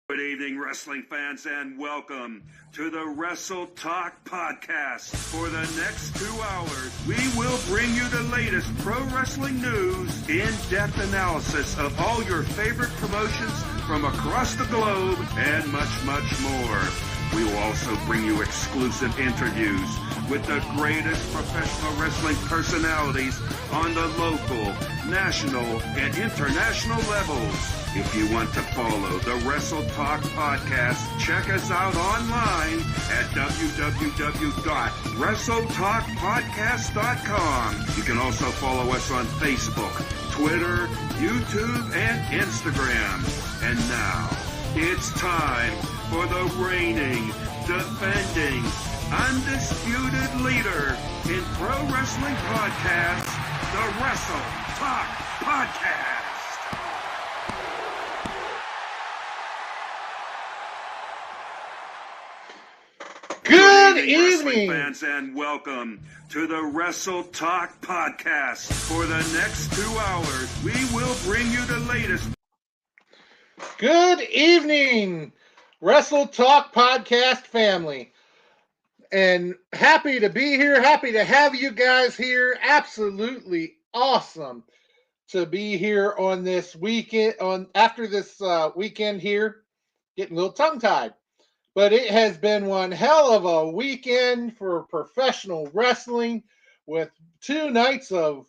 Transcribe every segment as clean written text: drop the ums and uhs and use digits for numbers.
Good evening, wrestling fans, and welcome to the Wrestle Talk Podcast. For the next 2 hours, we will bring you the latest pro wrestling news, in-depth analysis of all your favorite promotions from across the globe, and much, much more. We will also bring you exclusive interviews with the greatest professional wrestling personalities on the local, national, and international levels. If you want to follow the Wrestle Talk Podcast, check us out online at www.wrestletalkpodcast.com. You can also follow us on Facebook, Twitter, YouTube, and Instagram. And now, it's time for the reigning, defending, undisputed leader in pro wrestling podcasts, the Wrestle Talk Podcast. Good evening, fans, and welcome to the Wrestle Talk Podcast. For the next 2 hours, we will bring you the latest. Good evening, Wrestle Talk Podcast family. And happy to be here. Happy to have you guys here. Absolutely awesome to be here on this weekend. After this weekend here, getting a little tongue-tied. But it has been one hell of a weekend for professional wrestling with 2 nights of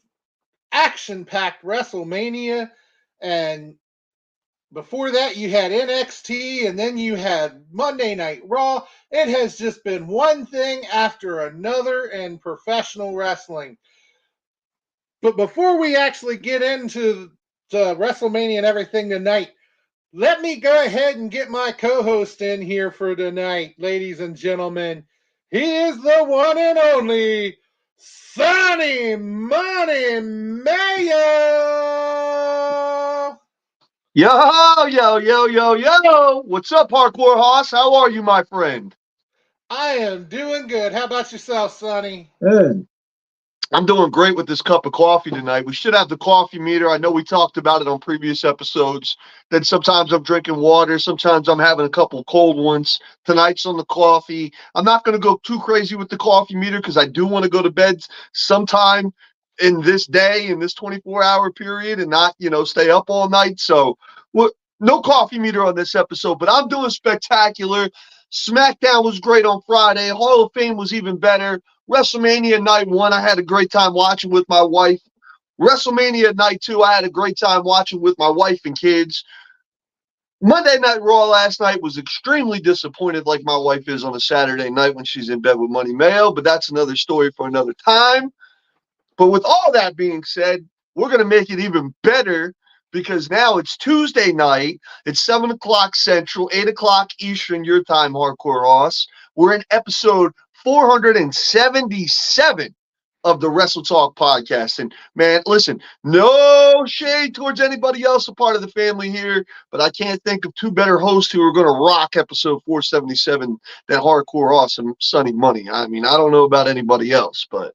action-packed WrestleMania. And before that, you had NXT, and then you had Monday Night Raw. It has just been one thing after another in professional wrestling. But before we actually get into the WrestleMania and everything tonight, let me go ahead and get my co-host in here for tonight, ladies and gentlemen. He is the one and only Sonny Money Mayo. Yo. What's up, Hardcore Hoss? How are you, my friend? I am doing good. How about yourself, Sonny? Good. I'm doing great with this cup of coffee tonight. We should have the coffee meter. I know we talked about it on previous episodes. Then sometimes I'm drinking water. Sometimes I'm having a couple cold ones. Tonight's on the coffee. I'm not going to go too crazy with the coffee meter because I do want to go to bed sometime in this day, in this 24-hour period, and not, stay up all night. So no coffee meter on this episode, but I'm doing spectacular. SmackDown was great on Friday. Hall of Fame was even better. WrestleMania Night 1, I had a great time watching with my wife. WrestleMania Night 2, I had a great time watching with my wife and kids. Monday Night Raw last night was extremely disappointed, like my wife is on a Saturday night when she's in bed with Money Mayo, but that's another story for another time. But with all that being said, we're going to make it even better because now it's Tuesday night. It's 7 o'clock Central, 8 o'clock Eastern, your time, Hardcore Ross. We're in episode 477 of the Wrestle Talk Podcast. And, man, listen, no shade towards anybody else a part of the family here, but I can't think of 2 better hosts who are going to rock episode 477 than Hardcore Ross and Sonny Money. I mean, I don't know about anybody else, but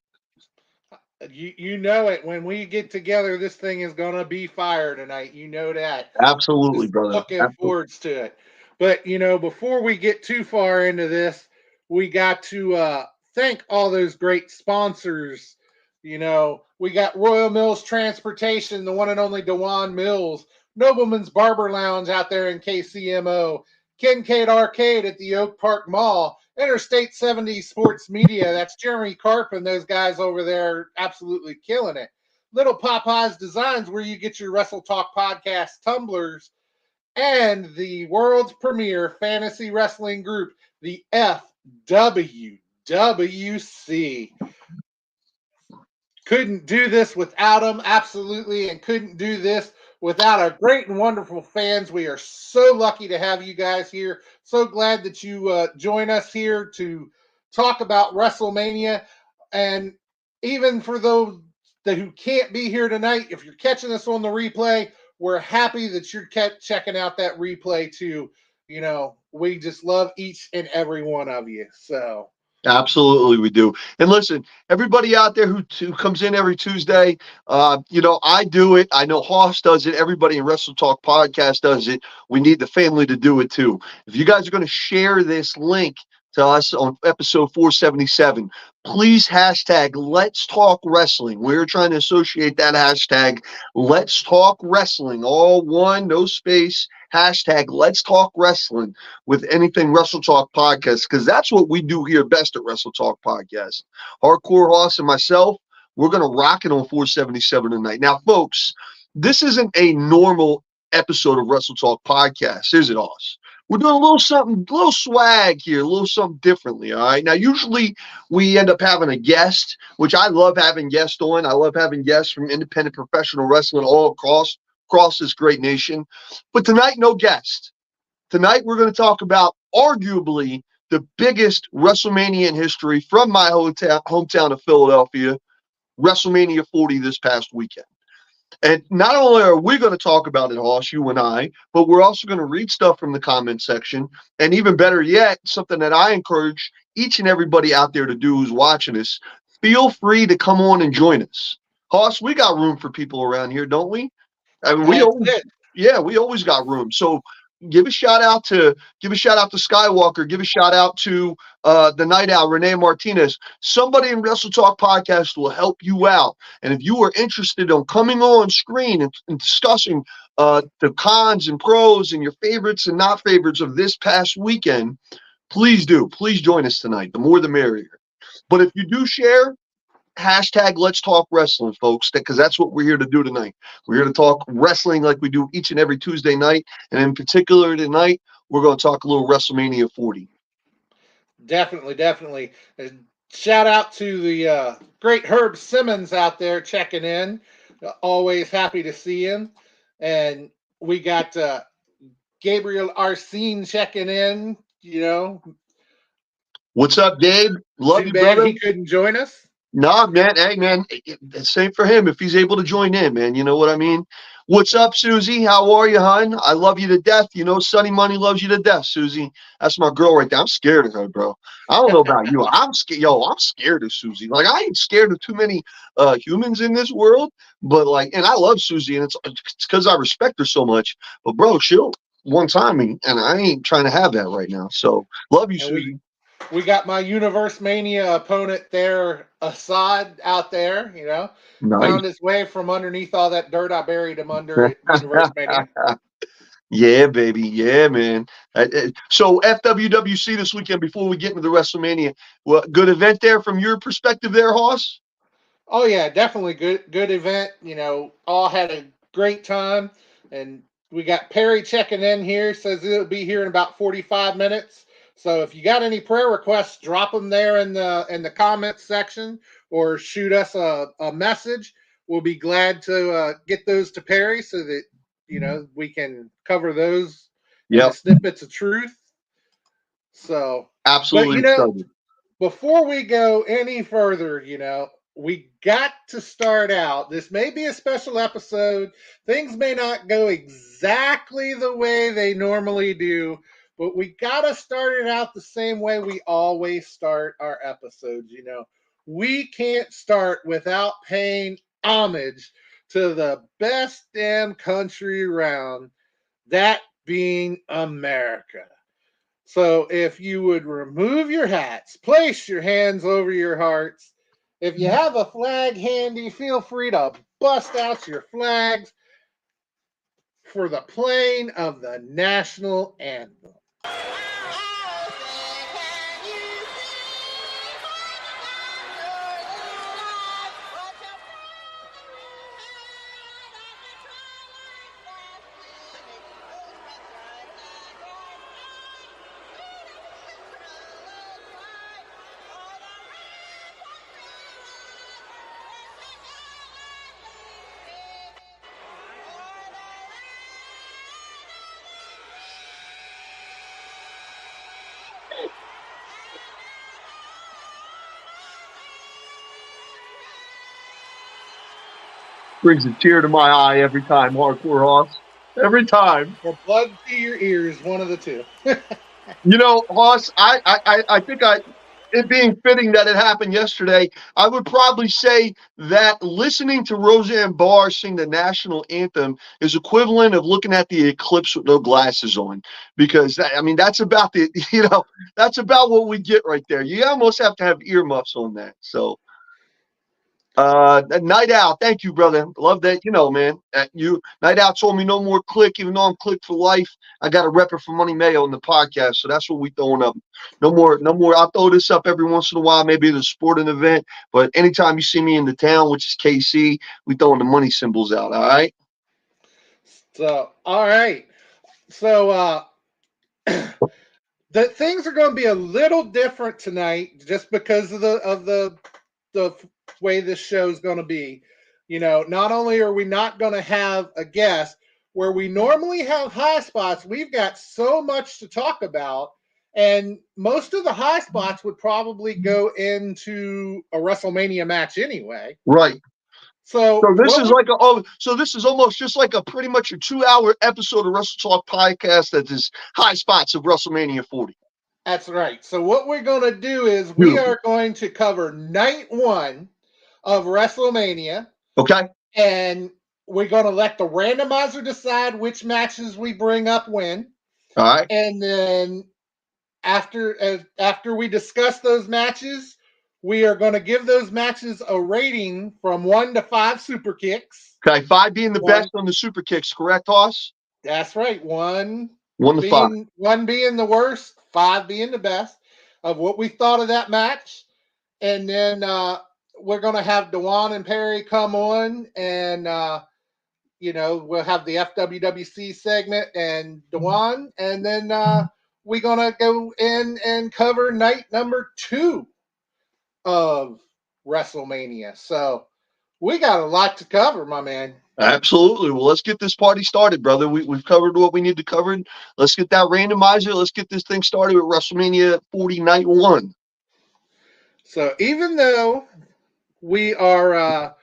You know it. When we get together, this thing is going to be fire tonight. You know that. absolutely, Just brother. Looking forward to it. But, before we get too far into this, we got to thank all those great sponsors. We got Royal Mills Transportation, the one and only Dewan Mills, Nobleman's Barber Lounge out there in KCMO, Kincaid Arcade at the Oak Park Mall, Interstate 70 Sports Media. That's Jeremy Karp and those guys over there absolutely killing it. Little Popeyes Designs, where you get your Wrestle Talk Podcast tumblers, and the world's premier fantasy wrestling group, the FWWC. Couldn't do this without them, absolutely, and couldn't do this without our great and wonderful fans. We are so lucky to have you guys here. So glad that you join us here to talk about WrestleMania. And even for those who can't be here tonight, if you're catching us on the replay, we're happy that you're checking out that replay too. We just love each and every one of you. So Absolutely, we do. And listen, everybody out there who comes in every Tuesday, I do it. I know Hoss does it. Everybody in Wrestle Talk Podcast does it. We need the family to do it too. If you guys are going to share this link to us on episode 477, please hashtag Let's Talk Wrestling. We're trying to associate that hashtag Let's Talk Wrestling, all one, no space. Hashtag Let's Talk Wrestling with anything Wrestle Talk Podcast, because that's what we do here best at Wrestle Talk Podcast. Hardcore Hoss and myself, we're going to rock it on 477 tonight. Now, folks, this isn't a normal episode of Wrestle Talk Podcast, is it, Hoss? We're doing a little something, a little swag here, a little something differently, all right? Now, usually we end up having a guest, which I love having guests on. I love having guests from independent professional wrestling all across this great nation. But tonight, no guest. Tonight, we're going to talk about arguably the biggest WrestleMania in history from my hometown of Philadelphia, WrestleMania 40 this past weekend. And not only are we going to talk about it, Hoss, you and I, but we're also going to read stuff from the comment section. And even better yet, something that I encourage each and everybody out there to do who's watching us, feel free to come on and join us. Hoss, we got room for people around here, don't we? I mean, we always got room. So give a shout out to Skywalker. Give a shout out to the Night Owl, Renee Martinez. Somebody in Wrestle Talk Podcast will help you out. And if you are interested in coming on screen and discussing the cons and pros and your favorites and not favorites of this past weekend, please do. Please join us tonight. The more the merrier. But if you do share, hashtag Let's Talk Wrestling, folks, because that's what we're here to do tonight. We're here to talk wrestling like we do each and every Tuesday night. And in particular tonight, we're going to talk a little WrestleMania 40. Definitely. Shout out to the great Herb Simmons out there checking in. Always happy to see him. And we got Gabriel Arsene checking in, What's up, Gabe? Love you, brother. He couldn't join us. Nah, man. Hey, man. Same for him if he's able to join in, man. You know what I mean? What's up, Susie? How are you, hon? I love you to death. Sonny Money loves you to death, Susie. That's my girl right there. I'm scared of her, bro. I don't know about you. I'm scared. I'm scared of Susie. Like, I ain't scared of too many humans in this world, but and I love Susie, and it's because I respect her so much. But, bro, she'll one-time me, and I ain't trying to have that right now. So, love you, Susie. We got my Universe Mania opponent there, Assad, out there, Nice. Found his way from underneath all that dirt I buried him under at Universe Mania. Yeah, baby. Yeah, man. So FWWC this weekend before we get into the WrestleMania. Well, good event there from your perspective there, Hoss? Oh, yeah, definitely good event. All had a great time. And we got Perry checking in here, says it'll be here in about 45 minutes. So if you got any prayer requests, drop them there in the comments section or shoot us a message. We'll be glad to get those to Perry so that, we can cover those snippets of truth. So absolutely. But, before we go any further, we got to start out. This may be a special episode. Things may not go exactly the way they normally do. But we got to start it out the same way we always start our episodes, We can't start without paying homage to the best damn country around, that being America. So if you would remove your hats, place your hands over your hearts. If you have a flag handy, feel free to bust out your flags for the playing of the national anthem. Brings a tear to my eye every time, Hardcore Hoss. Every time. Or blood to your ears, one of the two. Hoss, I think it being fitting that it happened yesterday, I would probably say that listening to Roseanne Barr sing the national anthem is equivalent of looking at the eclipse with no glasses on, because that's about that's about what we get right there. You almost have to have earmuffs on that. So. Night Owl, thank you, brother. Love that. Man, Night Owl told me no more click, even though I'm click for life. I got a repper for Money Mayo in the podcast, so that's what we throwing up. No more. I'll throw this up every once in a while, maybe at a sporting event, but anytime you see me in the town, which is KC, we throwing the money symbols out. All right. So, all right. So, the things are going to be a little different tonight, just because of the way this show is going to be. Not only are we not going to have a guest where we normally have high spots, we've got so much to talk about, and most of the high spots would probably go into a WrestleMania match anyway. Right. So this is almost just like a pretty much a 2-hour episode of Wrestle Talk podcast that is high spots of WrestleMania 40. That's right. So what we're going to do is we are going to cover night 1 of WrestleMania. Okay. And we're going to let the randomizer decide which matches we bring up when. All right. And then after we discuss those matches, we are going to give those matches a rating from 1 to 5 super kicks. Okay, 5 being the best on the super kicks, correct, Hoss? That's right. 1 to 5. 1 being the worst, 5 being the best of what we thought of that match. And then we're going to have Dewan and Perry come on, and we'll have the FWWC segment and Dewan, and then we're going to go in and cover night number 2 of WrestleMania. So we got a lot to cover, my man. Absolutely. Well, let's get this party started, brother. We've covered what we need to cover. Let's get that randomizer. Let's get this thing started with WrestleMania 40 night 1. So even though we're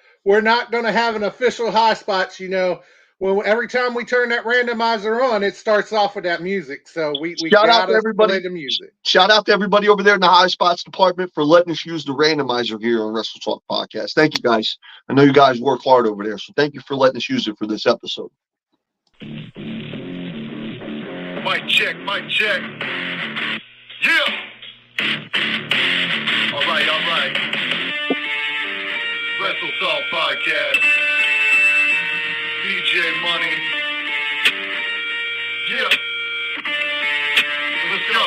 not going to have an official high spots, every time we turn that randomizer on, it starts off with that music. So we shout out to everybody. The music. Shout out to everybody over there in the high spots department for letting us use the randomizer here on Wrestle Talk Podcast. Thank you, guys. I know you guys work hard over there, so thank you for letting us use it for this episode. Mic check. Yeah. All right. Wrestle Talk Podcast. DJ Money. Yeah. Let's go.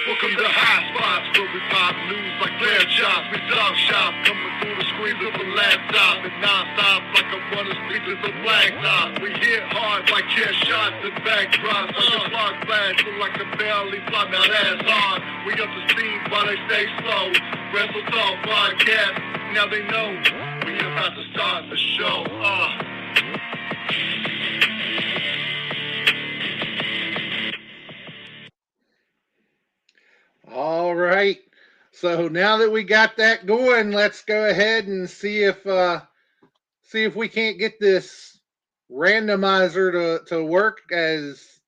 Welcome to High Spots, where we pop news like lamb chops. We talk shop, coming through the screens of a laptop, and non-stop like a running speakers of blacktop. We hit hard like chair shots and backdrops, like a spark flash, look like a barely fly. Now that's hard. We up the steam while they stay slow. Wrestle Talk Podcast. Now they know we about to start the show. All right. So now that we got that going, let's go ahead and see if we can't get this randomizer to work as.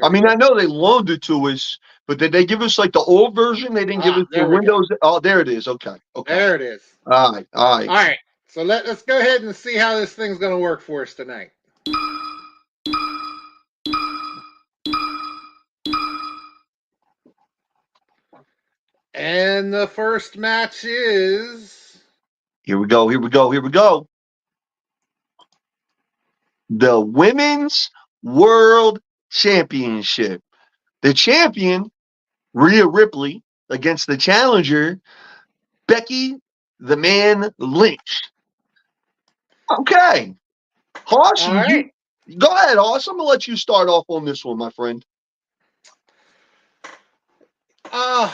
I know they loaned it to us, but did they give us like the old version? They didn't give us the Windows. Oh, there it is. Okay. There it is. All right. So let's go ahead and see how this thing's going to work for us tonight. And the first match is. Here we go. The Women's World Championship. The champion, Rhea Ripley, against the challenger, Becky the Man Lynch. Okay. Hoss, right. Go ahead, Hoss. I'm going to let you start off on this one, my friend. I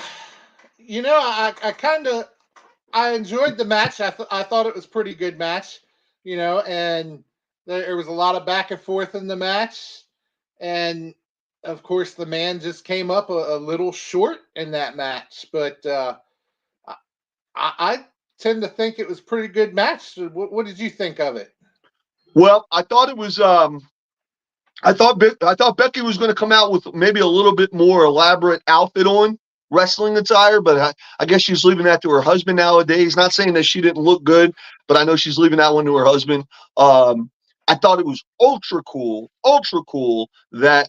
enjoyed the match. I thought it was a pretty good match, and there was a lot of back and forth in the match. And of course, the man just came up a little short in that match, but I tend to think it was a pretty good match. What did you think of it? Well, I thought it was I thought Becky was going to come out with maybe a little bit more elaborate outfit on, wrestling attire, but I guess she's leaving that to her husband nowadays. Not saying that she didn't look good, but I know she's leaving that one to her husband. Um, I thought it was ultra cool that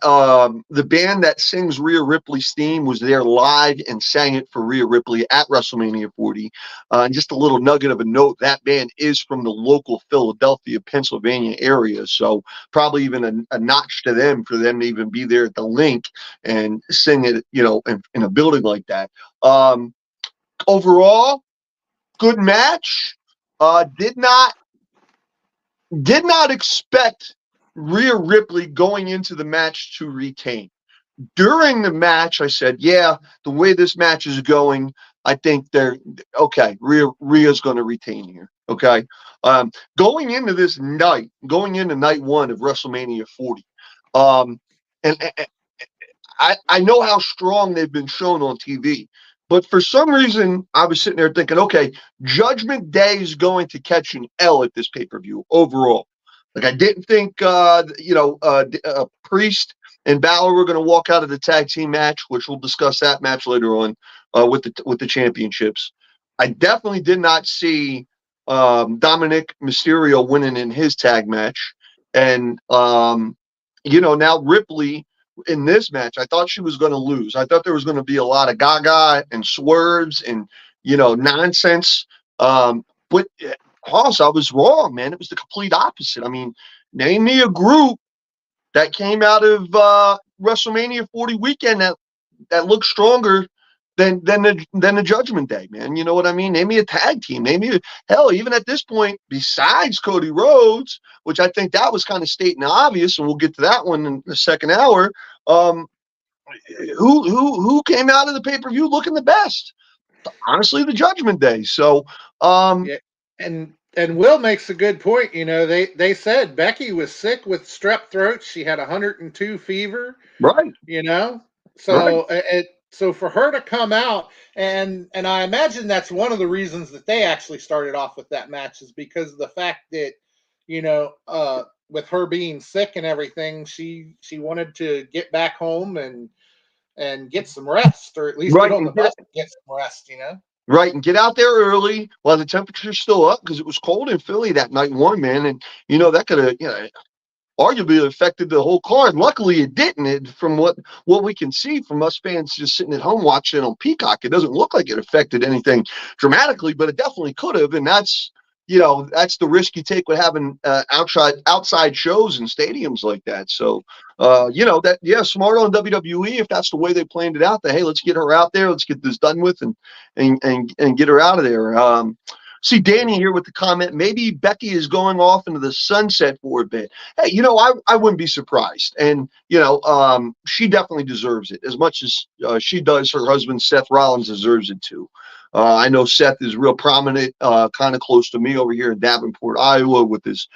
the band that sings Rhea Ripley's theme was there live and sang it for Rhea Ripley at WrestleMania 40. And just a little nugget of a note, that band is from the local Philadelphia, Pennsylvania area. So probably even a notch to them for them to even be there at the link and sing it, in a building like that. Overall, good match. Did not expect Rhea Ripley going into the match to retain. During the match, I said, yeah, the way this match is going, I think they're okay. Rhea's going to retain here. Okay. Going into night one of WrestleMania 40, and I know how strong they've been shown on TV, but for some reason, I was sitting there thinking, okay, Judgment Day is going to catch an L at this pay-per-view overall. Like, I didn't think, Priest and Balor were going to walk out of the tag team match, which we'll discuss that match later on with the championships. I definitely did not see Dominic Mysterio winning in his tag match. And, now Ripley in this match, I thought she was going to lose. I thought there was going to be a lot of gaga and swerves and, nonsense. But also, I was wrong, man. It was the complete opposite. I mean, name me a group that came out of WrestleMania 40 weekend that looked stronger than the Judgment Day, man. You know what I mean? Name me a tag team. Hell, even at this point, besides Cody Rhodes, which I think that was kind of stating the obvious, and we'll get to that one in the second hour. Who came out of the pay-per-view looking the best? Honestly, the Judgment Day. So, yeah, and Will makes a good point. They said Becky was sick with strep throat. She had 102 fever. right. So Right. So for her to come out, and I imagine that's one of the reasons that they actually started off with that match, is because of the fact that with her being sick and everything, she wanted to get back home and get some rest, or at least get Right. on the bus and get some rest. Right, and get out there early while the temperature's still up, because it was cold in Philly that night one, man, and that could have arguably affected the whole card. Luckily, it didn't. From what we can see from us fans just sitting at home watching it on Peacock, it doesn't look like it affected anything dramatically, but it definitely could have, and that's the risk you take with having outside shows in stadiums like that. So, smart on WWE if that's the way they planned it out. That, hey, let's get her out there, let's get this done with, and get her out of there. See Danny here with the comment, maybe Becky is going off into the sunset for a bit. Hey, I wouldn't be surprised. And, she definitely deserves it as much as she does. Her husband, Seth Rollins, deserves it too. I know Seth is real prominent, kind of close to me over here in Davenport, Iowa, with his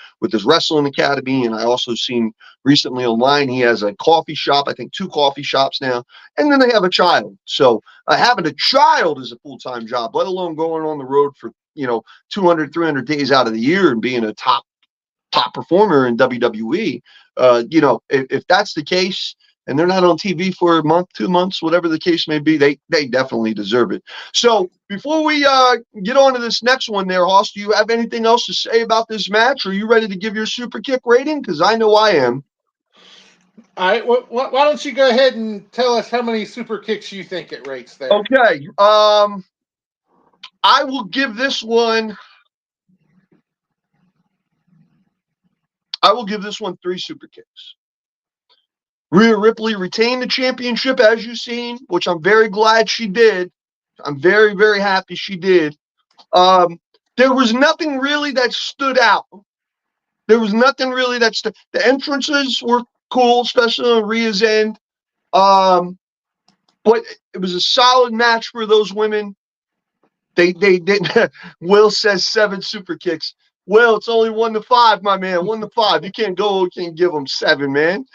wrestling academy. And I also seen recently online he has a coffee shop, I think 2 coffee shops now, and then they have a child. So having a child is a full-time job, let alone going on the road for 200, 300 days out of the year and being a top performer in WWE. If that's the case, and they're not on TV for a month, 2 months, whatever the case may be, they definitely deserve it. So before we get on to this next one there, Hoss, do you have anything else to say about this match? Are you ready to give your super kick rating? Because I know I am. All right, why don't you go ahead and tell us how many super kicks you think it rates there? Okay. I will give this one 3 super kicks. Rhea Ripley retained the championship, as you've seen, which I'm very glad she did. I'm very, very happy she did. There was nothing really that stood out. There was nothing really the entrances were cool, especially on Rhea's end. But it was a solid match for those women. They didn't. Will says 7 super kicks. Well, it's only 1 to 5, my man. 1 to 5. You can't give them 7, man.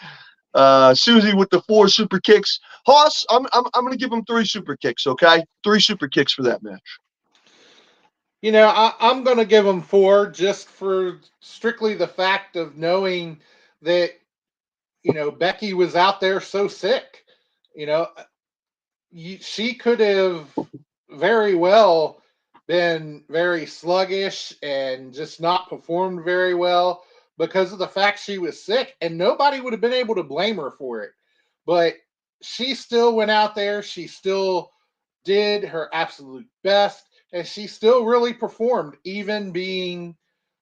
Susie with the 4 super kicks. Hoss, I'm gonna give him 3 super kicks. Okay, 3 super kicks for that match. I'm gonna give him 4 just for strictly the fact of knowing that Becky was out there so sick. She could have very well been very sluggish and just not performed very well because of the fact she was sick, and nobody would have been able to blame her for it. But she still went out there. She still did her absolute best, and she still really performed, even being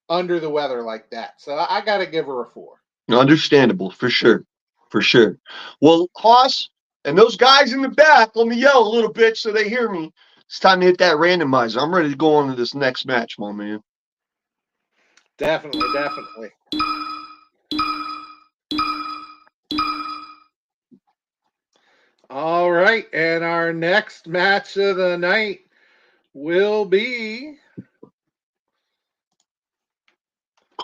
under the weather like that. So I got to give her a 4. Understandable, for sure. For sure. Well, Hoss, and those guys in the back, let me yell a little bit so they hear me. It's time to hit that randomizer. I'm ready to go on to this next match, my man. Definitely, definitely. All right, and our next match of the night will be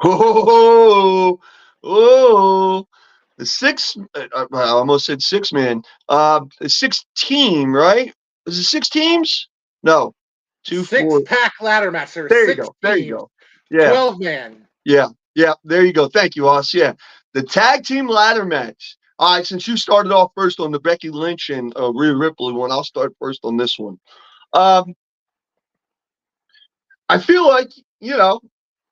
Oh, the six. I almost said 6-man. The 6-team, right? Was it 6 teams? No, 2, 4. six-pack ladder match. There's There you 6 go. There you teams, go. Yeah, 12-man. yeah, yeah. There you go. Thank you, Hoss. Yeah, the tag team ladder match. All right, since you started off first on the Becky Lynch and Rhea Ripley one, I'll start first on this one. I feel like,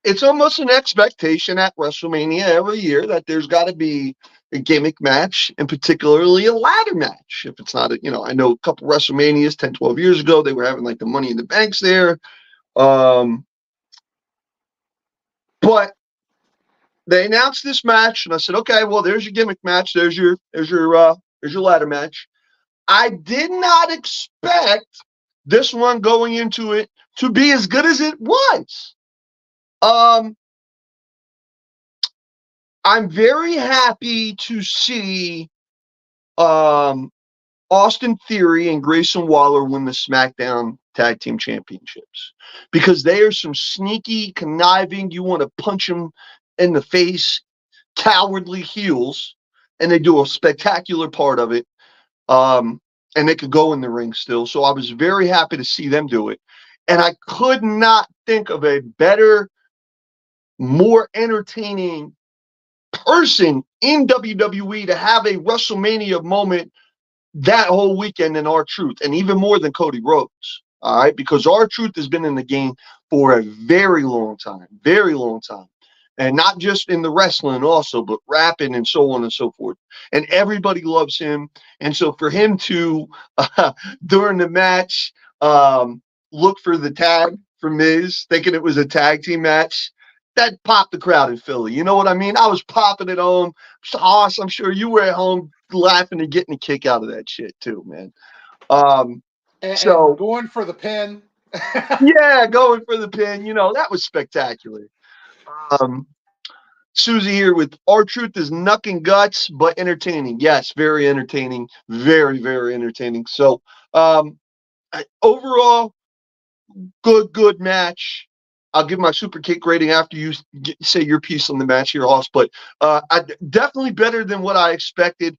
it's almost an expectation at WrestleMania every year that there's got to be a gimmick match, and particularly a ladder match. If it's not, I know a couple WrestleManias 10, 12 years ago, they were having like the Money in the Banks there. But they announced this match, and I said, okay, well, there's your gimmick match. There's your ladder match. I did not expect this one going into it to be as good as it was. I'm very happy to see Austin Theory and Grayson Waller win the SmackDown Tag Team Championships, because they are some sneaky, conniving, you want to punch them in the face, cowardly heels, and they do a spectacular part of it. And they could go in the ring still. So I was very happy to see them do it. And I could not think of a better, more entertaining person in WWE to have a WrestleMania moment that whole weekend than R-Truth, and even more than Cody Rhodes. All right, because R-Truth has been in the game for a very long time, and not just in the wrestling also, but rapping and so on and so forth. And everybody loves him. And so for him to during the match look for the tag for Miz, thinking it was a tag team match, that popped the crowd in Philly. You know what I mean? I was popping at home. I'm sure you were at home laughing and getting a kick out of that shit too, man. And going for the pin. Yeah, going for the pin. That was spectacular. Susie here with R-Truth is knucking guts, but entertaining. Yes, very entertaining. Very, very entertaining. So overall, good match. I'll give my super kick rating after you say your piece on the match here, Hoss. But definitely better than what I expected.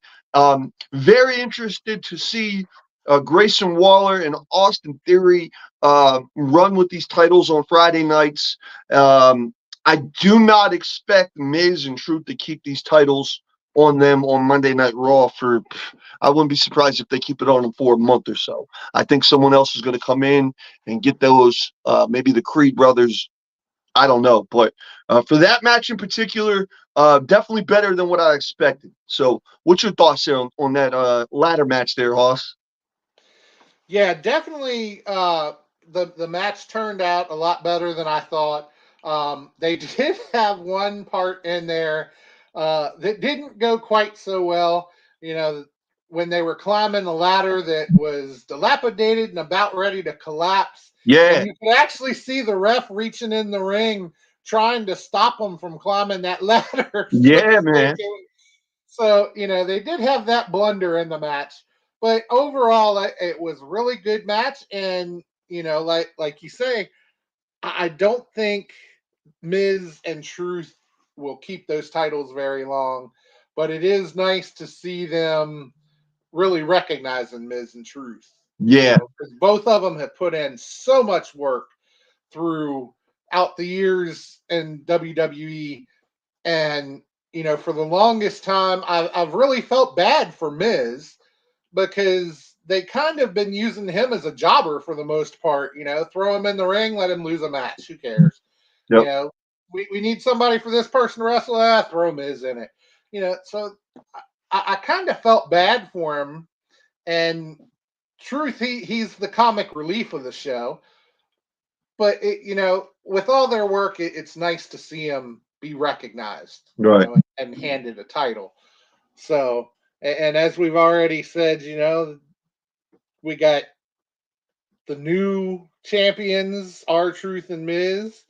Very interested to see Grayson Waller and Austin Theory run with these titles on Friday nights. I do not expect Miz and Truth to keep these titles on them on Monday Night Raw I wouldn't be surprised if they keep it on them for a month or so. I think someone else is going to come in and get those, maybe the Creed brothers. I don't know. But for that match in particular, definitely better than what I expected. So what's your thoughts there on that ladder match there, Hoss? Yeah, definitely the match turned out a lot better than I thought. They did have one part in there that didn't go quite so well. When they were climbing the ladder that was dilapidated and about ready to collapse. Yeah. And you could actually see the ref reaching in the ring trying to stop them from climbing that ladder. Yeah, man. So, they did have that blunder in the match. But overall, it was a really good match. And, like you say, I don't think Miz and Truth will keep those titles very long. But it is nice to see them really recognizing Miz and Truth. Yeah. Because both of them have put in so much work throughout the years in WWE. And for the longest time, I've really felt bad for Miz because they kind of been using him as a jobber for the most part. Throw him in the ring, let him lose a match. Who cares? Yep. We need somebody for this person to wrestle. Throw Miz in it. So I kind of felt bad for him. And truth, he's the comic relief of the show. But with all their work, it's nice to see him be recognized, Right. and handed a title. So, and as we've already said, we got the new champions, R-Truth and Miz.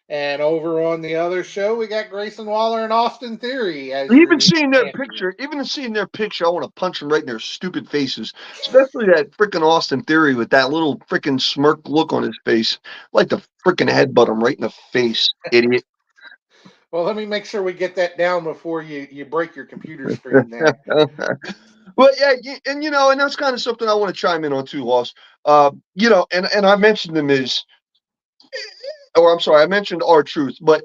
And over on the other show, we got Grayson Waller and Austin Theory as your Even new seeing their champions. picture, I want to punch them right in their stupid faces. Especially that freaking Austin Theory with that little freaking smirk look on his face. I'd like to freaking headbutt him right in the face, idiot. Well, let me make sure we get that down before you break your computer screen there. But yeah, and that's kind of something I want to chime in on too, Loss. And I mentioned the Miz, or I'm sorry, I mentioned R-Truth, but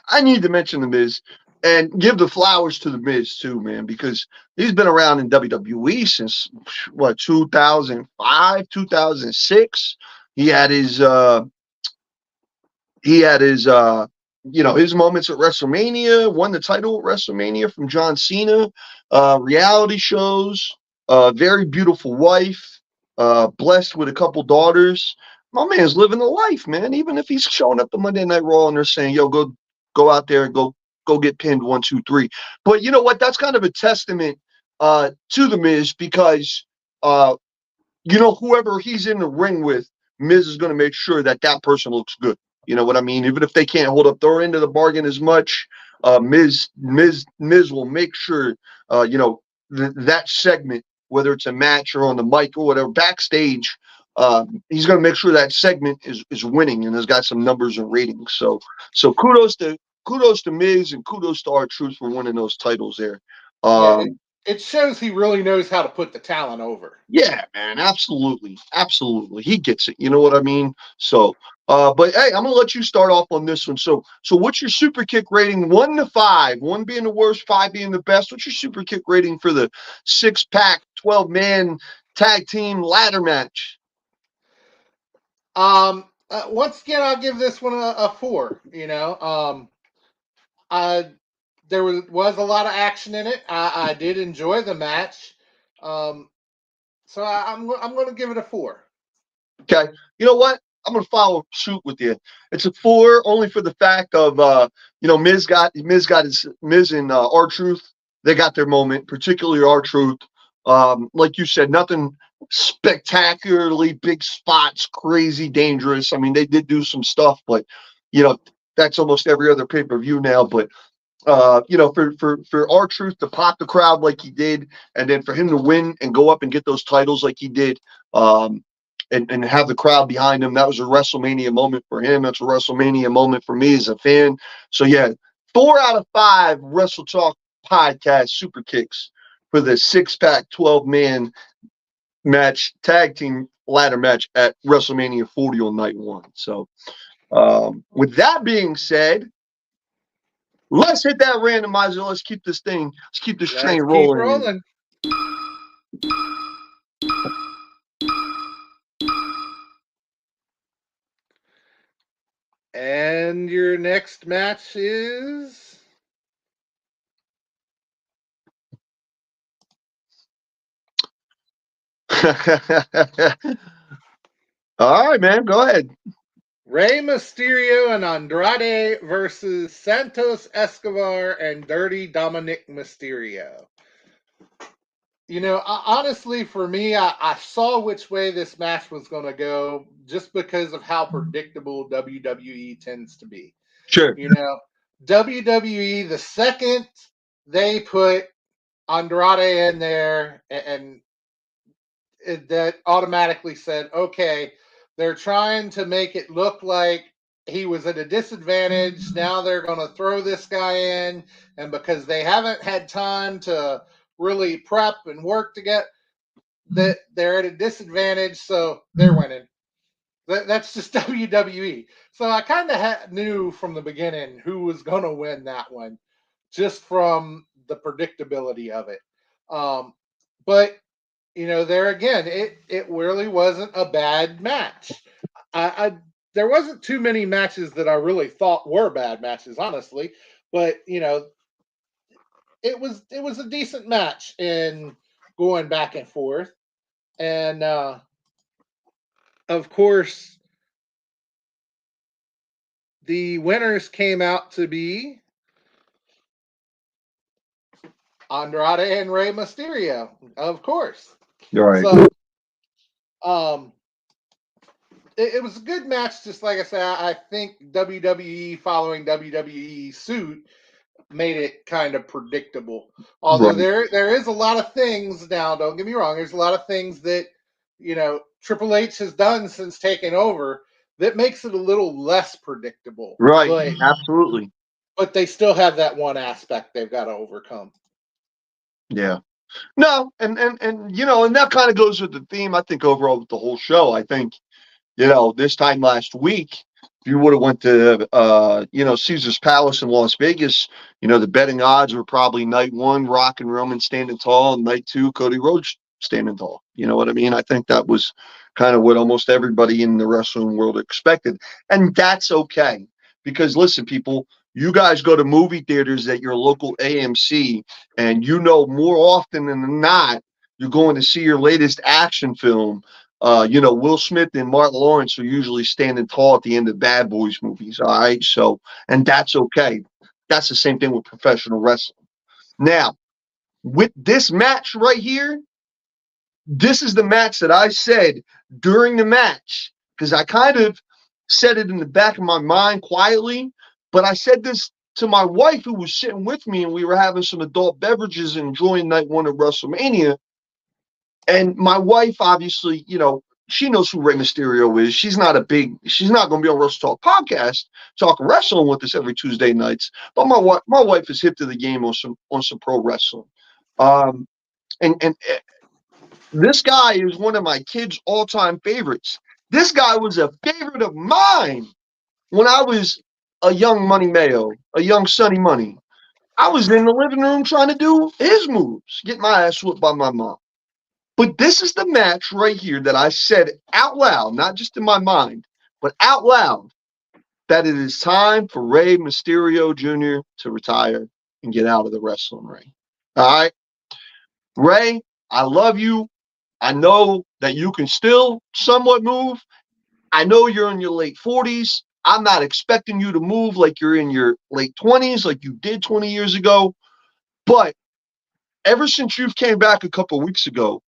I need to mention the Miz and give the flowers to the Miz too, man, because he's been around in WWE since what 2005, 2006. He had his his moments at WrestleMania, won the title at WrestleMania from John Cena, reality shows, very beautiful wife, blessed with a couple daughters. My man's living the life, man. Even if he's showing up to Monday Night Raw and they're saying, "Yo, go out there and go get pinned 1, 2, 3." But you know what? That's kind of a testament to the Miz because whoever he's in the ring with, Miz is going to make sure that person looks good. You know what I mean? Even if they can't hold up their end of the bargain as much, Miz will make sure, that segment, whether it's a match or on the mic or whatever, backstage, he's going to make sure that segment is winning and has got some numbers and ratings. So kudos to Miz and kudos to R-Truth for winning those titles there. Yeah, it shows he really knows how to put the talent over. Yeah, man, absolutely. Absolutely. He gets it. You know what I mean? So, but hey, I'm gonna let you start off on this one. So what's your super kick rating? 1 to 5, 1 being the worst, 5 being the best. What's your super kick rating for the 6-pack, 12-man tag team ladder match? Once again, I'll give this one a 4. There was a lot of action in it. I did enjoy the match. So I'm going to give it a 4. Okay. You know what? I'm gonna follow suit with you. It's a 4 only for the fact of Miz and R-Truth. They got their moment, particularly R-Truth. Like you said, nothing spectacularly big spots, crazy dangerous. I mean, they did do some stuff, but that's almost every other pay-per-view now. But for R-Truth to pop the crowd like he did, and then for him to win and go up and get those titles like he did, and have the crowd behind him, that was a WrestleMania moment for him. That's a WrestleMania moment for me as a fan. So yeah, 4 out of 5 Wrestle Talk podcast super kicks for the 6-pack 12-man match, tag team ladder match at WrestleMania 40 on night 1. So with that being said, let's hit that randomizer. Let's keep this train rolling. Keep rolling. And your next match is all right, man. Go ahead. Rey Mysterio and Andrade versus Santos Escobar and Dirty Dominic Mysterio. Honestly, for me, I saw which way this match was going to go just because of how predictable WWE tends to be. Sure. WWE, the second they put Andrade in there, and that automatically said, okay, they're trying to make it look like he was at a disadvantage. Now they're going to throw this guy in, and because they haven't had time to really prep and work together, that they're at a disadvantage, so they're winning. That's just WWE. So I kind of knew from the beginning who was going to win that one. just from the predictability of it. But there again, it really wasn't a bad match. I there wasn't too many matches that I really thought were bad matches, honestly. But it was a decent match in going back and forth, and of course the winners came out to be Andrade and Rey Mysterio, of course. You're right. So um it was a good match. Just like I said, I think WWE following WWE suit made it kind of predictable. Although Right. there is a lot of things now. Don't get me wrong. There's a lot of things that Triple H has done since taking over that makes it a little less predictable. Right. But Absolutely. they still have that one aspect they've got to overcome. Yeah. No, and and that kind of goes with the theme, I think, overall with the whole show. I think, this time last week, if you would have went to Caesar's Palace in Las Vegas, the betting odds were probably night one, Rock and Roman standing tall, and night two, Cody Rhodes standing tall. You know what I mean? I think that was kind of what almost everybody in the wrestling world expected. And that's okay. Because listen, people, you guys go to movie theaters at your local AMC, and more often than not, you're going to see your latest action film. Will Smith and Martin Lawrence are usually standing tall at the end of Bad Boys movies. All right. So, and that's okay. That's the same thing with professional wrestling. Now, with this match right here, this is the match that I said during the match, because I kind of said it in the back of my mind quietly, but I said this to my wife who was sitting with me, and we were having some adult beverages and enjoying night one of WrestleMania. And my wife, obviously, she knows who Rey Mysterio is. She's not going to be on Wrestle Talk podcast talking wrestling with us every Tuesday nights. But my wife is hip to the game on some pro wrestling. And this guy is one of my kids' all-time favorites. This guy was a favorite of mine when I was a young Money Mayo, a young Sonny Money. I was in the living room trying to do his moves, get my ass whooped by my mom. But this is the match right here that I said out loud, not just in my mind, but out loud, that it is time for Rey Mysterio Jr. to retire and get out of the wrestling ring. All right? Rey, I love you. I know that you can still somewhat move. I know you're in your late 40s. I'm not expecting you to move like you're in your late 20s, like you did 20 years ago. But ever since you came back a couple of weeks ago,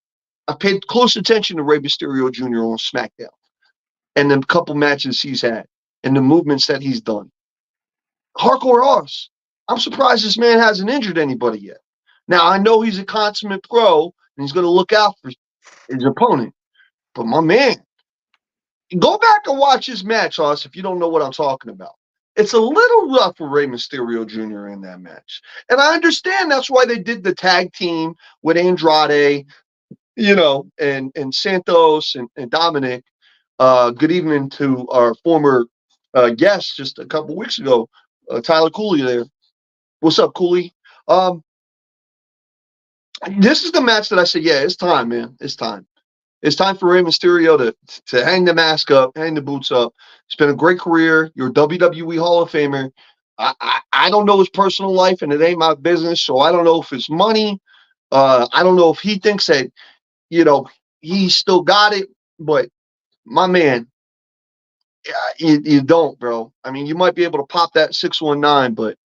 I paid close attention to Rey Mysterio Jr. on SmackDown and the couple matches he's had and the movements that he's done. Hardcore Hoss. I'm surprised this man hasn't injured anybody yet. Now, I know he's a consummate pro and he's going to look out for his opponent. But my man, go back and watch his match, Hoss, if you don't know what I'm talking about. It's a little rough for Rey Mysterio Jr. in that match. And I understand that's why they did the tag team with Andrade, and Santos and Dominic. Good evening to our former guest just a couple weeks ago, Tyler Cooley there. What's up, Cooley? This is the match that I said, yeah, it's time, man. It's time. It's time for Rey Mysterio to hang the mask up, hang the boots up. It's been a great career. You're a WWE Hall of Famer. I don't know his personal life, and it ain't my business, so I don't know if it's money. I don't know if he thinks that he still got it, but my man, you don't, bro. I mean, you might be able to pop that 619, but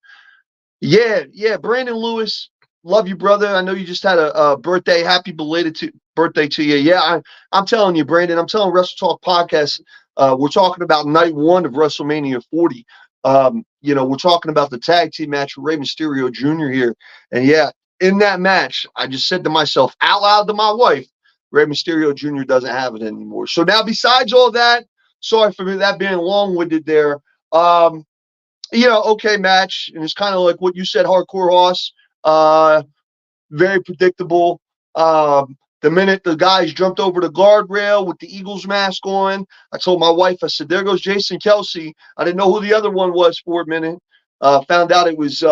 yeah, Brandon Lewis, love you, brother. I know you just had a birthday. Happy belated birthday to you. Yeah, I'm telling you, Brandon. I'm telling Wrestle Talk podcast. We're talking about night one of WrestleMania 40. We're talking about the tag team match with Rey Mysterio Jr. here, and yeah, in that match, I just said to myself out loud to my wife, Rey Mysterio Jr. doesn't have it anymore. So now, besides all that, sorry for that being long-winded there. Okay match, and it's kind of like what you said, Hardcore Hoss. Very predictable. The minute the guys jumped over the guardrail with the Eagles mask on, I told my wife, I said, there goes Jason Kelsey. I didn't know who the other one was for a minute. Found out it was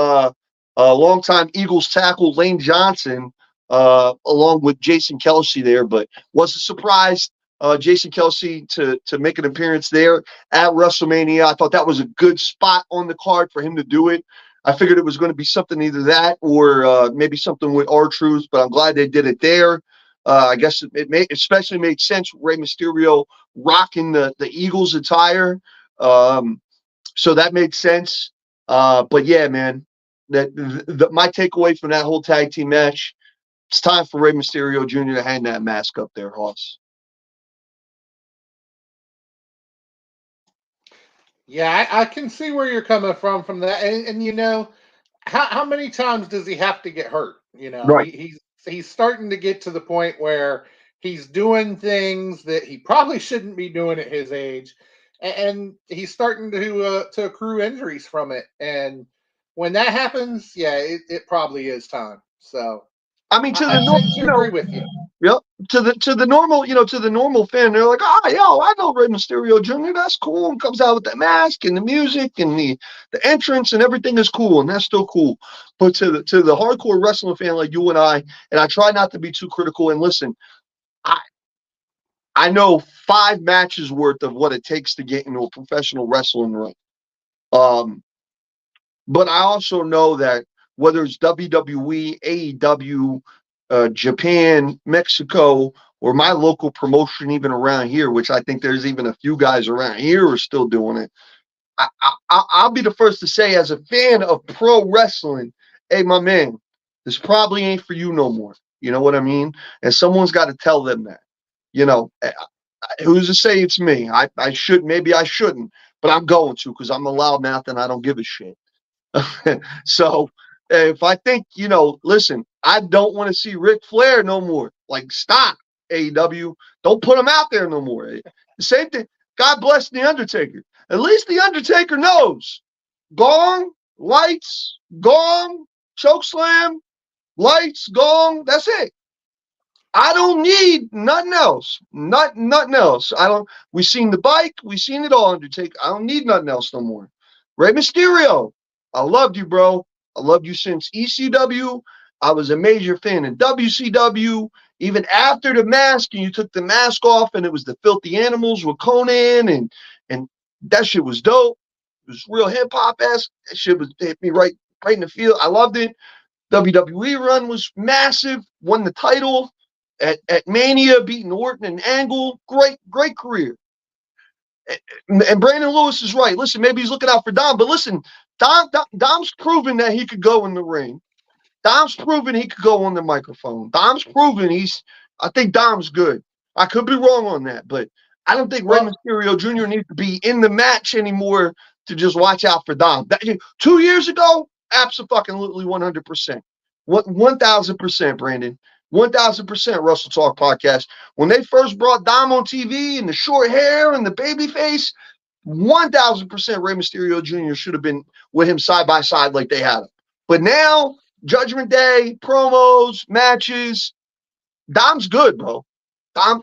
longtime Eagles tackle Lane Johnson, along with Jason Kelsey there, but wasn't surprised Jason Kelsey to make an appearance there at WrestleMania. I thought that was a good spot on the card for him to do it. I figured it was going to be something either that or maybe something with R-Truth, but I'm glad they did it there. I guess it especially made sense. Rey Mysterio rocking the Eagles attire, so that made sense. But yeah, man, my takeaway from that whole tag team match, it's time for Rey Mysterio Jr. to hang that mask up there, Hoss. Yeah, I can see where you're coming from that, and you know, how many times does he have to get hurt? You know, Right. he's starting to get to the point where he's doing things that he probably shouldn't be doing at his age, and he's starting to accrue injuries from it. And when that happens, yeah, it probably is time. So I mean, I tend to agree with you. yep. To the normal, to the normal fan, they're like, oh, yo, I know Rey Mysterio Jr. That's cool. And comes out with the mask and the music and the entrance and everything is cool, and that's still cool. But to the hardcore wrestling fan like you and I try not to be too critical. And listen, I know 5 matches worth of what it takes to get into a professional wrestling ring. But I also know that whether it's WWE, AEW, Japan, Mexico, or my local promotion, even around here, which I think there's even a few guys around here who are still doing it. I'll be the first to say, as a fan of pro wrestling, hey, my man, this probably ain't for you no more. You know what I mean? And someone's got to tell them that. Who's to say it's me? Maybe I shouldn't, but I'm going to because I'm a loudmouth and I don't give a shit. So if I think, listen, I don't want to see Ric Flair no more. Like, stop, AEW. Don't put him out there no more. The same thing. God bless The Undertaker. At least The Undertaker knows. Gong, lights, gong, chokeslam, lights, gong. That's it. I don't need nothing else. Nothing else. We seen the bike. We seen it all, Undertaker. I don't need nothing else no more. Rey Mysterio. I loved you, bro. I loved you since ECW. I was a major fan in WCW. Even after the mask, and you took the mask off, and it was the Filthy Animals with Conan, and that shit was dope. It was real hip hop esque. That shit hit me right in the field. I loved it. WWE run was massive. Won the title at Mania, beating Orton and Angle. Great career. And Brandon Lewis is right. Listen, maybe he's looking out for Dom, but listen, Dom's proven that he could go in the ring. Dom's proven he could go on the microphone. Dom's proven I think Dom's good. I could be wrong on that, but I don't think Rey Mysterio Jr. needs to be in the match anymore to just watch out for Dom. 2 years ago, absolutely 100%. 1,000%, Brandon. 1,000% Russell Talk Podcast. When they first brought Dom on TV and the short hair and the baby face, 1,000% Rey Mysterio Jr. should have been with him side by side like they had him. But now, Judgment Day, promos, matches, Dom's good, bro. Dom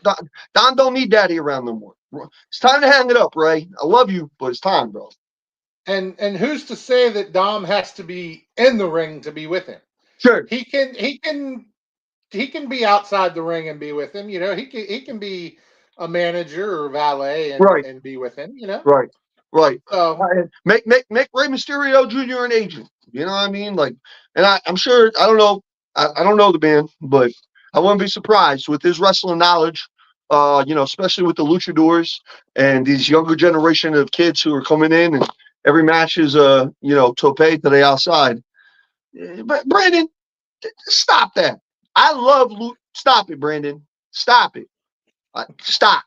don't need daddy around no more. It's time to hang it up, Ray. I love you, but it's time, bro. And who's to say that Dom has to be in the ring to be with him? Sure. He can be outside the ring and be with him. He can be a manager or valet and be with him. Right. So make Rey Mysterio Jr. an agent. You know what I mean? Like, and I'm sure I don't know the man, but I wouldn't be surprised with his wrestling knowledge. Especially with the luchadors and these younger generation of kids who are coming in, and every match is tope to the outside. But Brandon, stop that. I love stop it, Brandon. Stop it. Stop.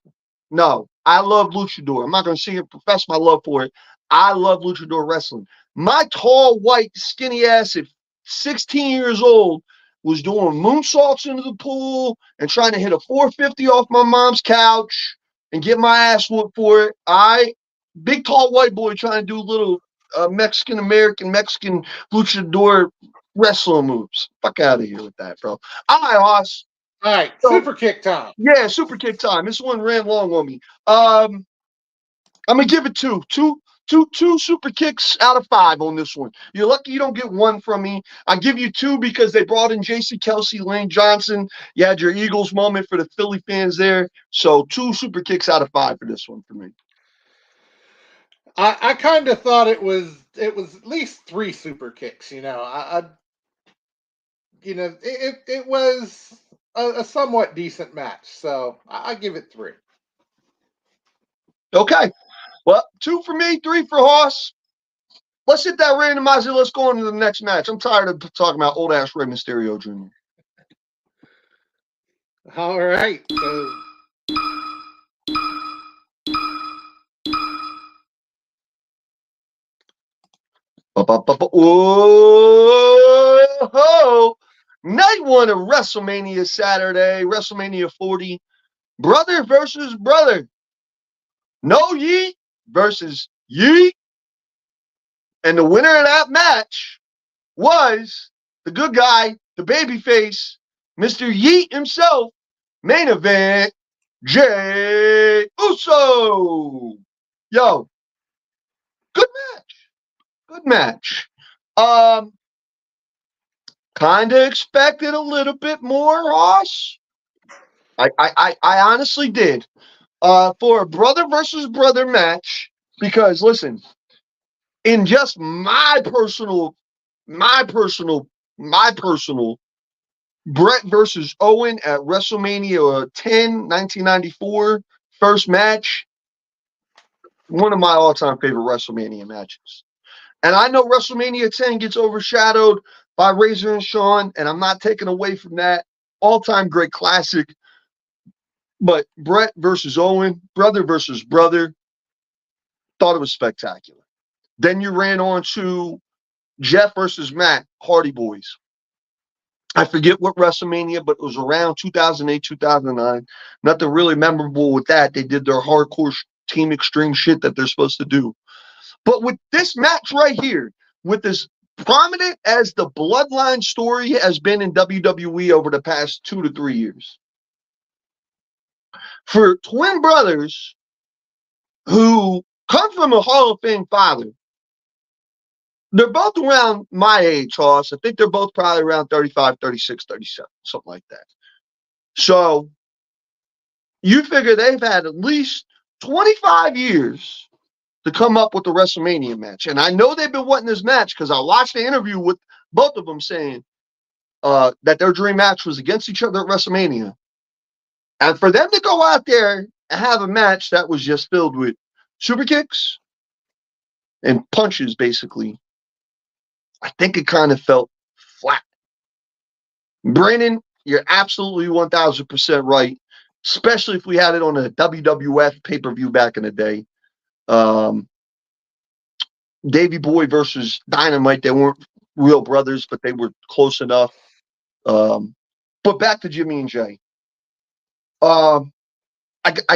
No, I love luchador. I'm not going to sit here and profess my love for it. I love luchador wrestling. My tall, white, skinny ass at 16 years old was doing moonsaults into the pool and trying to hit a 450 off my mom's couch and get my ass whooped for it. Big, tall, white boy trying to do little Mexican-American, Mexican luchador wrestling moves. Fuck out of here with that, bro. All right, Hoss. All right, super kick time. Yeah, super kick time. This one ran long on me. I'm gonna give it two Two super kicks out of 5 on this one. You're lucky you don't get 1 from me. I give you 2 because they brought in J.C. Kelsey, Lane Johnson. You had your Eagles moment for the Philly fans there. So 2 super kicks out of 5 for this one for me. I kind of thought it was at least 3 super kicks. It was a somewhat decent match, so I give it 3. Okay. Well, 2 for me, 3 for Hoss. Let's hit that randomizer. Let's go on to the next match. I'm tired of talking about old ass Rey Mysterio Jr. All right, so Whoa! Night 1 of WrestleMania Saturday, WrestleMania 40. Brother versus brother. No Yeet versus Yeet. And the winner of that match was the good guy, the babyface, Mr. Yeet himself. Main event, Jey Uso. Yo, good match. Good match. Kind of expected a little bit more, Ross. I honestly did. For a brother versus brother match, because listen, in just my personal Brett versus Owen at WrestleMania 10, 1994, first match, one of my all-time favorite WrestleMania matches. And I know WrestleMania 10 gets overshadowed by Razor and Shawn, and I'm not taking away from that. All-time great classic. But Brett versus Owen, brother versus brother, thought it was spectacular. Then you ran on to Jeff versus Matt, Hardy Boys. I forget what WrestleMania, but it was around 2008, 2009. Nothing really memorable with that. They did their hardcore Team Extreme shit that they're supposed to do. But with this match right here, with as prominent as the Bloodline story has been in WWE over the past 2 to 3 years, for twin brothers who come from a Hall of Fame father, they're both around my age, Hoss. I think they're both probably around 35, 36, 37, something like that. So you figure they've had at least 25 years to come up with the WrestleMania match. And I know they've been wanting this match because I watched the interview with both of them saying that their dream match was against each other at WrestleMania. And for them to go out there and have a match that was just filled with super kicks and punches, basically, I think it kind of felt flat. Brandon, you're absolutely 1,000% right, especially if we had it on a WWF pay-per-view back in the day. Davey Boy versus Dynamite, they weren't real brothers, but they were close enough. But back to Jimmy and Jay. I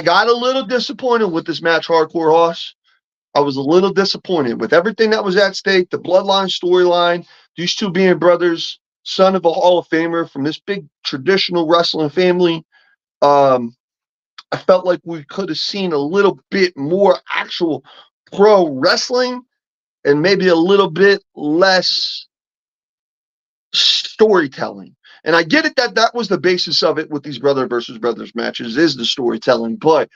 got a little disappointed with this match, Hardcore Hoss. I was a little disappointed with everything that was at stake, the Bloodline storyline, these two being brothers, son of a Hall of Famer from this big traditional wrestling family. I felt like we could have seen a little bit more actual pro wrestling and maybe a little bit less storytelling. And I get it that that was the basis of it with these brother versus brothers matches is the storytelling, but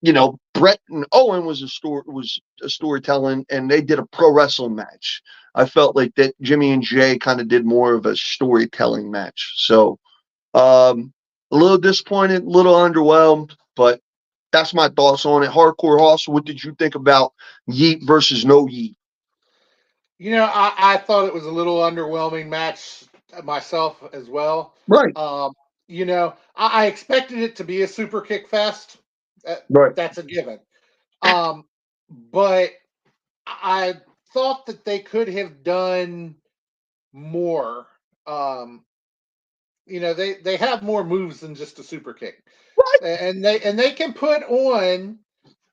you know, Brett and Owen was a storytelling, and they did a pro wrestling match. I felt like that Jimmy and Jay kind of did more of a storytelling match. So a little disappointed, a little underwhelmed, but that's my thoughts on it. Hardcore Hoss, what did you think about Yeet versus No Yeet? I thought it was a little underwhelming match myself as well. Right. I expected it to be a super kick fest. Right. That's a given. But I thought that they could have done more. They have more moves than just a super kick, and they can put on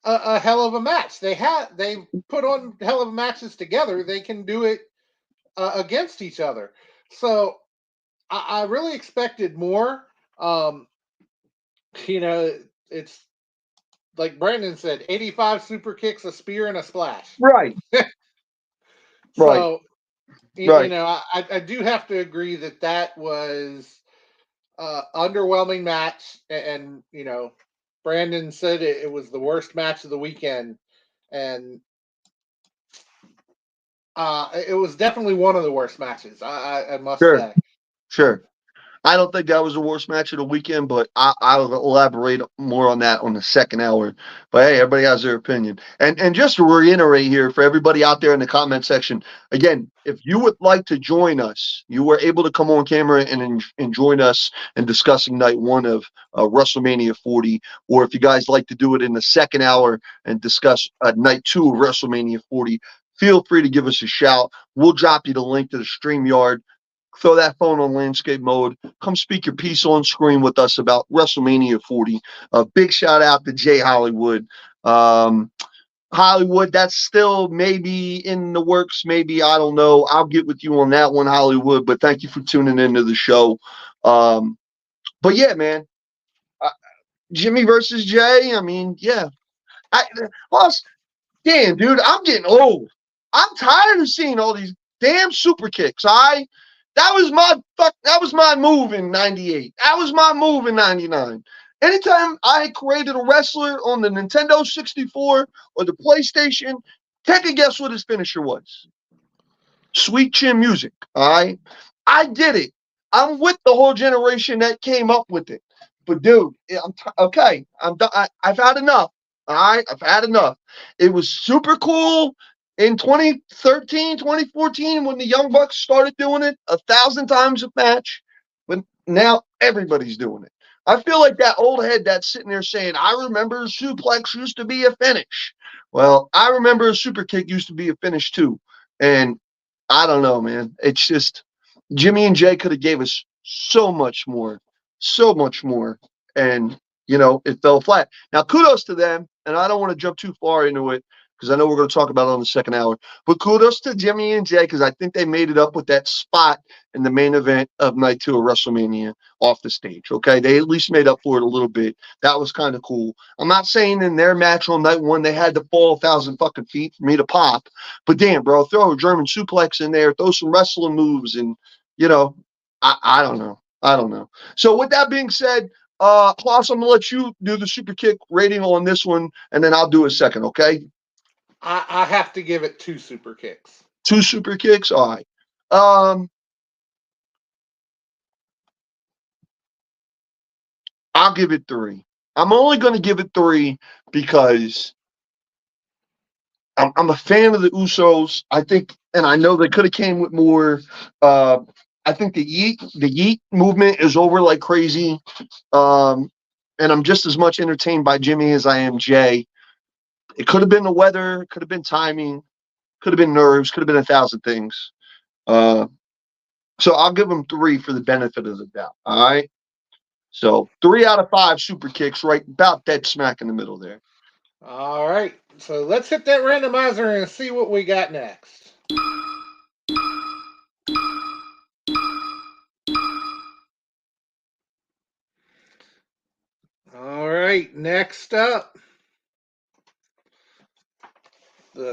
a hell of a match. They put on hell of matches together. They can do it against each other. So I really expected more. It's like Brandon said, 85 super kicks, a spear, and a splash. Right. Right. So, Right. I do have to agree that that was underwhelming match, and Brandon said it was the worst match of the weekend, and it was definitely one of the worst matches. I must Sure. say. Sure. I don't think that was the worst match of the weekend, but I'll elaborate more on that on the second hour. But hey, everybody has their opinion. And just to reiterate here for everybody out there in the comment section, again, if you would like to join us, you were able to come on camera and join us in discussing night one of WrestleMania 40, or if you guys like to do it in the second hour and discuss night two of WrestleMania 40, feel free to give us a shout. We'll drop you the link to the StreamYard. Throw that phone on landscape mode. Come speak your piece on screen with us about WrestleMania 40. A big shout out to Jay Hollywood. Hollywood, that's still maybe in the works. Maybe, I don't know. I'll get with you on that one, Hollywood. But thank you for tuning into the show. But yeah, man. Jimmy versus Jay. I mean, yeah. Plus, damn, dude, I'm getting old. I'm tired of seeing all these damn super kicks. That was my move in '98. That was my move in '99. Anytime I created a wrestler on the Nintendo 64 or the PlayStation, take a guess what his finisher was. Sweet chin music. All right. I did it. I'm with the whole generation that came up with it. But dude, okay. I'm done. I've had enough. All right. I've had enough. It was super cool in 2013, 2014 when the Young Bucks started doing it 1,000 times a match. But now everybody's doing it. I feel like that old head that's sitting there saying, I remember a suplex used to be a finish. Well, I remember a super kick used to be a finish too. And I don't know, man. It's just Jimmy and Jay could have gave us so much more, and it fell flat. Now, kudos to them, and I don't want to jump too far into it because I know we're going to talk about it on the second hour. But kudos to Jimmy and Jay because I think they made it up with that spot in the main event of night two of WrestleMania off the stage. Okay, they at least made up for it a little bit. That was kind of cool. I'm not saying in their match on night one they had to fall 1,000 fucking feet for me to pop, but damn, bro, throw a German suplex in there, throw some wrestling moves, and I don't know. I don't know. So with that being said, Klaus, I'm gonna let you do the super kick rating on this one, and then I'll do a second. Okay. I have to give it 2 super kicks. 2 super kicks. All right. I'll give it 3. I'm only going to give it 3 because I'm a fan of the Usos. I think, and I know they could have came with more. I think the Yeet movement is over like crazy. And I'm just as much entertained by Jimmy as I am Jay. It could have been the weather, could have been timing, could have been nerves, could have been 1,000 things. So I'll give them 3 for the benefit of the doubt. All right. So 3 out of 5 super kicks, right about dead smack in the middle there. All right. So let's hit that randomizer and see what we got next. All right. Next up, the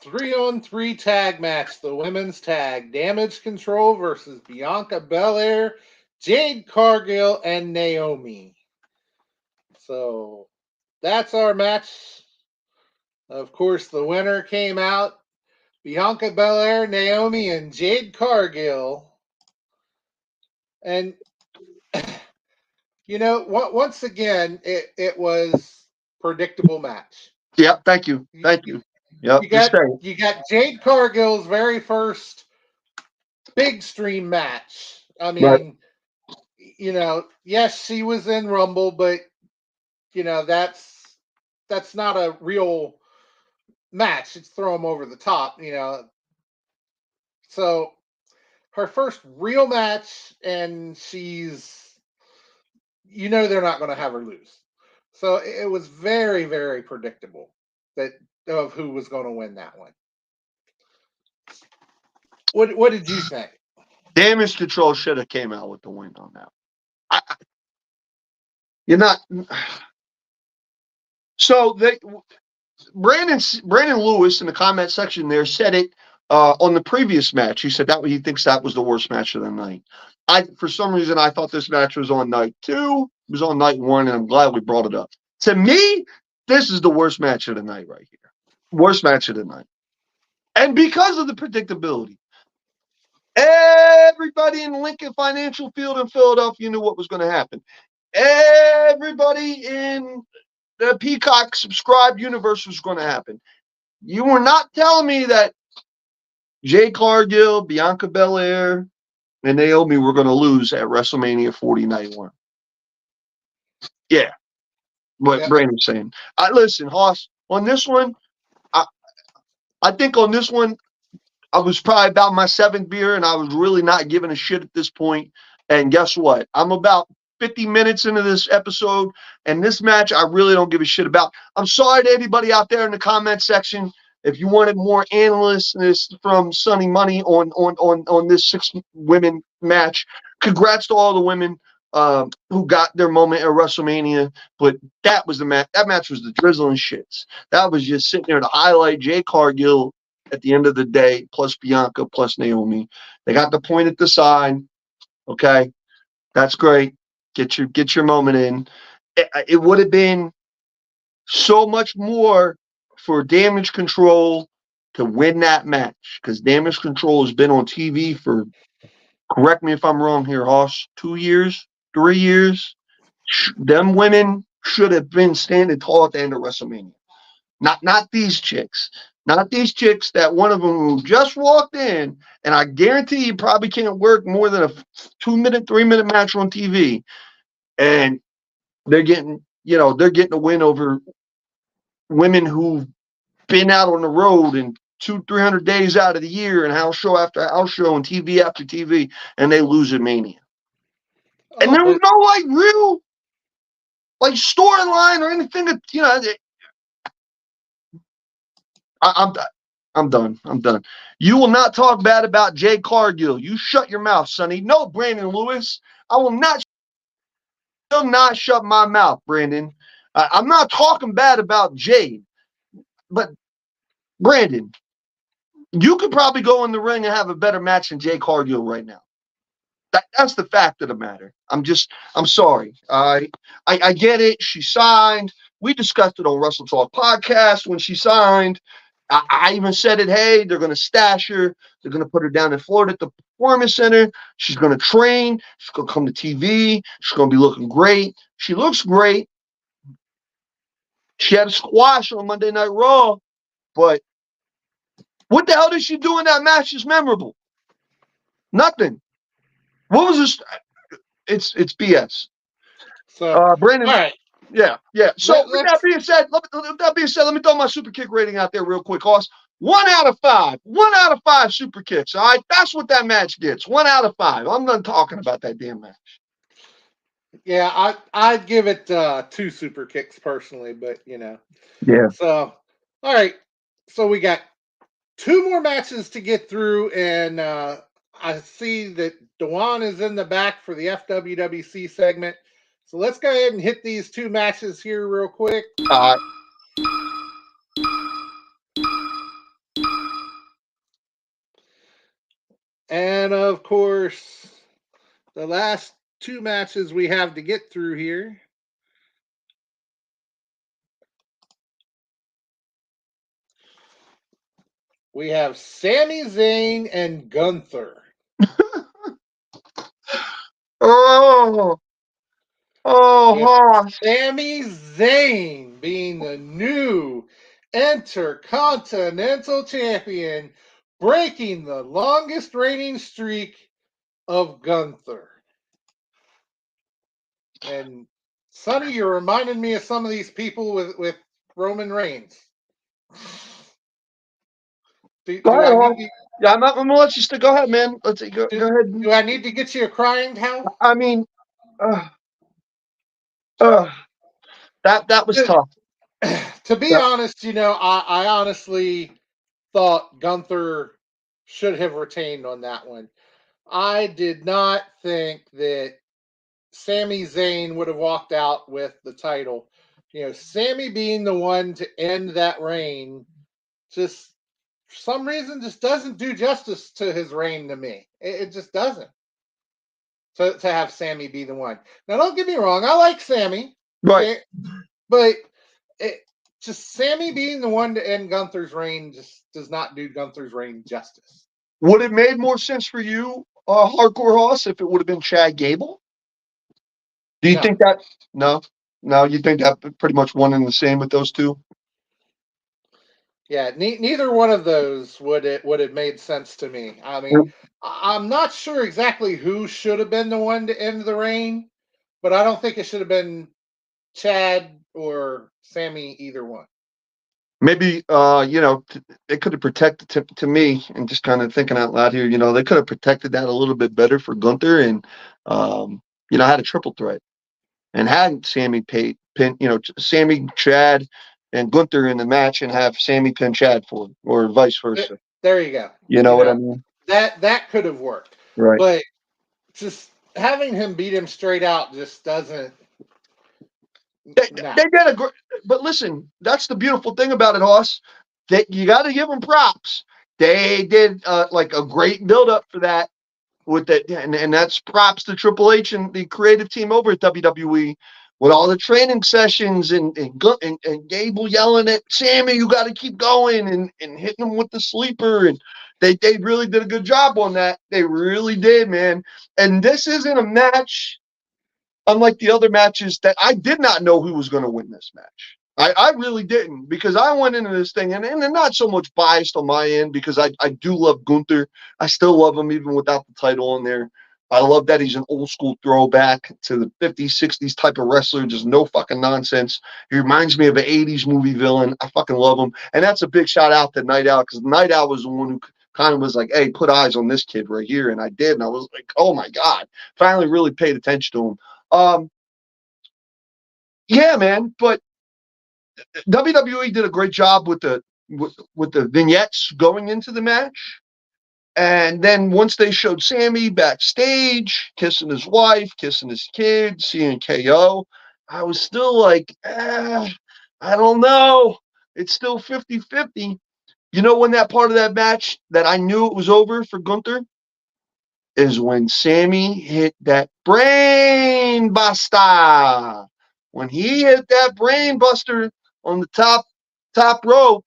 3-on-3 tag match, the women's tag, Damage Control versus Bianca Belair, Jade Cargill, and Naomi. So that's our match. Of course, the winner came out, Bianca Belair, Naomi, and Jade Cargill. And once again, it was predictable match. Yep, thank you. Thank you. Yep, you got Jade Cargill's very first big stream match. I mean, right. Yes, she was in Rumble, but that's not a real match. It's throw them over the top, So her first real match, and she's, they're not going to have her lose. So it was very, very predictable of who was going to win that one. What did you think? Damage Control should have came out with the win on that. You're not. So Brandon Lewis in the comment section there said it on the previous match. He said that he thinks that was the worst match of the night. For some reason, I thought this match was on night 2. It was on night 1, and I'm glad we brought it up. To me, this is the worst match of the night right here. Worst match of the night. And because of the predictability, everybody in Lincoln Financial Field in Philadelphia knew what was going to happen. Everybody in the Peacock subscribed universe was going to happen. You were not telling me that Jade Cargill, Bianca Belair, and Naomi were going to lose at WrestleMania 40 night 1. Yeah. What Brandon's saying. Listen, Hoss, on this one, I think on this one, I was probably about my 7th beer, and I was really not giving a shit at this point. And guess what? I'm about 50 minutes into this episode, and this match I really don't give a shit about. I'm sorry to anybody out there in the comment section. If you wanted more analystness from Sonny Money on this 6 women match, congrats to all the women who got their moment at WrestleMania. But that was the match. That match was the drizzling shits. That was just sitting there to highlight Jade Cargill at the end of the day, plus Bianca, plus Naomi. They got the point at the side. Okay, that's great. Get your moment in. It would have been so much more for Damage Control to win that match, because Damage Control has been on TV for, correct me if I'm wrong here, Hoss, 2 years, 3 years. Them women should have been standing tall at the end of WrestleMania. Not these chicks. Not these chicks that one of them who just walked in, and I guarantee you probably can't work more than a 2-minute, 3-minute match on TV. And they're getting a win over women who've been out on the road and 200-300 days out of the year and house show after house show and TV after TV, and they lose at Mania. And there was no real storyline or anything that I'm done. You will not talk bad about Jade Cargill. You shut your mouth, Sonny. No, Brandon Lewis. I will not shut my mouth, Brandon. I'm not talking bad about Jade. But, Brandon, you could probably go in the ring and have a better match than Jade Cargill right now. That's the fact of the matter. I'm sorry. I get it. She signed. We discussed it on Wrestle Talk podcast when she signed. I even said it, hey, they're going to stash her. They're going to put her down in Florida at the Performance Center. She's going to train. She's going to come to TV. She's going to be looking great. She looks great. She had a squash on Monday Night Raw, but what the hell did she do in that match that's memorable? Nothing. What was this? It's BS. So, Brandon, all right. Yeah. So with that being said, let me throw my super kick rating out there real quick, Hoss. 1 out of 5. 1 out of 5 super kicks. All right, that's what that match gets. 1 out of 5. I'm done talking about that damn match. Yeah, I'd give it 2 super kicks personally, but Yeah. So, all right. So we got 2 more matches to get through, and I see that Dewan is in the back for the FWWC segment. So let's go ahead and hit these 2 matches here real quick. And of course, the last 2 matches we have to get through here. We have Sami Zayn and Gunther. Sami Zayn being the new Intercontinental Champion, breaking the longest reigning streak of Gunther. And Sonny, you're reminding me of some of these people with Roman Reigns. I'm gonna let you go ahead, man. Go ahead. Do I need to get you a crying towel? I mean, that was tough. To be honest, I honestly thought Gunther should have retained on that one. I did not think that Sami Zayn would have walked out with the title. Sammy being the one to end that reign just for some reason just doesn't do justice to his reign to me. It just doesn't. To have Sammy be the one. Now, don't get me wrong, I like Sammy, Right. but it, just Sammy being the one to end Gunther's reign just does not do Gunther's reign justice. Would it made more sense for you, Hardcore Hoss, if it would have been Chad Gable? Do you think that? No, no. You think that pretty much one and the same with those two? Yeah, neither one of those would have made sense to me. I mean, I'm not sure exactly who should have been the one to end the reign, but I don't think it should have been Chad or Sammy, either one. Maybe they could have protected to me, and just kind of thinking out loud here. They could have protected that a little bit better for Gunther, and had a triple threat, and had Sammy pin, Sammy, Chad, and Gunther in the match, and have Sammy pin Chad for it, or vice versa. There you go. You know what I mean? That could have worked, right? But just having him beat him straight out just doesn't. They did a great, but listen, that's the beautiful thing about it, Hoss. That you got to give them props. They did like a great build up for that with that, and that's props to Triple H and the creative team over at WWE with all the training sessions and Gable yelling at Sammy, "You got to keep going," and hitting him with the sleeper, and they really did a good job on that. They really did, man. And this isn't a match. Unlike the other matches that I did not know who was going to win this match. I really didn't, because I went into this thing and not so much biased on my end, because I do love Gunther. I still love him even without the title on there. I love that he's an old school throwback to the 50s, 60s type of wrestler. Just no fucking nonsense. He reminds me of an 80s movie villain. I fucking love him. And that's a big shout out to Night Owl, because Night Owl was the one who kind of was like, "Hey, put eyes on this kid right here." And I did. And I was like, oh my God, finally really paid attention to him. Yeah, man, but WWE did a great job with the vignettes going into the match. And then once they showed Sammy backstage, kissing his wife, kissing his kids, seeing KO, I was still like, I don't know. It's still 50-50. When that part of that match that I knew it was over for Gunther is when Sammy hit that brain buster. When he hit that brain buster on the top rope,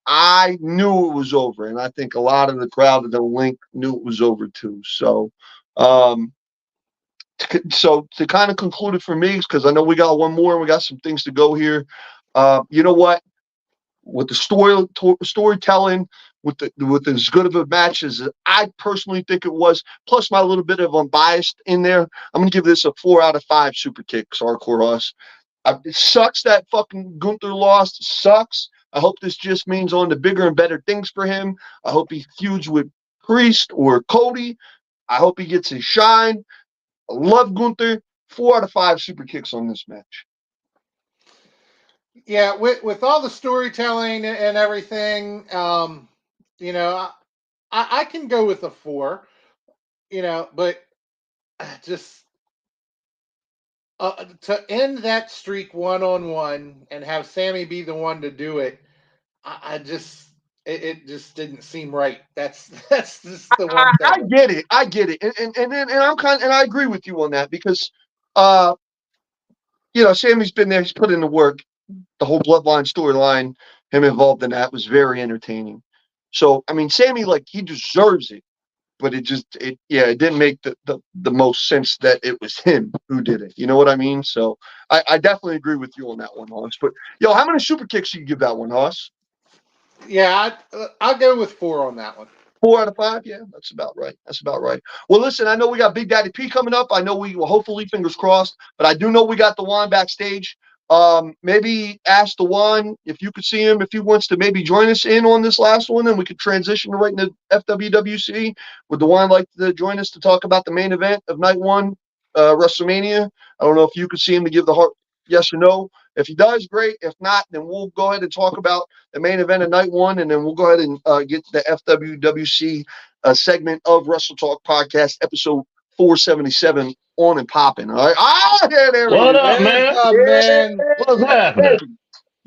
I knew it was over. And I think a lot of the crowd at the link knew it was over too. So, to kind of conclude it for me, because I know we got one more and we got some things to go here. You know what? With the storytelling, with as good of a match as I personally think it was, plus my little bit of unbiased in there, I'm gonna give this a 4 out of 5 super kicks. Hardcore Hoss. It sucks that fucking Gunther lost. It sucks. I hope this just means on to bigger and better things for him. I hope he feuds with Priest or Cody. I hope he gets his shine. I love Gunther. 4 out of 5 super kicks on this match. Yeah, with all the storytelling and everything, I can go with a 4, but just to end that streak 1-on-1 and have Sammy be the one to do it, it just didn't seem right. That's just the one thing. I get it, and I agree with you on that, because Sammy's been there, he's put in the work. The whole Bloodline storyline, him involved in that, was very entertaining. So, I mean, Sammy, like, he deserves it, but it didn't make the most sense that it was him who did it. You know what I mean? So I definitely agree with you on that one, Hoss. But, how many super kicks do you give that one, Hoss? Yeah, I'll go with 4 on that one. 4 out of 5? Yeah, that's about right. Well, listen, I know we got Big Daddy P coming up. I know we will, hopefully, fingers crossed, but I do know we got the Juan backstage. Maybe ask the Juan if you could see him, if he wants to maybe join us in on this last one, and we could transition right into FWWC. Would the Juan like to join us to talk about the main event of night 1, WrestleMania? I don't know if you could see him to give the heart yes or no. If he does, great. If not, then we'll go ahead and talk about the main event of night 1, and then we'll go ahead and get the FWWC segment of Wrestle Talk Podcast, episode 477 on and popping. All right. Ah, there we What go. up, man? Man. What's happening?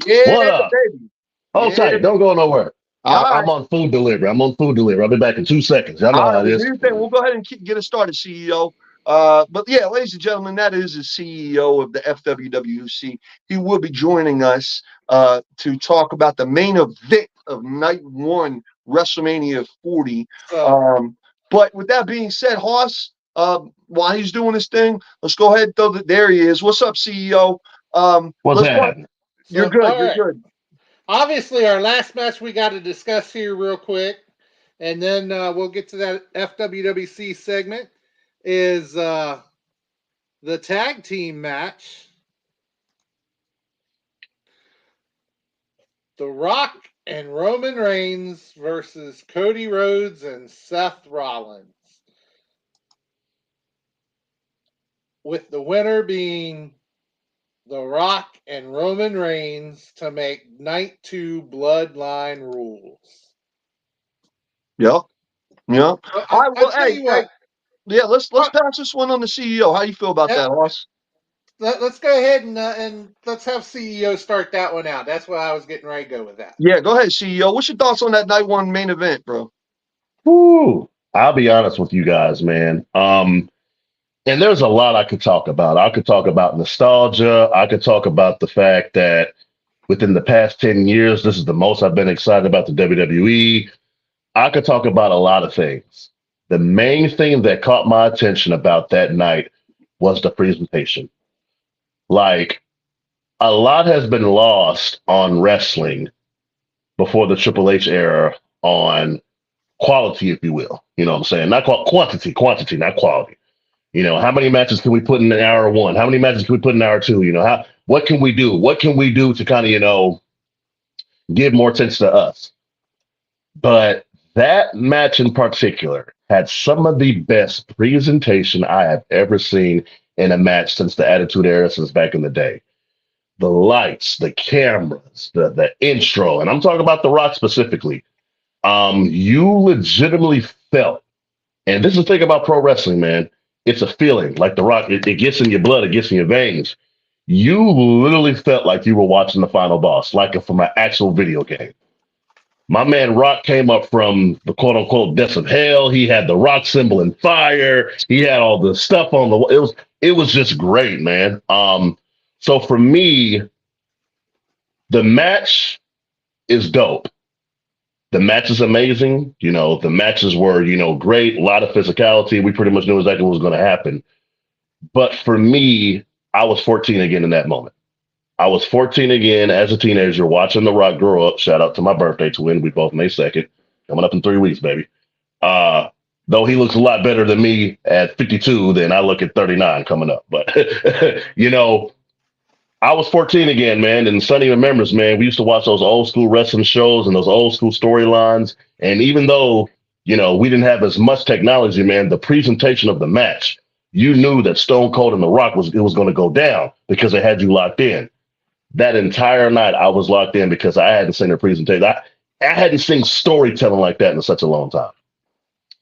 Yeah, What up? baby. Hold tight. Don't go nowhere. All right. I'm on food delivery. I'll be back in 2 seconds. Y'all know All how right, it well, is. do your thing. We'll go ahead and get it started, CEO. But yeah, ladies and gentlemen, that is the CEO of the FWWC. He will be joining us to talk about the main event of night one, WrestleMania 40. But with that being said, Hoss, while he's doing this thing, let's go ahead and throw there he is. What's up, CEO? What's happening? You're good. All You're right. good. Obviously, our last match we got to discuss here real quick, and then we'll get to that FWWC segment, is the tag team match. The Rock and Roman Reigns versus Cody Rhodes and Seth Rollins. With the winner being The Rock and Roman Reigns to make night 2 Bloodline rules. Yeah. Yeah. All right, well, tell you what. Yeah, let's pass this one on the CEO. How you feel about that, Hoss? Let's go ahead and let's have CEO start that one out. That's why I was getting ready to go with that. Yeah, go ahead, CEO. What's your thoughts on that night one main event, bro? Woo. I'll be honest with you guys, man. And there's a lot I could talk about. I could talk about nostalgia. I could talk about the fact that within the past 10 years, this is the most I've been excited about the WWE. I could talk about a lot of things. The main thing that caught my attention about that night was the presentation. Like, a lot has been lost on wrestling before the Triple H era on quality, if you will. You know what I'm saying? Not quantity, not quality. You know, how many matches can we put in hour one? How many matches can we put in hour two? You know, what can we do? What can we do to kind of, give more attention to us? But that match in particular had some of the best presentation I have ever seen in a match since the Attitude Era, since back in the day. The lights, the cameras, the intro, and I'm talking about The Rock specifically. You legitimately felt, and this is the thing about pro wrestling, man. It's a feeling, like The Rock. It gets in your blood, it gets in your veins. You literally felt like you were watching the final boss, like from an actual video game. My man Rock came up from the quote unquote depths of hell. He had the Rock symbol in fire. He had all the stuff on the. It was just great, man. So for me, the match is dope. The match is amazing. You know, the matches were, great. A lot of physicality. We pretty much knew exactly what was going to happen. But for me, I was 14 again in that moment. I was 14 again as a teenager watching The Rock grow up. Shout out to my birthday twin. We both May 2nd. Coming up in 3 weeks, baby. Though he looks a lot better than me at 52 than I look at 39 coming up. But, I was 14 again, man. And Sonny remembers, man, we used to watch those old school wrestling shows and those old school storylines. And even though, we didn't have as much technology, man, the presentation of the match, you knew that Stone Cold and The Rock was going to go down because they had you locked in. That entire night, I was locked in because I hadn't seen a presentation. I hadn't seen storytelling like that in such a long time.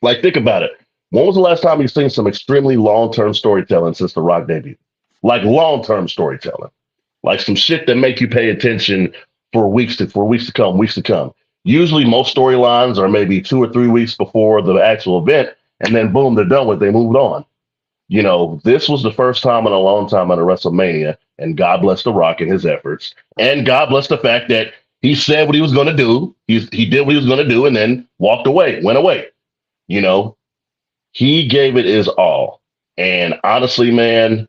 Like, think about it. When was the last time you've seen some extremely long-term storytelling since The Rock debut? Like long-term storytelling. Like some shit that make you pay attention for weeks to come. Usually most storylines are maybe 2 or 3 weeks before the actual event, and then boom, they're done with it, they moved on. This was the first time in a long time at a WrestleMania, and God bless The Rock and his efforts. And God bless the fact that he said what he was going to do. He did what he was going to do and then went away. He gave it his all. And honestly, man,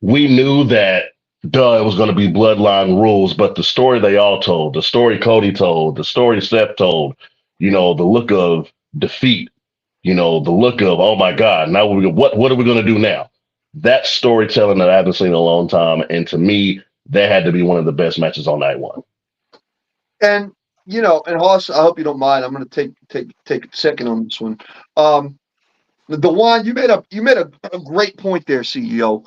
we knew that, it was going to be bloodline rules, but the story they all told, the story Cody told, the story Seth told, the look of defeat, the look of, oh my God, now what are we going to do now? That's storytelling that I haven't seen in a long time. And to me, that had to be one of the best matches on night one. And, and Hoss, I hope you don't mind. I'm going to take a second on this one. The one you made a great point there, CEO.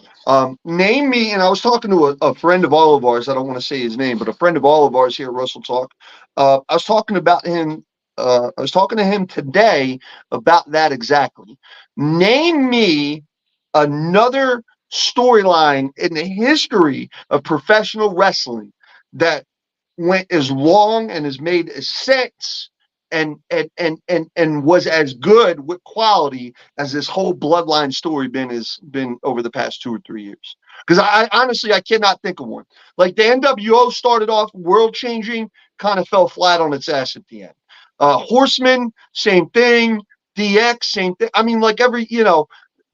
Name me, and I was talking to a friend of all of ours. I don't want to say his name, but a friend of all of ours here at Wrestle Talk. I was talking about him. I was talking to him today about that exactly. Name me another storyline in the history of professional wrestling that went as long and has made as sense and was as good with quality as this whole bloodline story been over the past 2 or 3 years. Because I honestly I cannot think of one. Like the NWO started off world changing, kind of fell flat on its ass at the end. Horseman, same thing. DX, same thing. I mean, like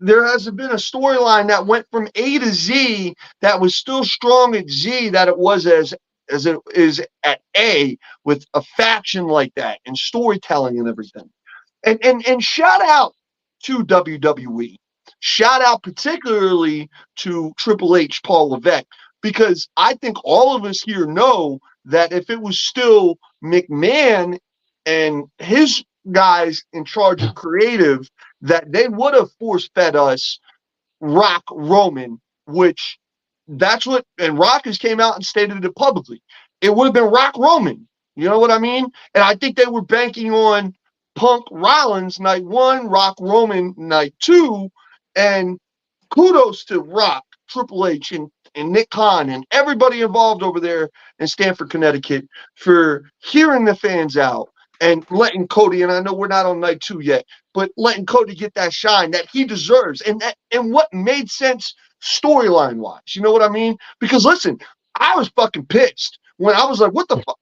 there hasn't been a storyline that went from A to Z that was still strong at Z that it was as it is at A, with a faction like that and storytelling and everything. And shout out to WWE. Shout out particularly to Triple H, Paul Levesque, because I think all of us here know that if it was still McMahon and his guys in charge of creative, that they would have force-fed us Rock Roman, which that's what, and Rock has came out and stated it publicly. It would have been Rock Roman. You know what I mean? And I think they were banking on Punk Rollins night 1, Rock Roman night 2, and kudos to Rock, Triple H, and Nick Khan and everybody involved over there in Stamford, Connecticut for hearing the fans out and letting Cody, and I know we're not on night 2 yet, but letting Cody get that shine that he deserves and what made sense storyline wise. You know what I mean? Because listen, I was fucking pissed when I was like, what the fuck?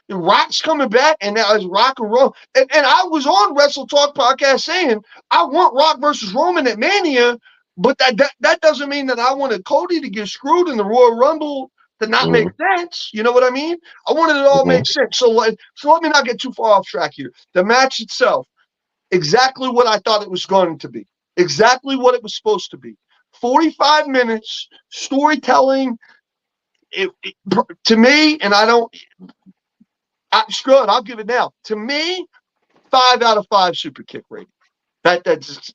Rock's coming back and now it's Rock and Roman. And I was on Wrestle Talk podcast saying I want Rock versus Roman at Mania, but that doesn't mean that I wanted Cody to get screwed in the Royal Rumble to not make sense. You know what I mean? I wanted it all make sense. So let me not get too far off track here. The match itself, exactly what I thought it was going to be. Exactly what it was supposed to be. 45 minutes, storytelling. To me, and screw it, I'll give it now. To me, 5 out of 5 super kick rating. That's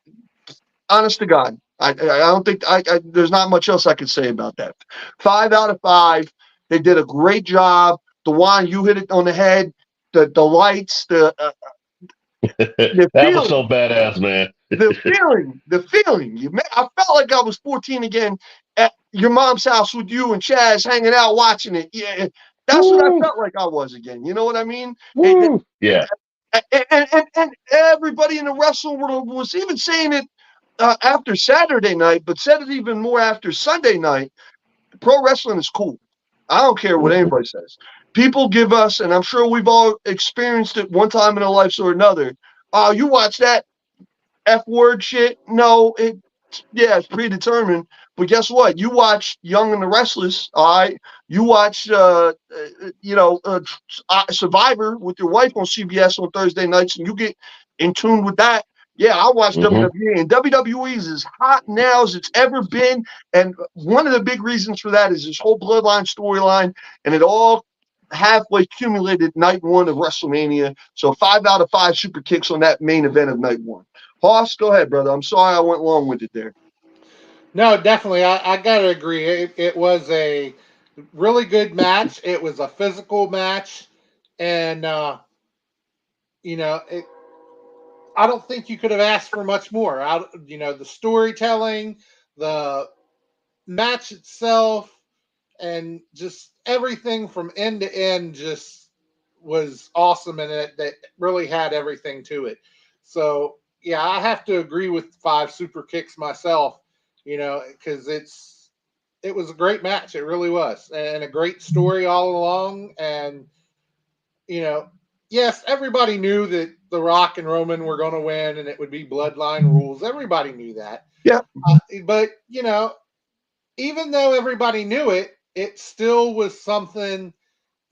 honest to God. I don't think there's not much else I can say about that. 5 out of 5. They did a great job. DeJuan, you hit it on the head. The lights, that was so badass, man. the feeling. I felt like I was 14 again at your mom's house with you and Chaz hanging out watching it. Yeah, that's what I felt like I was again. You know what I mean? Yeah. And everybody in the wrestling world was even saying it after Saturday night, but said it even more after Sunday night. Pro wrestling is cool. I don't care what anybody says. People give us, and I'm sure we've all experienced it one time in our lives or another. Oh, you watch that F-word shit? No, it's predetermined. But guess what? You watch Young and the Restless, all right? You watch, Survivor with your wife on CBS on Thursday nights, and you get in tune with that. Yeah, I watch WWE, and WWE is as hot now as it's ever been. And one of the big reasons for that is this whole Bloodline storyline, and it all halfway accumulated night 1 of WrestleMania. So 5 out of 5 super kicks on that main event of night 1. Hoss, go ahead, brother. I'm sorry I went long with it there. No, definitely. I got to agree. It was a really good match. It was a physical match. And, I don't think you could have asked for much more. The storytelling, the match itself, and just everything from end to end just was awesome, and that really had everything to it. So, yeah, I have to agree with 5 super kicks myself, because it was a great match. It really was. And a great story all along. And, yes, everybody knew that The Rock and Roman were going to win and it would be bloodline rules. Everybody knew that. Yeah. But, even though everybody knew it, it still was something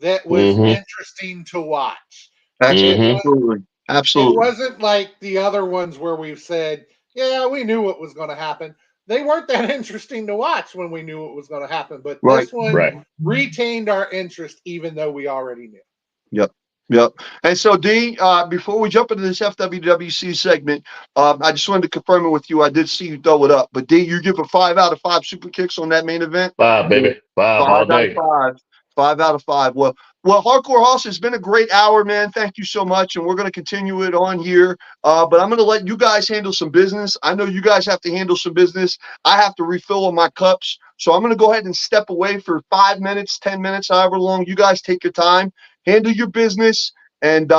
that was interesting to watch. Absolutely. It wasn't like the other ones where we've said, yeah, we knew what was going to happen. They weren't that interesting to watch when we knew what was going to happen. But this one retained our interest even though we already knew. Yep. And so, D, before we jump into this FWWC segment, I just wanted to confirm it with you. I did see you throw it up. But, D, you give a 5 out of 5 super kicks on that main event? 5, baby. 5 all day. 5 out of 5. Well, Well, Hardcore Hoss, it's been a great hour, man. Thank you so much. And we're going to continue it on here. But I'm going to let you guys handle some business. I know you guys have to handle some business. I have to refill on my cups. So I'm going to go ahead and step away for 5 minutes, 10 minutes, however long. You guys take your time, handle your business. And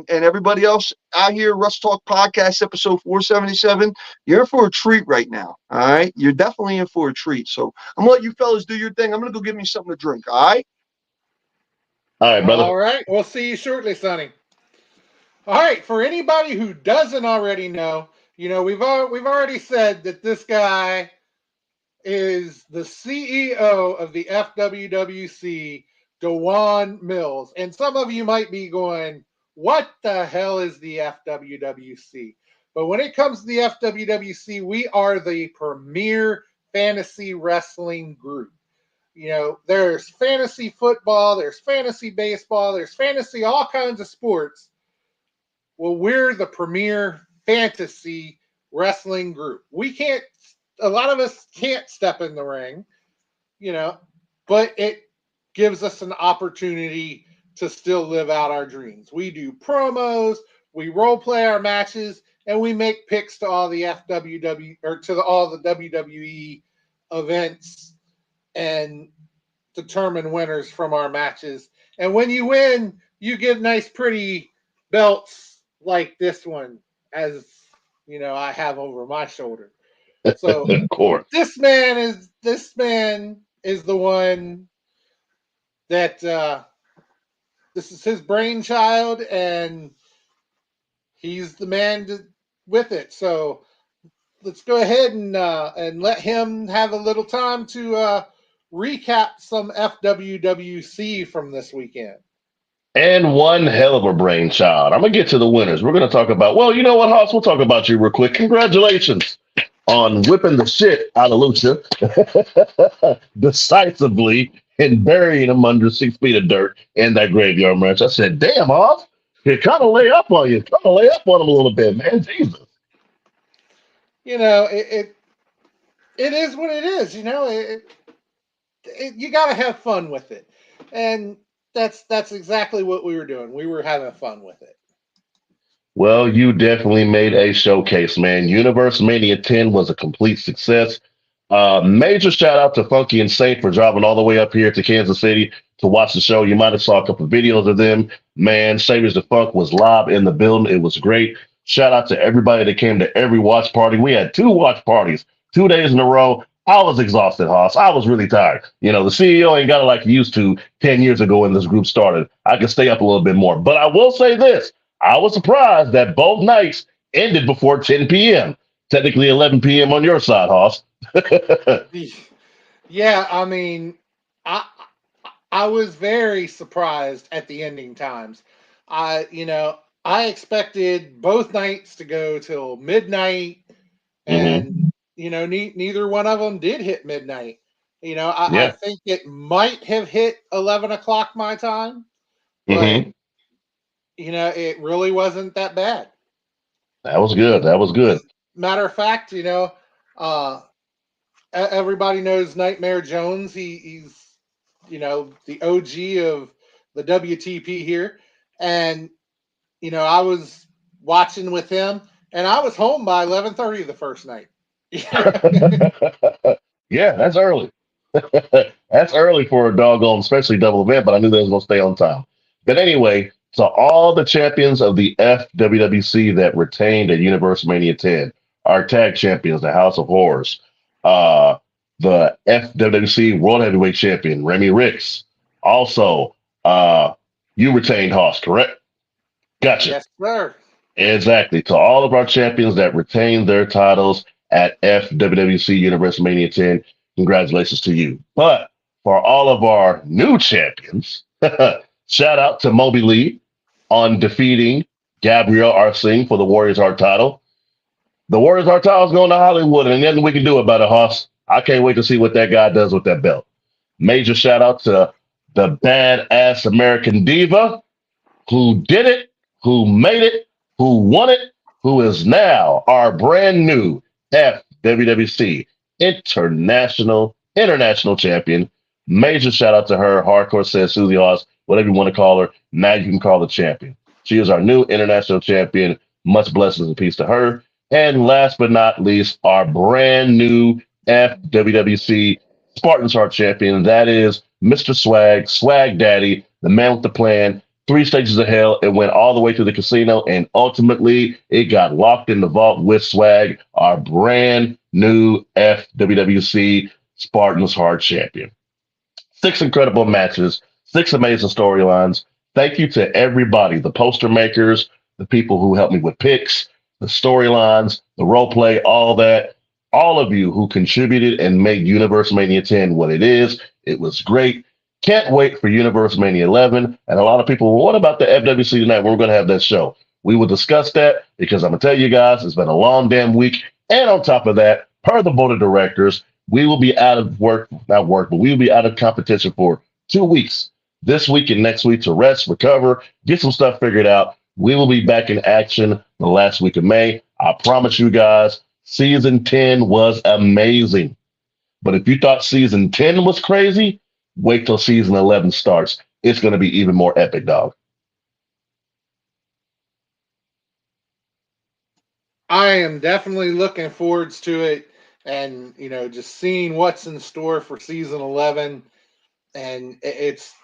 everybody else out here, Wrestle Talk Podcast, episode 477, you're in for a treat right now. All right. You're definitely in for a treat. So I'm going to let you fellas do your thing. I'm going to go get me something to drink. All right. All right, brother. All right. We'll see you shortly, Sonny. All right. For anybody who doesn't already know, we've already said that this guy is the CEO of the FWWC, Dewan Mills. And some of you might be going, what the hell is the FWWC? But when it comes to the FWWC, we are the premier fantasy wrestling group. There's fantasy football, there's fantasy baseball, there's fantasy, all kinds of sports. Well, we're the premier fantasy wrestling group. A lot of us can't step in the ring, but it gives us an opportunity to still live out our dreams. We do promos, we role play our matches, and we make picks to all the all the WWE events and determine winners from our matches. And when you win, you get nice, pretty belts like this one, as I have over my shoulder. So Of course. this man is the one that this is his brainchild, and he's the man with it. So let's go ahead and let him have a little time to recap some FWWC from this weekend. And one hell of a brainchild. I'm going to get to the winners. We're going to talk about, well, you know what, Hoss? We'll talk about you real quick. Congratulations on whipping the shit out of Lucha decisively and burying him under 6 feet of dirt in that graveyard match. I said, damn, Hoss, you kind of lay up on you. Kind of lay up on him a little bit, man. Jesus. It is what it is. You got to have fun with it. And that's exactly what we were doing. We were having fun with it. Well, you definitely made a showcase, man. Universe Mania 10 was a complete success. Major shout out to Funky and Saint for driving all the way up here to Kansas City to watch the show. You might have saw a couple of videos of them. Man, Saviors the Funk was live in the building. It was great. Shout out to everybody that came to every watch party. We had 2 watch parties, 2 days in a row. I was exhausted, Hoss. I was really tired. The CEO ain't got it like he used to 10 years ago when this group started. I could stay up a little bit more. But I will say this. I was surprised that both nights ended before 10 p.m. Technically 11 p.m. on your side, Hoss. Yeah, I mean, I was very surprised at the ending times. I expected both nights to go till midnight, and neither one of them did hit midnight. I think it might have hit 11 o'clock my time, but it really wasn't that bad. That was good. That was good. Matter of fact, everybody knows Nightmare Jones. He's the OG of the WTP here, and I was watching with him, and I was home by 11:30 the first night. Yeah, that's early. That's early for a doggone, especially double event, but I knew they was going to stay on time. But anyway, to all the champions of the FWWC that retained at Universe Mania 10, our tag champions, the House of Horrors, the FWWC World Heavyweight Champion, Remy Ricks. Also, you retained Hoss, correct? Gotcha. Yes, sir. Exactly. To all of our champions that retained their titles at FWWC Universe Mania 10, congratulations to you. But for all of our new champions, shout out to Moby Lee on defeating Gabrielle Arsing for the Warriors Heart title. The Warriors Heart title is going to Hollywood, and nothing we can do about it, Hoss. I can't wait to see what that guy does with that belt. Major shout out to the badass American Diva who did it, who made it, who won it, who is now our brand new FWWC International Champion. Major shout out to her. Hardcore says Susie Hoss whatever you want to call her. Now you can call her champion. She is our new international champion. Much blessings and peace to her. And last but not least, our brand new FWWC Spartans Heart champion. That is Mr. Swag, Swag Daddy, the man with the plan. 3 stages of hell. It went all the way to the casino, and ultimately it got locked in the vault with Swag, our brand new FWWC Spartans Heart champion. 6 incredible matches, 6 amazing storylines. Thank you to everybody, the poster makers, the people who helped me with picks, the storylines, the role play, all that. All of you who contributed and made Universe Mania 10 what it is. It was great. Can't wait for Universe Mania 11. And a lot of people, well, what about the FWC tonight? We're going to have that show. We will discuss that because I'm going to tell you guys, it's been a long damn week. And on top of that, per the board of directors, we will be out of work, not work, but we will be out of competition for 2 weeks, this week and next week, to rest, recover, get some stuff figured out. We will be back in action the last week of May. I promise you guys, season 10 was amazing. But if you thought season 10 was crazy, wait till season 11 starts. It's going to be even more epic, dog. I am definitely looking forwards to it, and just seeing what's in store for season 11, and it's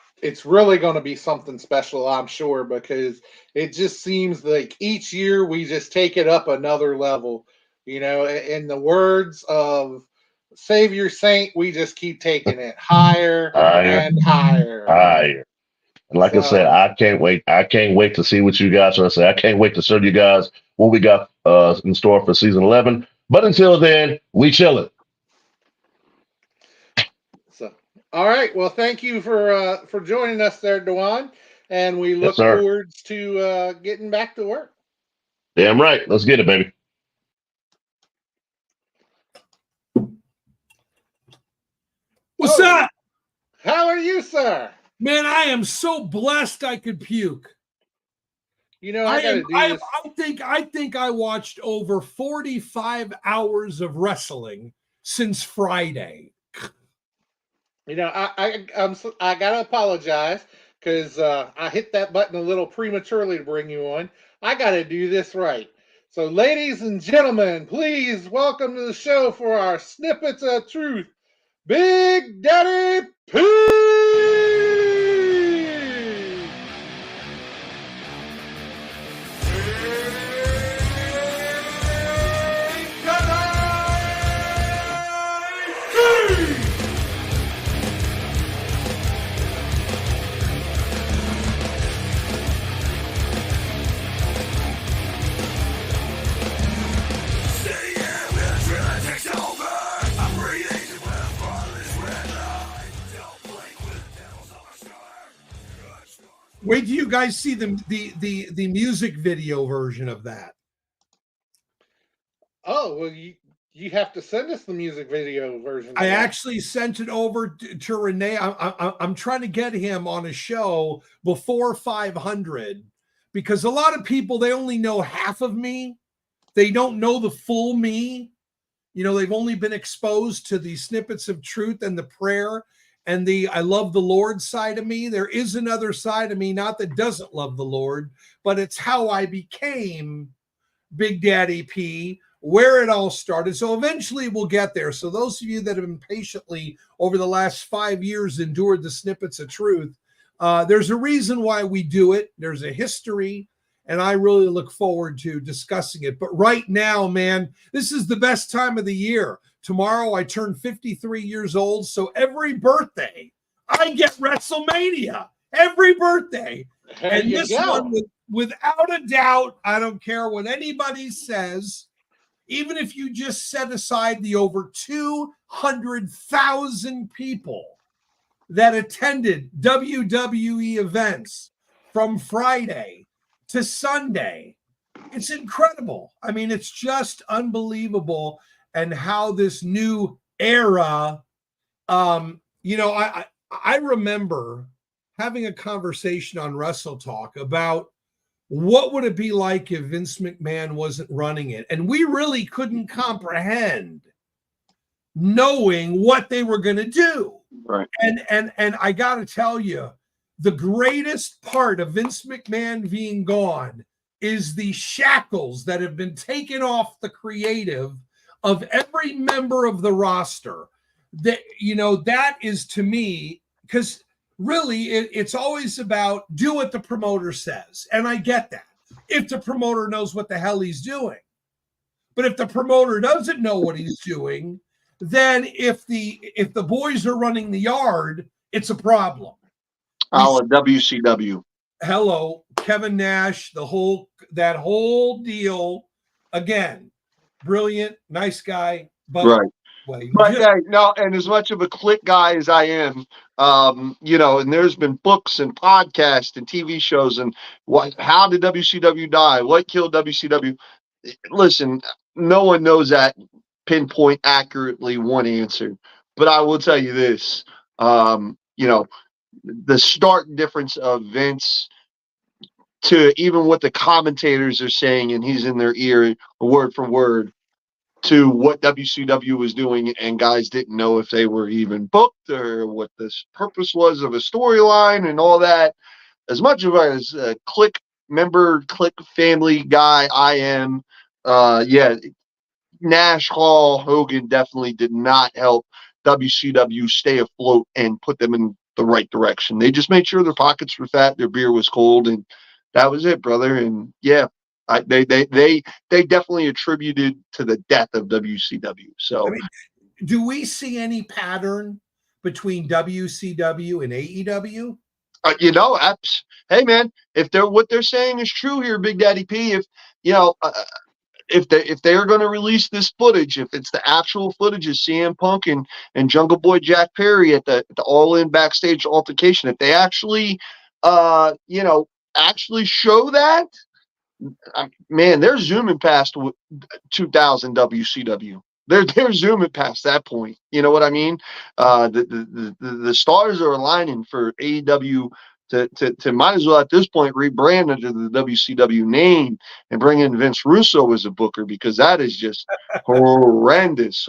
really going to be something special, I'm sure, because it just seems like each year we just take it up another level. In the words of Savior Saint, we just keep taking it higher and higher. And like I said, I can't wait. I can't wait to see what you guys are going to say. I can't wait to show you guys what we got in store for season 11. But until then, we chilling. So, all right. Well, thank you for joining us there, Dewan. And we look forward to getting back to work. Damn right. Let's get it, baby. What's up? How are you, sir? Man, I am so blessed I could puke. I think I watched over 45 hours of wrestling since Friday. I gotta apologize because I hit that button a little prematurely to bring you on. I gotta do this right. So, ladies and gentlemen, please welcome to the show for our Snippets of Truth, Big Daddy P. Wait till you guys see the music video version of that. Oh, well, you have to send us the music video version. I actually sent it over to Renee. I'm trying to get him on a show before 500 because a lot of people, they only know half of me. They don't know the full me. They've only been exposed to the snippets of truth and the prayer and the I love the Lord side of me. There is another side of me, not that doesn't love the Lord, but it's how I became Big Daddy P, where it all started. So eventually we'll get there. So those of you that have been patiently over the last 5 years endured the snippets of truth, there's a reason why we do it. There's a history, and I really look forward to discussing it. But right now, man, this is the best time of the year. Tomorrow I turn 53 years old, so every birthday I get WrestleMania. Every birthday. And this one, without a doubt, I don't care what anybody says, even if you just set aside the over 200,000 people that attended WWE events from Friday to Sunday, it's incredible. I mean, it's just unbelievable. And how this new era, I remember having a conversation on Wrestle Talk about what would it be like if Vince McMahon wasn't running it. And we really couldn't comprehend knowing what they were going to do. Right. And I got to tell you, the greatest part of Vince McMahon being gone is the shackles that have been taken off the creative of every member of the roster. That, you know, that is to me, because really it's always about do what the promoter says. And I get that. If the promoter knows what the hell he's doing. But if the promoter doesn't know what he's doing, then if the boys are running the yard, it's a problem. WCW. Hello, Kevin Nash, that whole deal. Again, brilliant, nice guy, but Right. But just, yeah, no, and as much of a click guy as I am, you know, and there's been books and podcasts and TV shows and how did WCW die? What killed WCW? Listen, no one knows that pinpoint accurately one answer, but I will tell you this, you know, the stark difference of Vince to even what the commentators are saying, and he's in their ear word for word, to what WCW was doing, and guys didn't know if they were even booked or what this purpose was of a storyline and all that. As much of as a click family guy I am, yeah, Nash, Hall, Hogan definitely did not help WCW stay afloat and put them in the right direction. They just made sure their pockets were fat, their beer was cold, and that was it, brother. And yeah, they definitely attributed to the death of WCW. So, I mean, do we see any pattern between WCW and AEW? you know, hey man, if what they're saying is true here, Big Daddy P, if you know. If they are going to release this footage, if it's the actual footage of CM Punk and Jungle Boy Jack Perry at the All In backstage altercation, if they actually, you know, actually show that, man, they're zooming past 2000 WCW. They're zooming past that point. You know what I mean? The stars are aligning for AEW to might as well at this point rebrand under the WCW name and bring in Vince Russo as a booker, because that is just horrendous.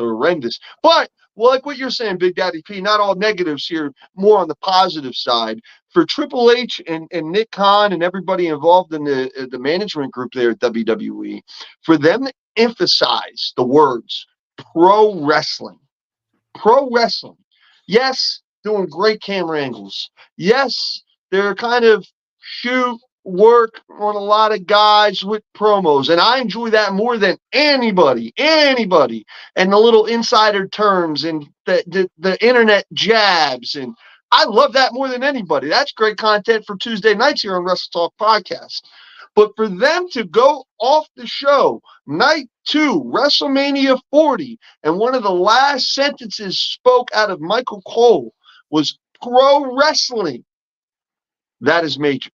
But well, like what you're saying, Big Daddy P, not all negatives here, more on the positive side. For Triple H and Nick Khan and everybody involved in the management group there at WWE, for them to emphasize the words pro wrestling. Yes, doing great camera angles. Yes, they're kind of work on a lot of guys with promos, and I enjoy that more than anybody. And the little insider terms and the internet jabs, and I love that more than anybody. That's great content for Tuesday nights here on Wrestle Talk Podcast. But for them to go off the show, night 2, WrestleMania 40, and one of the last sentences spoke out of Michael Cole was pro wrestling, that is major.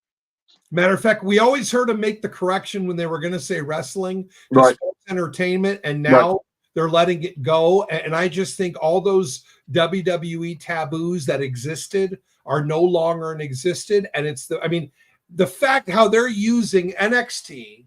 Matter of fact, we always heard them make the correction when they were going to say wrestling, right, sports entertainment, and now right, they're letting it go. And I just think all those WWE taboos that existed are no longer in existed. And it's the fact how they're using NXT,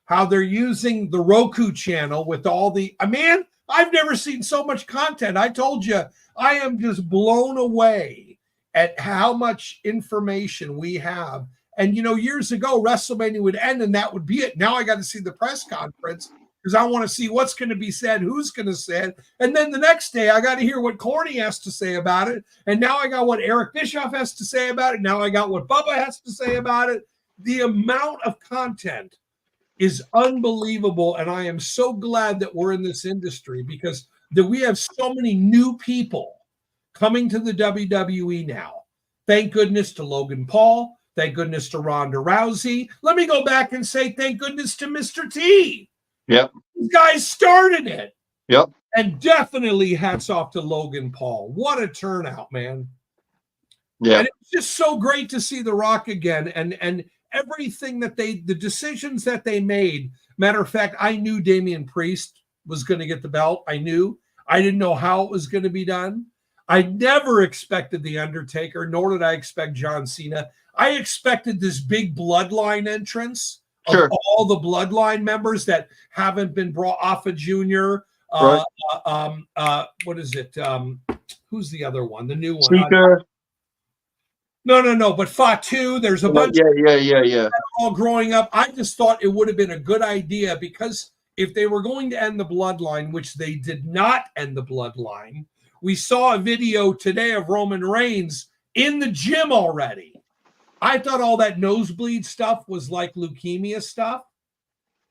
how they're using the Roku channel with all the, man, I've never seen so much content. I told you, I am just blown away at how much information we have. And, you know, years ago, WrestleMania would end and that would be it. Now I got to see the press conference because I want to see what's going to be said, who's going to say it. And then the next day, I got to hear what Corny has to say about it. And now I got what Eric Bischoff has to say about it. Now I got what Bubba has to say about it. The amount of content is unbelievable. And I am so glad that we're in this industry because we have so many new people coming to the WWE now. Thank goodness to Logan Paul. Thank goodness to Ronda Rousey. Let me go back and say thank goodness to Mr. T. Yep. These guys started it. Yep. And definitely hats off to Logan Paul. What a turnout, man. Yeah. And it's just so great to see The Rock again. And everything that the decisions that they made. Matter of fact, I knew Damian Priest was going to get the belt. I didn't know how it was going to be done. I never expected The Undertaker, nor did I expect John Cena. I expected this big bloodline entrance of all the bloodline members that haven't been brought off of Junior. What is it? Who's the other one? The new one? No. But Fatu, there's a bunch Yeah. all growing up. I just thought it would have been a good idea because if they were going to end the bloodline, which they did not end the bloodline, we saw a video today of Roman Reigns in the gym already. I thought all that nosebleed stuff was like leukemia stuff.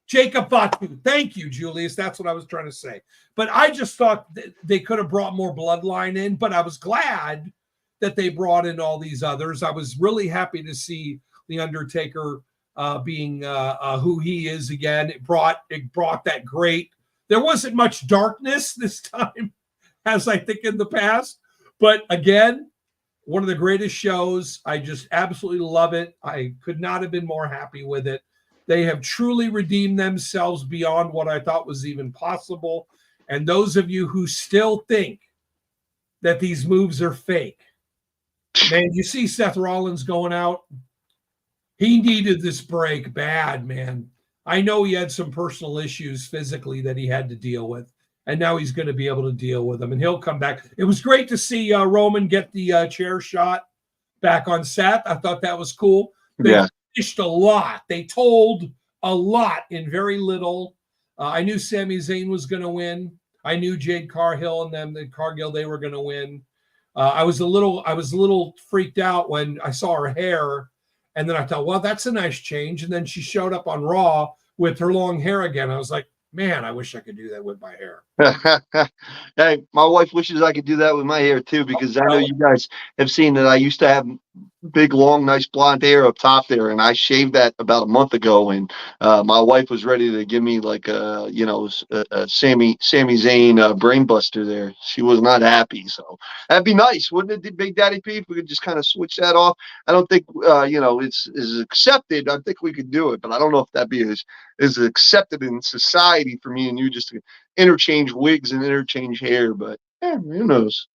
Jacob Fatu. Thank you, Julius. That's what I was trying to say. But I just thought they could have brought more bloodline in, but I was glad that they brought in all these others. I was really happy to see The Undertaker being who he is again. It brought that great. There wasn't much darkness this time, as I think in the past. But again, one of the greatest shows. I just absolutely love it. I could not have been more happy with it. They have truly redeemed themselves beyond what I thought was even possible. And those of you who still think that these moves are fake, man, you see Seth Rollins going out. He needed this break bad, man. I know he had some personal issues physically that he had to deal with, and now he's going to be able to deal with them, and he'll come back. It was great to see Roman get the chair shot back on Seth. I thought that was cool. They finished a lot. They told a lot in very little. I knew Sami Zayn was going to win. I knew Jade Cargill and them, the Cargill, they were going to win. I was a little freaked out when I saw her hair, and then I thought, well, that's a nice change. And then she showed up on Raw with her long hair again. I was like, man, I wish I could do that with my hair. Hey, my wife wishes I could do that with my hair too, because I know you guys have seen that I used to have big, long, nice blonde hair up top there, and I shaved that about a month ago, and my wife was ready to give me like a Sami Zayn brain buster there. She was not happy, so that'd be nice, wouldn't it, Big Daddy P, if we could just kind of switch that off? I don't think it's accepted. I think we could do it, but I don't know if that'd be as accepted in society for me and you just to interchange wigs and interchange hair, but who knows?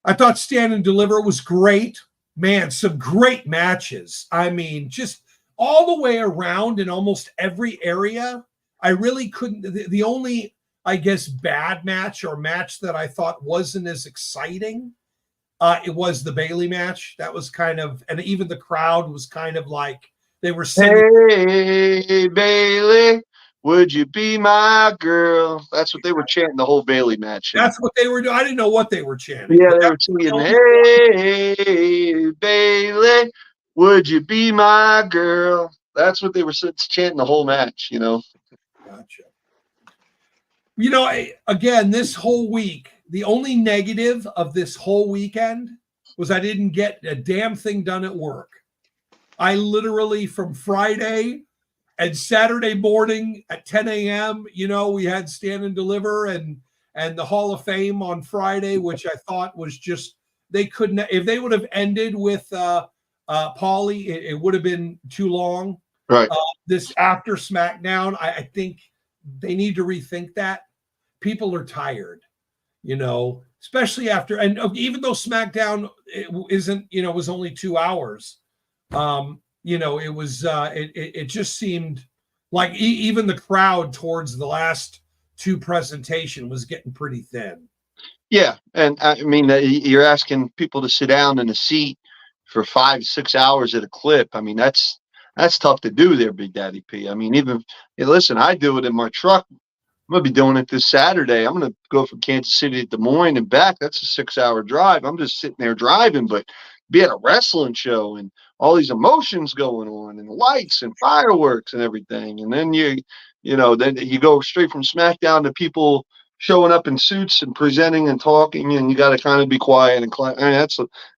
I thought Stand and Deliver was great. Man, some great matches. I mean, just all the way around in almost every area. I really couldn't. The only, I guess, bad match or match that I thought wasn't as exciting, it was the Bayley match. That was kind of, and even the crowd was kind of like they were singing. Hey, Bayley, would you be my girl? That's what they were chanting the whole Bayley match. That's what they were doing. I didn't know what they were chanting. Yeah, they were singing, hey, Bayley, would you be my girl? That's what they were chanting the whole match, you know. Gotcha. You know, again, this whole week, the only negative of this whole weekend was I didn't get a damn thing done at work. I literally, from Friday and Saturday morning at 10 a.m., you know, we had Stand and Deliver and the Hall of Fame on Friday, which I thought was just, they couldn't, if they would have ended with Paulie, it would have been too long. Right. This after SmackDown, I think they need to rethink that. People are tired, you know, especially after, and even though SmackDown isn't, you know, was only 2 hours, you know, it was, it just seemed like even the crowd towards the last two presentation was getting pretty thin. Yeah. And I mean, you're asking people to sit down in a seat for 5-6 hours at a clip. I mean, that's tough to do there, Big Daddy P. I mean, even, hey, listen, I do it in my truck. I'm going to be doing it this Saturday. I'm going to go from Kansas City to Des Moines and back. That's a 6-hour drive. I'm just sitting there driving, but be at a wrestling show and all these emotions going on and lights and fireworks and everything. And then then you go straight from SmackDown to people showing up in suits and presenting and talking, and you got to kind of be quiet and I mean,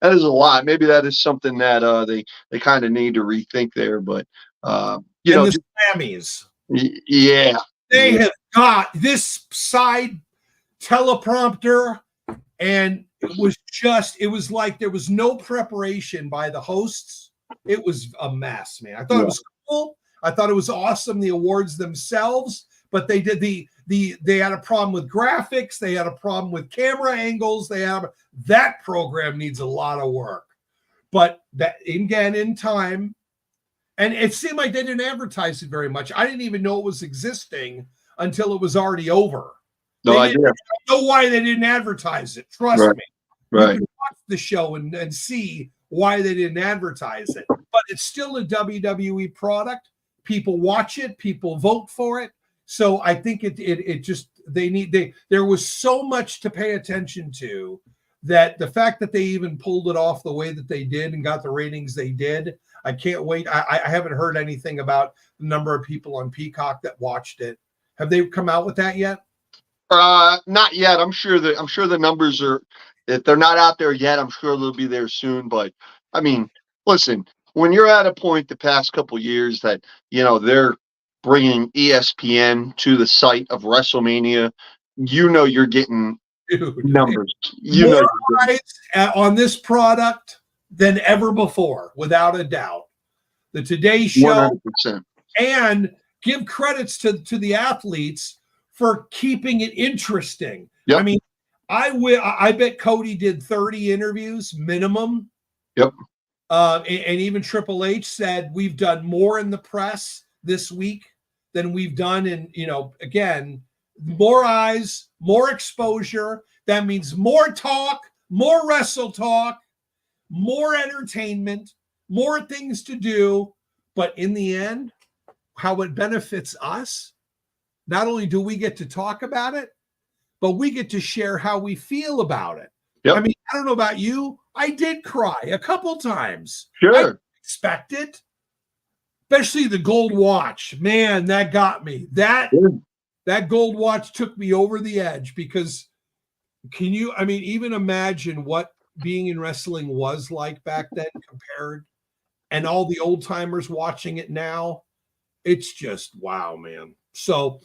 that is a lot. Maybe that is something that they kind of need to rethink there. But the Sammys, yeah, they have got this side teleprompter, and it was like there was no preparation by the hosts. It was a mess, man. I thought it was cool. I thought it was awesome, the awards themselves, but they did they had a problem with graphics. They had a problem with camera angles. That program needs a lot of work, but that again in time, and it seemed like they didn't advertise it very much. I didn't even know it was existing until it was already over. No idea. I don't know why they didn't advertise it. Trust me. Right. You can watch the show and see why they didn't advertise it. But it's still a WWE product. People watch it. People vote for it. So I think it just there was so much to pay attention to, that the fact that they even pulled it off the way that they did and got the ratings they did, I can't wait. I haven't heard anything about the number of people on Peacock that watched it. Have they come out with that yet? Not yet. I'm sure the numbers are, if they're not out there yet, I'm sure they'll be there soon. But I mean, listen, when you're at a point the past couple years that, they're bringing ESPN to the site of WrestleMania, you're getting numbers. More eyes on this product than ever before, without a doubt. The Today Show, 100%. And give credits to the athletes for keeping it interesting. Yep. I mean, I bet Cody did 30 interviews minimum. Yep. And even Triple H said we've done more in the press this week than we've done in, again, more eyes, more exposure. That means more talk, more wrestle talk, more entertainment, more things to do. But in the end, how it benefits us, not only do we get to talk about it, but we get to share how we feel about it. Yep. I mean, I don't know about you. I did cry a couple times. Sure. I didn't expect it. Especially the gold watch. Man, that got me. That gold watch took me over the edge, because even imagine what being in wrestling was like back then compared, and all the old timers watching it now. It's just, wow, man. So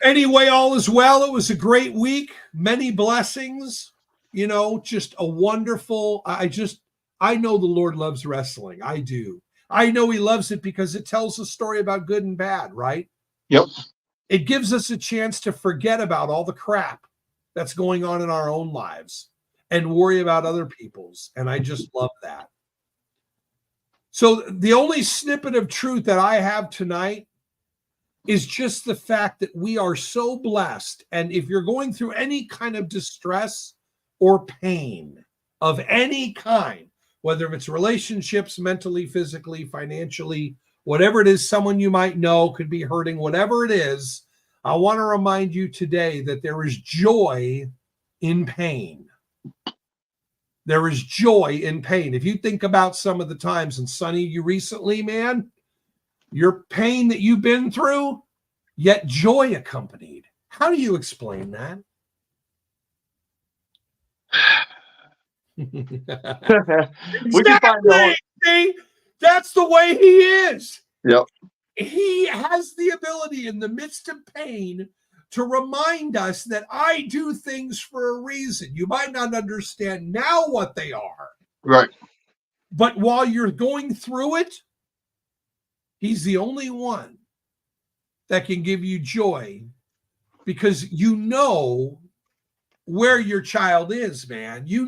anyway, all is well. It was a great week. Many blessings, just a wonderful, I know the Lord loves wrestling. I do. I know he loves it because it tells a story about good and bad, right? Yep. It gives us a chance to forget about all the crap that's going on in our own lives and worry about other people's. And I just love that. So the only snippet of truth that I have tonight is just the fact that we are so blessed. And if you're going through any kind of distress or pain of any kind, whether it's relationships, mentally, physically, financially, whatever it is, someone you might know could be hurting, whatever it is, I want to remind you today that there is joy in pain. There is joy in pain. If you think about some of the times, and Sonny, you recently, man, your pain that you've been through, yet joy accompanied. How do you explain that? We can find out. See, that's the way he is. Yep. He has the ability in the midst of pain to remind us that I do things for a reason. You might not understand now what they are. Right. But while you're going through it, he's the only one that can give you joy, because you know where your child is, man. You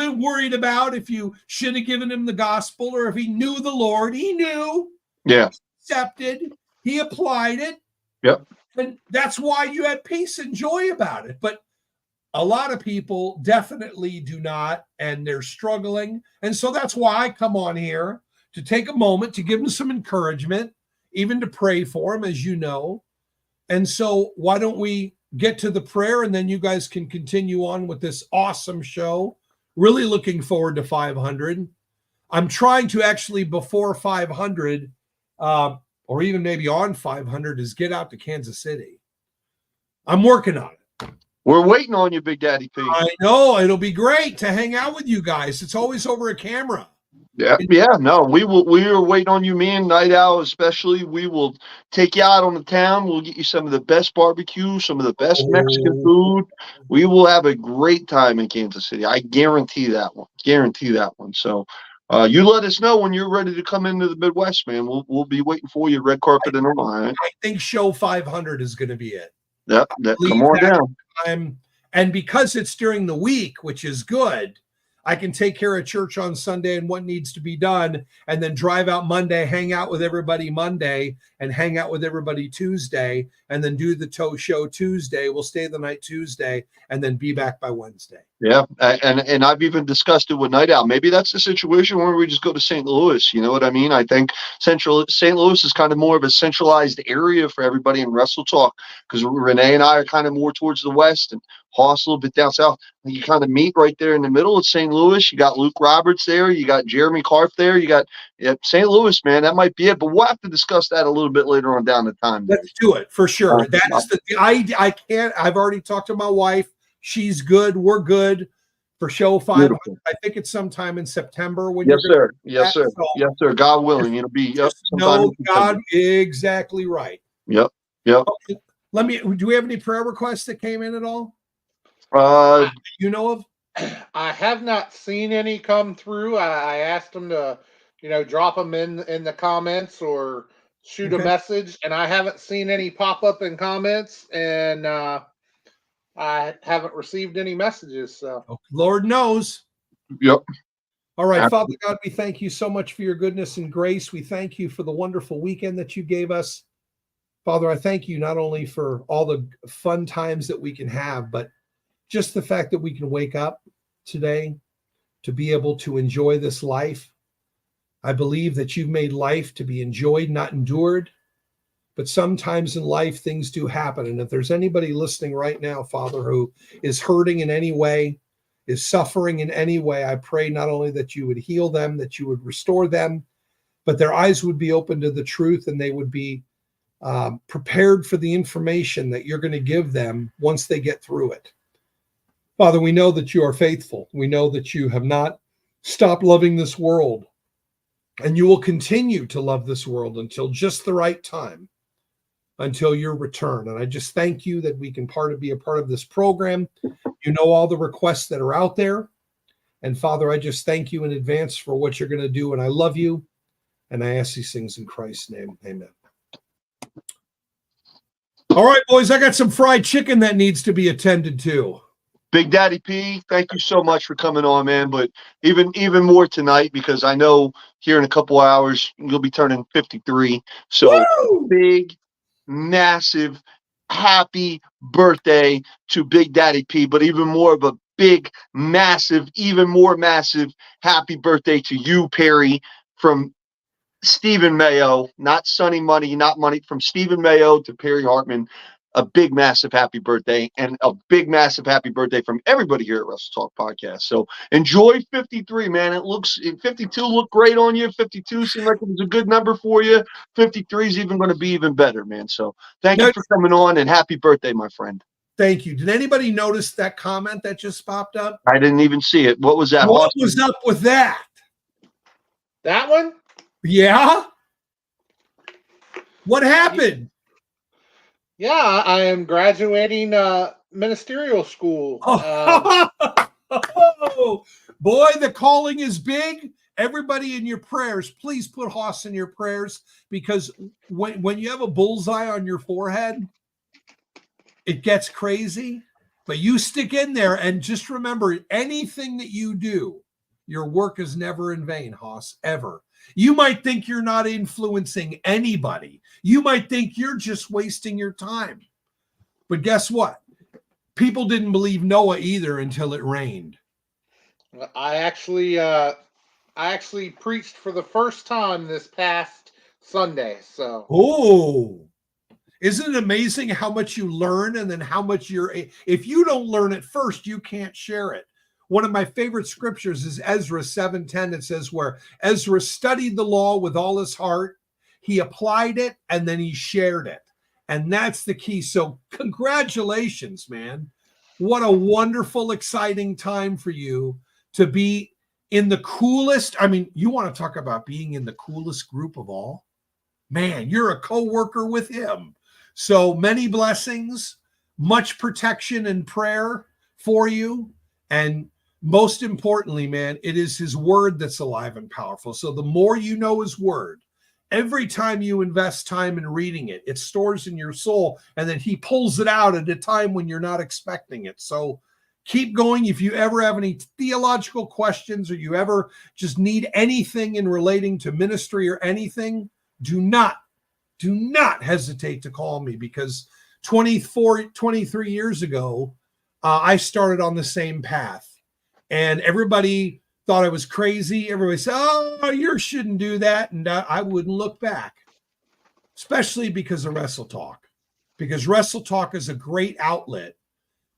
ain't worried about if you should have given him the gospel or if he knew the Lord. He knew. Yeah. He accepted. He applied it. Yep. And that's why you had peace and joy about it. But a lot of people definitely do not, and they're struggling. And so that's why I come on here to take a moment to give them some encouragement, even to pray for them, as you know. And so why don't we get to the prayer, and then you guys can continue on with this awesome show. Really looking forward to 500. I'm trying to actually, before 500, or even maybe on 500, is get out to Kansas City. I'm working on it. We're waiting on you, Big Daddy P. I know. It'll be great to hang out with you guys. It's always over a camera. Yeah, no, we are waiting on you, me and Night Owl especially. We will take you out on the town. We'll get you some of the best barbecue, some of the best Mexican food. We will have a great time in Kansas City. I guarantee that one. So you let us know when you're ready to come into the Midwest, man. We'll be waiting for you, red carpet and all. Right? I think show 500 is going to be it. Yep, come on down. And because it's during the week, which is good, I can take care of church on Sunday and what needs to be done, and then drive out Monday, hang out with everybody Monday, and hang out with everybody Tuesday, and then do the show Tuesday. We'll stay the night Tuesday, and then be back by Wednesday. Yeah, and I've even discussed it with Night Owl. Maybe that's the situation where we just go to St. Louis. You know what I mean? I think Central St. Louis is kind of more of a centralized area for everybody in Wrestle Talk, because Renee and I are kind of more towards the west, and Hoss a little bit down south. You kind of meet right there in the middle of St. Louis. You got Luke Roberts there. You got Jeremy Karp there. You got St. Louis, man. That might be it, but we'll have to discuss that a little bit later on down the time. Let's do it for sure. That is I can't. I've already talked to my wife. She's good. We're good for show 500. Beautiful. I think it's sometime in September. When Yes, sir. Yes, sir. So yes, sir. God willing, it'll be. Yep. No, God, exactly right. Yep. Okay. Do we have any prayer requests that came in at all? You know of? I have not seen any come through. I asked them to, drop them in the comments or shoot a message, and I haven't seen any pop up in comments, and I haven't received any messages. So Lord knows. Yep. All right, Father God, we thank you so much for your goodness and grace. We thank you for the wonderful weekend that you gave us. Father, I thank you not only for all the fun times that we can have, but just the fact that we can wake up today to be able to enjoy this life. I believe that you've made life to be enjoyed, not endured. But sometimes in life, things do happen. And if there's anybody listening right now, Father, who is hurting in any way, is suffering in any way, I pray not only that you would heal them, that you would restore them, but their eyes would be open to the truth, and they would be prepared for the information that you're going to give them once they get through it. Father, we know that you are faithful. We know that you have not stopped loving this world, and you will continue to love this world until just the right time, until your return. And I just thank you that we can be a part of this program. You know all the requests that are out there. And Father, I just thank you in advance for what you're going to do. And I love you. And I ask these things in Christ's name. Amen. All right, boys, I got some fried chicken that needs to be attended to. Big Daddy P, thank you so much for coming on, man. But even more tonight, because I know here in a couple hours you'll be turning 53. So big, massive, happy birthday to Big Daddy P. But even more of a big, massive, even more massive happy birthday to you, Perry, from Stephen Mayo, not Sonny Money, not money, from Stephen Mayo to Perry Hartman. A big, massive happy birthday, and a big, massive happy birthday from everybody here at Wrestle Talk Podcast. So enjoy 53, man. 52 looked great on you. 52 seemed like it was a good number for you. 53 is even going to be even better, man. So thank you for coming on, and happy birthday, my friend. Thank you. Did anybody notice that comment that just popped up? I didn't even see it. What was that? What was up with that? That one? Yeah. What happened? Yeah, I am graduating ministerial school. Boy, the calling is big. Everybody in your prayers, please put Hoss in your prayers, because when you have a bullseye on your forehead, it gets crazy. But you stick in there, and just remember, anything that you do, your work is never in vain, Hoss, ever. You might think you're not influencing anybody. You might think you're just wasting your time. But guess what? People didn't believe Noah either until it rained. I actually preached for the first time this past Sunday. So, isn't it amazing how much you learn, and then how much if you don't learn it first, you can't share it. One of my favorite scriptures is Ezra 7:10. It says, where Ezra studied the law with all his heart, he applied it, and then he shared it. And that's the key. So congratulations, man. What a wonderful, exciting time for you to be in the coolest. I mean, you want to talk about being in the coolest group of all? Man, you're a co-worker with him. So many blessings, much protection and prayer for you. And most importantly, man, it is his word that's alive and powerful. So the more you know his word, every time you invest time in reading it, it stores in your soul, and then he pulls it out at a time when you're not expecting it. So keep going. If you ever have any theological questions or you ever just need anything in relating to ministry or anything, do not hesitate to call me, because 23 years ago, I started on the same path, and everybody thought I was crazy. Everybody said, "Oh, you shouldn't do that." And I wouldn't look back, especially because of Wrestle Talk, because Wrestle Talk is a great outlet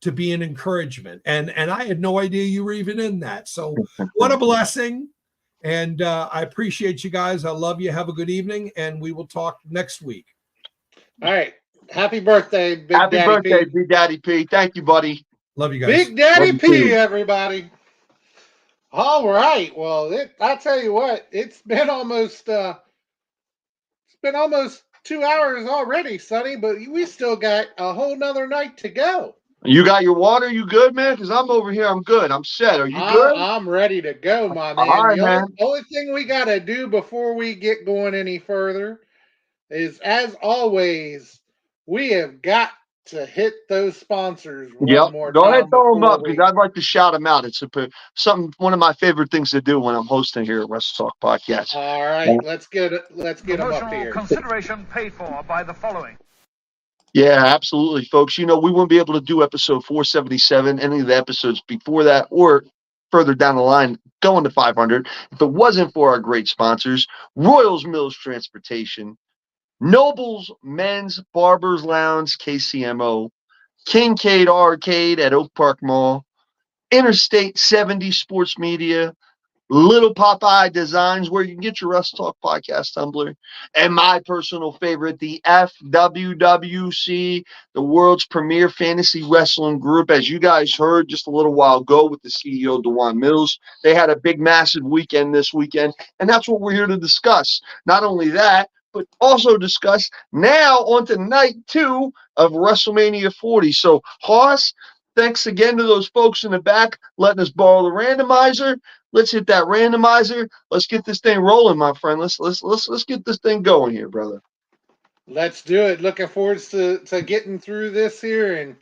to be an encouragement. And I had no idea you were even in that. So what a blessing. And I appreciate you guys. I love you. Have a good evening. And we will talk next week. All right. Happy birthday, Big Happy Daddy birthday, P. Big Daddy P. Thank you, buddy. Love you guys. Big Daddy Love you P, too. everybody. All right. Well, I tell you what, it's been almost 2 hours already, Sonny, but we still got a whole nother night to go. You got your water? You good, man? Because I'm over here. I'm good. I'm set. Are you good? I'm ready to go, my man. All right, The man. only thing we got to do before we get going any further is, as always, we have got to hit those sponsors one more Go time. ahead, throw them up, before because I'd like to shout them out. It's one of my favorite things to do when I'm hosting here at Wrestle Talk Podcast. All right, let's get them up here. Consideration paid for by the following. Yeah, absolutely, folks. We wouldn't be able to do episode 477, any of the episodes before that or further down the line, going to 500, if it wasn't for our great sponsors: Royals Mills Transportation, Nobles Men's Barbers Lounge, KCMO, Kincaid Arcade at Oak Park Mall, Interstate 70 Sports Media, Little Popeye Designs, where you can get your Wrestle Talk Podcast tumbler, and my personal favorite, the FWWC, the world's premier fantasy wrestling group. As you guys heard just a little while ago with the CEO, Dewan Mills, they had a big, massive weekend this weekend, and that's what we're here to discuss. Not only that, but also discuss now on to night 2 of WrestleMania 40. So, Hoss, thanks again to those folks in the back letting us borrow the randomizer. Let's hit that randomizer. Let's get this thing rolling, my friend. Let's get this thing going here, brother. Let's do it. Looking forward to getting through this here, and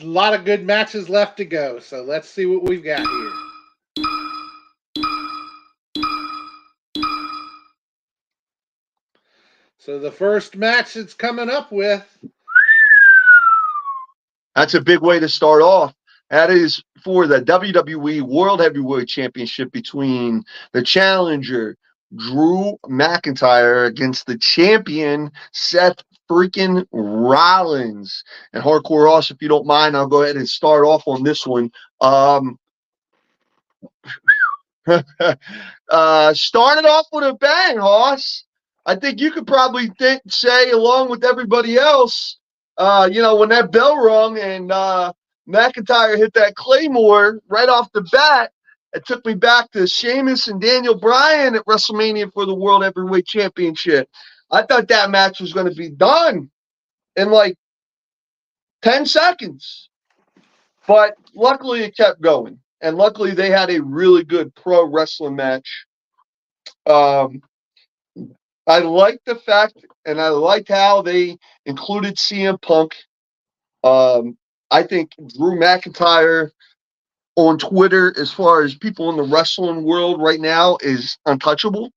a lot of good matches left to go. So let's see what we've got here. So the first match it's coming up with. That's a big way to start off. That is for the WWE World Heavyweight Championship between the challenger, Drew McIntyre, against the champion, Seth freaking Rollins. And Hardcore Ross, if you don't mind, I'll go ahead and start off on this one. Started off with a bang, Hoss. I think you could probably say, along with everybody else, when that bell rung and McIntyre hit that Claymore right off the bat, it took me back to Sheamus and Daniel Bryan at WrestleMania for the World Heavyweight Championship. I thought that match was going to be done in like 10 seconds. But luckily it kept going. And luckily they had a really good pro wrestling match. I liked the fact, and I liked how they included CM Punk. I think Drew McIntyre on Twitter, as far as people in the wrestling world right now, is untouchable.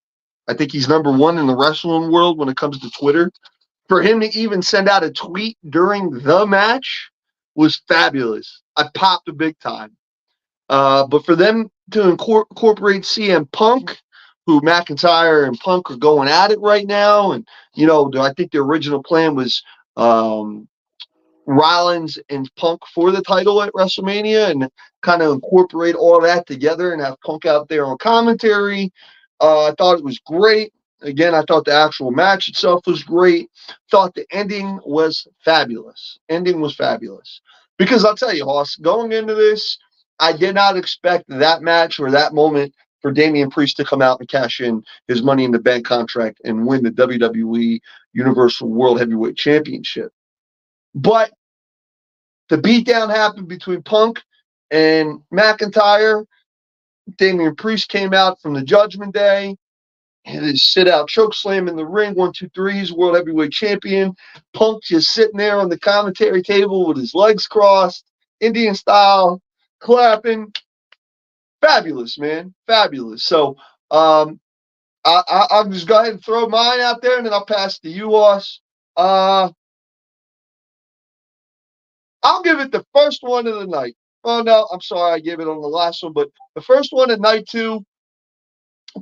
I think he's number one in the wrestling world when it comes to Twitter. For him to even send out a tweet during the match was fabulous. I popped a big time. But for them to incorporate CM Punk, who McIntyre and Punk are going at it right now, and I think the original plan was Rollins and Punk for the title at WrestleMania, and kind of incorporate all that together and have Punk out there on commentary. I thought it was great. Again, I thought the actual match itself was great. Thought the ending was fabulous. Because I'll tell you, Hoss, going into this, I did not expect that match or that moment for Damian Priest to come out and cash in his Money in the Bank contract and win the WWE Universal World Heavyweight Championship. But the beatdown happened between Punk and McIntyre. Damian Priest came out from the Judgment Day. Hit his sit-out chokeslam in the ring, 1, 2, 3. He's World Heavyweight Champion. Punk just sitting there on the commentary table with his legs crossed, Indian style. clapping. Fabulous, man. Fabulous. So I'll just go ahead and throw mine out there, and then I'll pass to you, Ross. I'll give it the first one of the night. Oh, no, I'm sorry. I gave it on the last one, but the first one at night 2,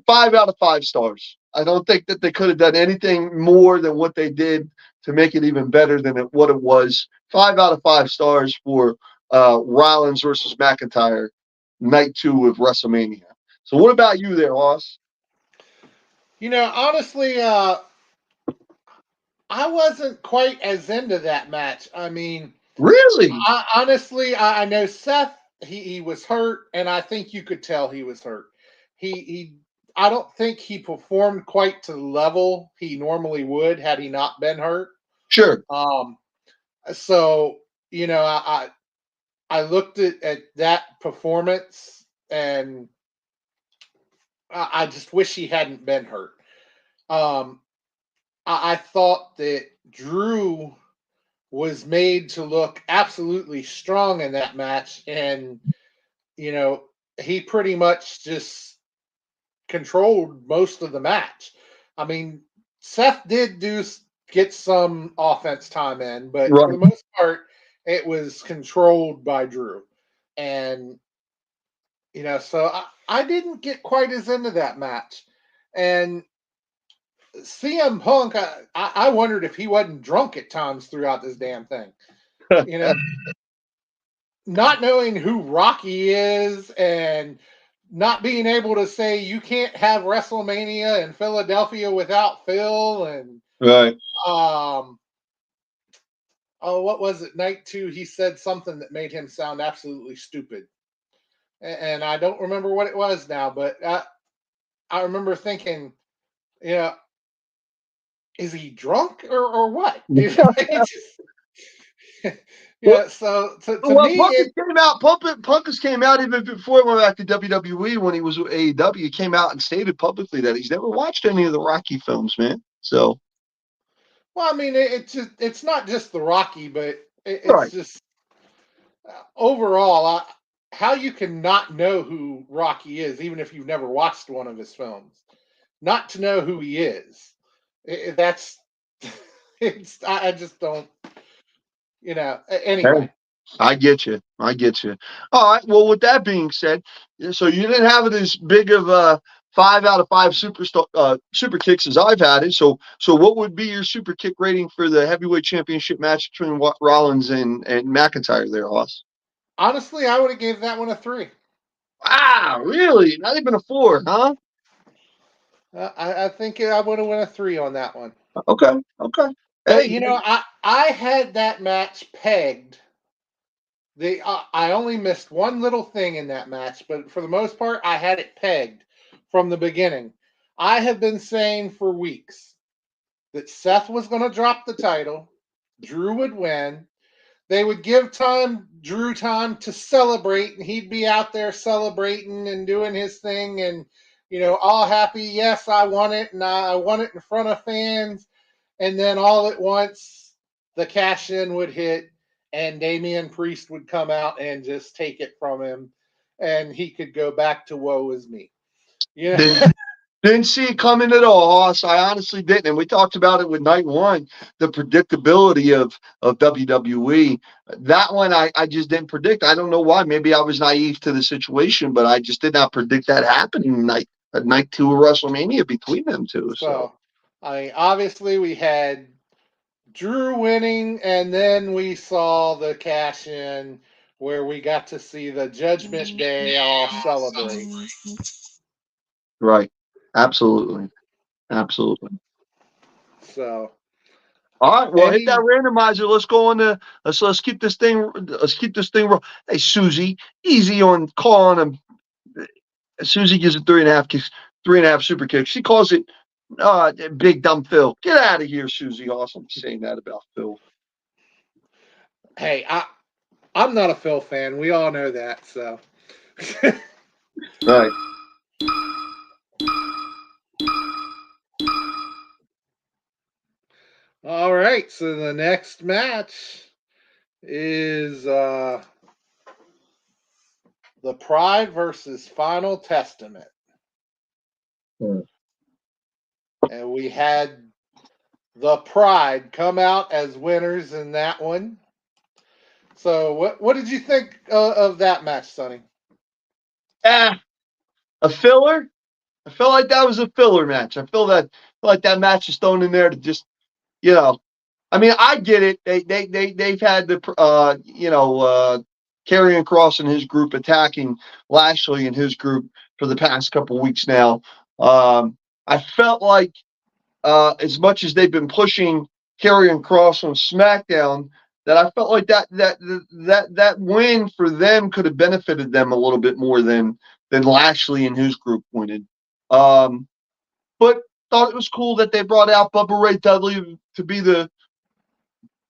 5 out of 5 stars. I don't think that they could have done anything more than what they did to make it even better than what it was. 5 out of 5 stars for Rollins versus McIntyre, night 2 of WrestleMania. So what about you there, Ross? Honestly, I wasn't quite as into that match. I mean, Really? I know Seth. He was hurt, and I think you could tell he was hurt. He I don't think he performed quite to the level he normally would had he not been hurt. Sure. So I looked at that performance, and I just wish he hadn't been hurt. I thought that Drew was made to look absolutely strong in that match, and he pretty much just controlled most of the match. I mean, Seth did get some offense time in, but for the Right. most part, it was controlled by Drew, and so I didn't get quite as into that match, and CM Punk, I wondered if he wasn't drunk at times throughout this damn thing. You know, not knowing who Rocky is and not being able to say you can't have WrestleMania in Philadelphia without Phil, and Right. oh, what was it? Night 2, he said something that made him sound absolutely stupid, and I don't remember what it was now, but I remember thinking, you know, is he drunk or what? It's just, so to Well, me, it Punkus came out even before he went back to WWE when he was with AEW. He came out and stated publicly that he's never watched any of the Rocky films, man. So, well, I mean, it's not just the Rocky, but it's right. just overall how you can not know who Rocky is, even if you've never watched one of his films, not to know who he is. That's it's I just don't, Hey, anyway. I get you. I get you. All right. Well, with that being said, so you didn't have it as big of a 5 out of 5 super kicks as I've had it. So what would be your super kick rating for the heavyweight championship match between Rollins and McIntyre there, Hoss? Honestly, I would have gave that one a 3. Ah, really? Not even a 4, huh? I think I would have went a 3 on that one. Okay. Okay. But Hey, I had that match pegged. I only missed one little thing in that match, but for the most part, I had it pegged from the beginning. I have been saying for weeks that Seth was going to drop the title, Drew would win. They would give Drew time to celebrate, and he'd be out there celebrating and doing his thing, and all happy. Yes, I won it, and I won it in front of fans. And then all at once, the cash in would hit, and Damian Priest would come out and just take it from him, and he could go back to woe is me. didn't didn't see it coming at all, Hoss. I honestly didn't. And we talked about it with night 1, the predictability of WWE. That one I just didn't predict. I don't know why. Maybe I was naive to the situation, but I just did not predict that happening night 2 of WrestleMania between them two. So So, I mean, obviously we had Drew winning, and then we saw the cash in where we got to see the Judgment Day all celebrate. right. Absolutely. Absolutely. So, All right, well, hit that any randomizer. Let's go on to let's keep this thing. Let's keep this thing. Hey, Susie, easy on calling him. Susie gives it 3.5 kicks, 3.5 super kicks. She calls it big dumb Phil. Get out of here, Susie. Awesome saying that about Phil. hey, I'm not a Phil fan. We all know that. So, Right. all right. So the next match is The Pride versus Final Testament. And we had the Pride come out as winners in that one. So what did you think of that match, Sonny? A filler? I felt like that was a filler match. I feel like that match is thrown in there to just, I mean, I get it. They've had the Karrion Kross and his group attacking Lashley and his group for the past couple weeks now. I felt like as much as they've been pushing Karrion Kross on SmackDown, that I felt like that win for them could have benefited them a little bit more than Lashley and his group wanted. But thought it was cool that they brought out Bubba Ray Dudley to be the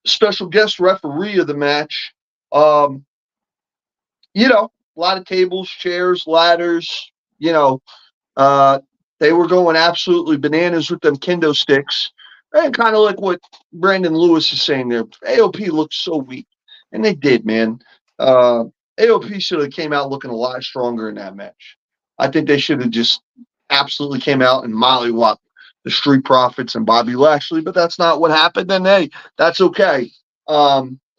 special guest referee of the match. A lot of tables, chairs, ladders. They were going absolutely bananas with them kendo sticks. And kind of like what Brandon Lewis is saying there. AOP looked so weak. And they did, man. AOP should have came out looking a lot stronger in that match. I think they should have just absolutely came out and mollywopped the Street Profits and Bobby Lashley, but that's not what happened. And hey, that's okay.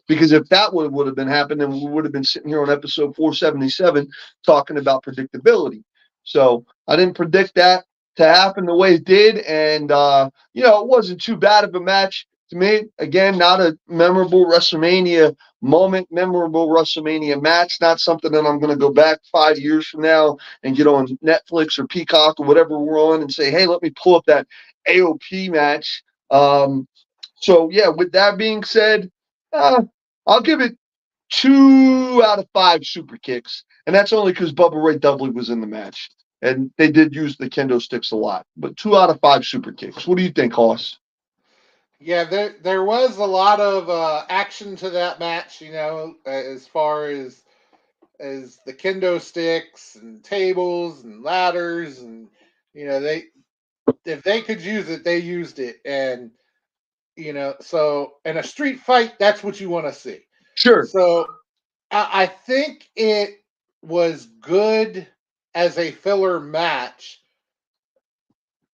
Because if that would have been happening, then we would have been sitting here on episode 477 talking about predictability. So I didn't predict that to happen the way it did. And, it wasn't too bad of a match to me. Again, not a memorable WrestleMania moment, memorable WrestleMania match, not something that I'm going to go back 5 years from now and get on Netflix or Peacock or whatever we're on and say, hey, let me pull up that AOP match. With that being said, I'll give it 2 out of 5 super kicks. And that's only because Bubba Ray Dudley was in the match. And they did use the kendo sticks a lot. But 2 out of 5 super kicks. What do you think, Hoss? Yeah, there was a lot of action to that match, as far as the kendo sticks and tables and ladders, and if they could use it, they used it. And so in a street fight, that's what you want to see. Sure. So I think it was good as a filler match,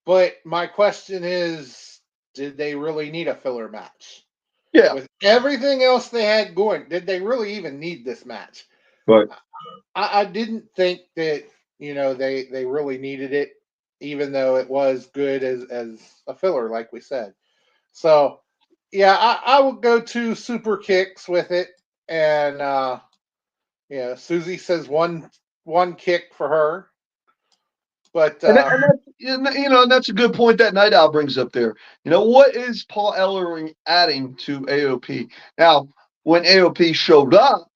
but my question is, did they really need a filler match? Yeah. With everything else they had going, did they really even need this match? Right. I didn't think that, they really needed it, even though it was good as a filler, like we said. So, yeah, I would go 2 super kicks with it. And, Susie says one kick for her. But that's a good point that Night Owl brings up there. What is Paul Ellering adding to AOP? Now, when AOP showed up,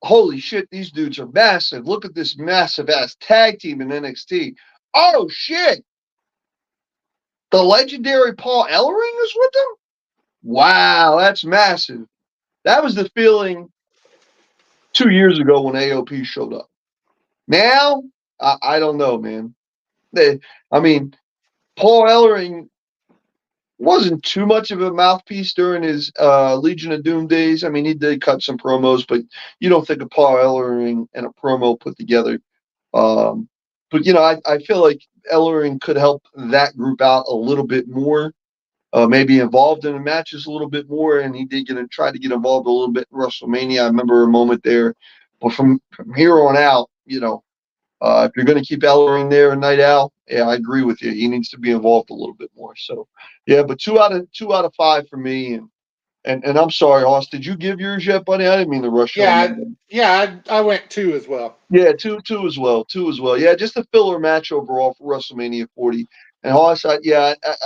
holy shit, these dudes are massive. Look at this massive ass tag team in NXT. Oh shit. The legendary Paul Ellering is with them? Wow, that's massive. That was the feeling 2 years ago when AOP showed up. Now, I don't know, man. Paul Ellering wasn't too much of a mouthpiece during his Legion of Doom days. He did cut some promos, but you don't think of Paul Ellering and a promo put together. But I feel like Ellering could help that group out a little bit more, maybe involved in the matches a little bit more, and he did try to get involved a little bit in WrestleMania. I remember a moment there, but from here on out, if you're going to keep Ellering there and Night Owl, yeah, I agree with you. He needs to be involved a little bit more. So, yeah, but 2 out of 5 for me. And I'm sorry, Hoss, did you give yours yet, buddy? I didn't mean to rush. I went 2 as well. Yeah, two as well. Yeah, just a filler match overall for WrestleMania 40. And Hoss, I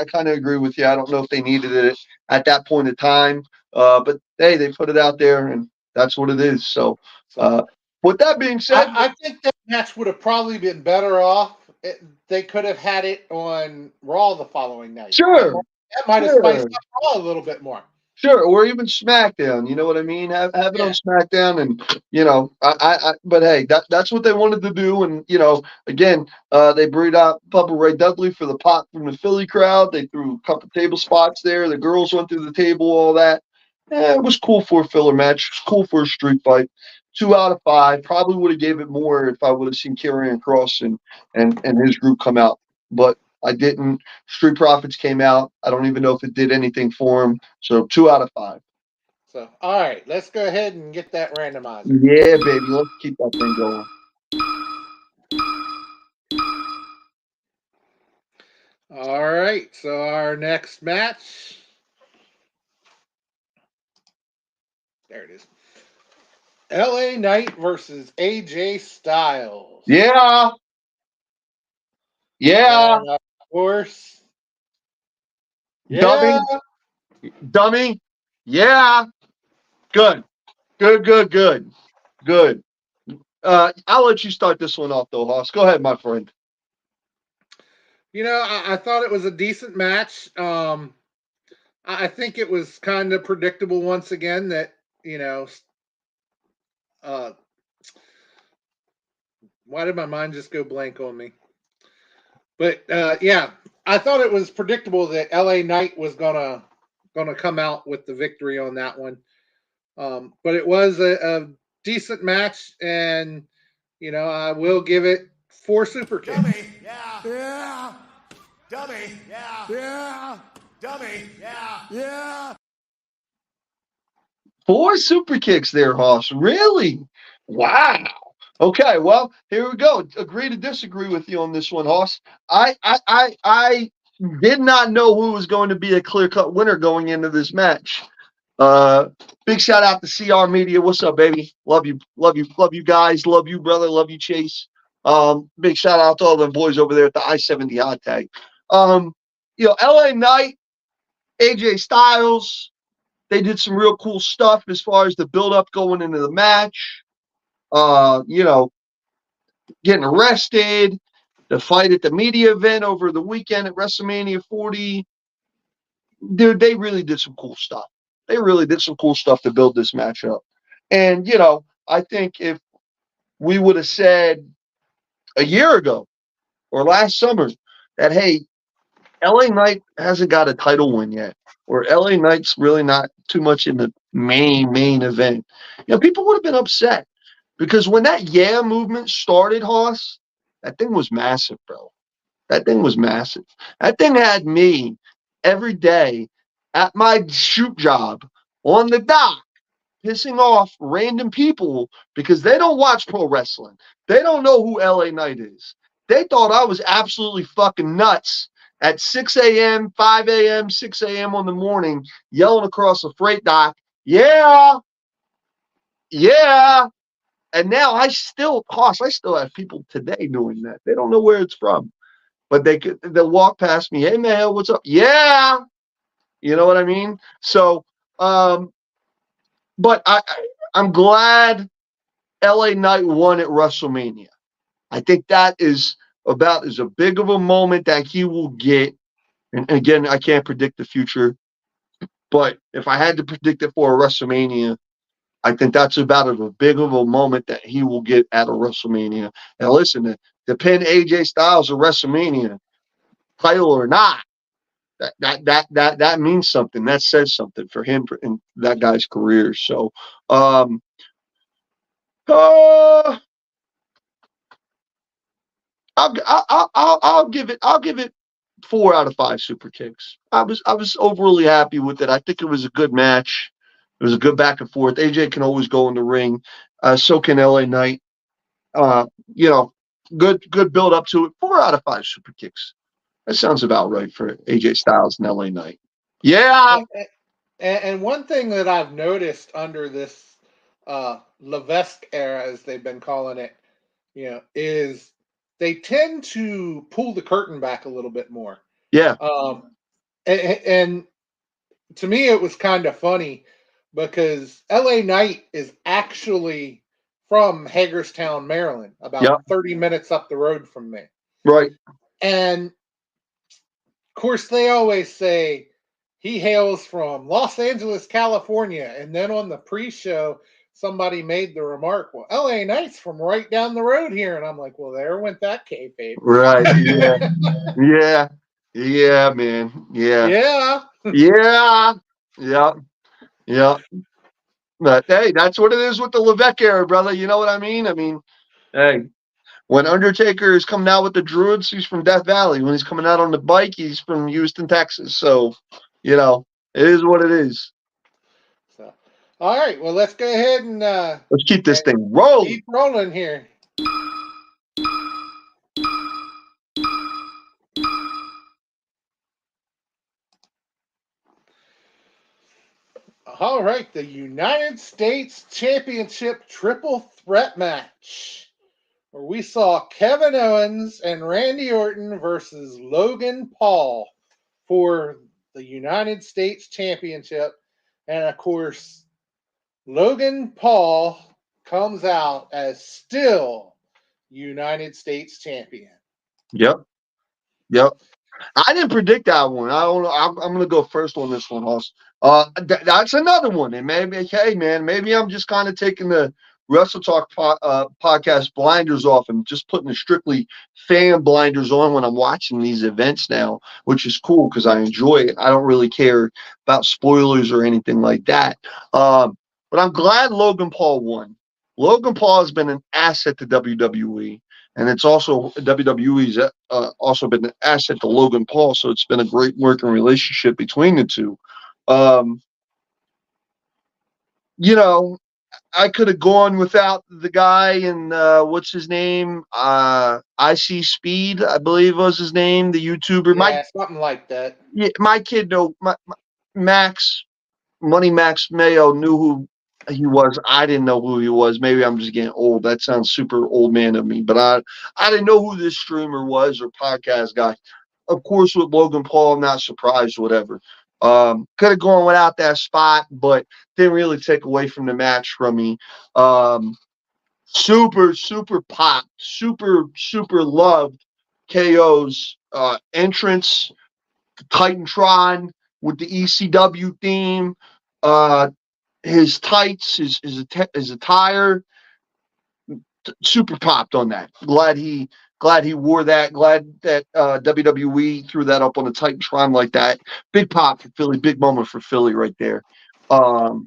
kind of agree with you. I don't know if they needed it at that point in time, but hey, they put it out there, and that's what it is. So, with that being said, I think that match would have probably been better off. They could have had it on Raw the following night. Sure. That might have spiced up Raw a little bit more. Sure, or even SmackDown. You know what I mean? Have it on SmackDown, and But hey, that's what they wanted to do, and again, they brought out Bubba Ray Dudley for the pop from the Philly crowd. They threw a couple table spots there. The girls went through the table, all that. It was cool for a filler match. It was cool for a street fight. 2 out of 5. Probably would have gave it more if I would have seen Karrion Kross and his group come out, but I didn't. Street Profits came out. I don't even know if it did anything for him. So 2 out of 5. So, all right, let's go ahead and get that randomizer. Yeah, baby. Let's keep that thing going. All right, so our next match. There it is. LA Knight versus AJ Styles. Yeah. Yeah. And of course. Dummy. Yeah. Dummy. Yeah. Good. Good. I'll let you start this one off, though, Hoss. Go ahead, my friend. You know, I thought it was a decent match. I think it was kind of predictable once again that, you know, why did my mind just go blank on me? But yeah, I thought it was predictable that LA Knight was gonna come out with the victory on that one. But it was a decent match, and you know, I will give it 4 super kicks. Dummy, yeah. Dummy, yeah. Dummy, yeah. 4 super kicks there, Hoss. Really? Wow. Okay, well, here we go. Agree to disagree with you on this one, Hoss. I did not know who was going to be a clear-cut winner going into this match. Big shout out to CR Media. What's up, baby? Love you guys. Love you, brother. Love you, Chase. Big shout out to all them boys over there at the I-70 Hot Tag. You know, LA Knight, AJ Styles, they did some real cool stuff as far as the build-up going into the match. You know, getting arrested, the fight at the media event over the weekend at WrestleMania 40. Dude, they really did some cool stuff. They really did some cool stuff to build this match up. And, you know, I think if we would have said a year ago or last summer that, hey, LA Knight hasn't got a title win yet, or LA Knight's really not too much in the main event, you know, people would have been upset. Because when that yeah movement started, Hoss, that thing was massive, bro. That thing was massive. That thing had me every day at my shoot job on the dock pissing off random people because they don't watch pro wrestling. They don't know who LA Knight is. They thought I was absolutely fucking nuts at 6 a.m., 5 a.m., 6 a.m. on the morning yelling across the freight dock, yeah. And now I still have people today doing that. They don't know where it's from, but they'll walk past me. Hey man, what's up? Yeah, you know what I mean. So, but I'm glad LA Knight won at WrestleMania. I think that is about as big of a moment that he will get. And again, I can't predict the future, but if I had to predict it for a WrestleMania, I think that's about as big of a moment that he will get at a WrestleMania. And listen, to pin AJ Styles at WrestleMania, title or not, that means something. That says something for him in that guy's career. So, I'll give it 4 out of 5 super kicks. I was overly happy with it. I think it was a good match. It was a good back and forth. AJ can always go in the ring. So can LA Knight. You know, good build up to it. 4 out of 5 super kicks. That sounds about right for AJ Styles and LA Knight. Yeah. And one thing that I've noticed under this Levesque era, as they've been calling it, you know, is they tend to pull the curtain back a little bit more. Yeah. And to me, it was kind of funny because LA Knight is actually from Hagerstown, Maryland, about 30 minutes up the road from me. Right. And of course, they always say he hails from Los Angeles, California. And then on the pre-show, somebody made the remark, well, LA Knight's from right down the road here. And I'm like, well, there went that kayfabe. Right. Yeah. Yeah, man. Yeah. Yeah. Yeah. But hey, that's what it is with the Levesque era, brother. You know what I mean? Hey, when Undertaker is coming out with the Druids, he's from Death Valley. When he's coming out on the bike, he's from Houston, Texas. So, it is what it is. So, all right. Well, let's go ahead and Let's keep this thing rolling. keep rolling here. All right, the United States Championship Triple Threat match, where we saw Kevin Owens and Randy Orton versus Logan Paul for the United States Championship. And of course, Logan Paul comes out as still United States champion. Yep. I didn't predict that one. I don't know. I'm going to go first on this one, Hoss. That's another one. And maybe, hey, man, maybe I'm just kind of taking the Wrestle Talk podcast blinders off and just putting the strictly fan blinders on when I'm watching these events now, which is cool because I enjoy it. I don't really care about spoilers or anything like that. But I'm glad Logan Paul won. Logan Paul has been an asset to WWE. And it's also WWE's also been an asset to Logan Paul, so it's been a great working relationship between the two. I could have gone without the guy in what's his name? IC Speed, I believe was his name, the YouTuber. Yeah, something like that. Yeah, my kid Max Money Max Mayo knew who he was. I didn't know who he was. Maybe I'm just getting old. That sounds super old man of me, but I didn't know who this streamer was or podcast guy. Of course, with Logan Paul, I'm not surprised, whatever. Could have gone without that spot, but didn't really take away from the match from me. Super pop, super loved KO's entrance, Titantron with the ECW theme. His tights, his attire, super popped on that. Glad he wore that. Glad that WWE threw that up on the Titantron like that. Big pop for Philly. Big moment for Philly right there. Overall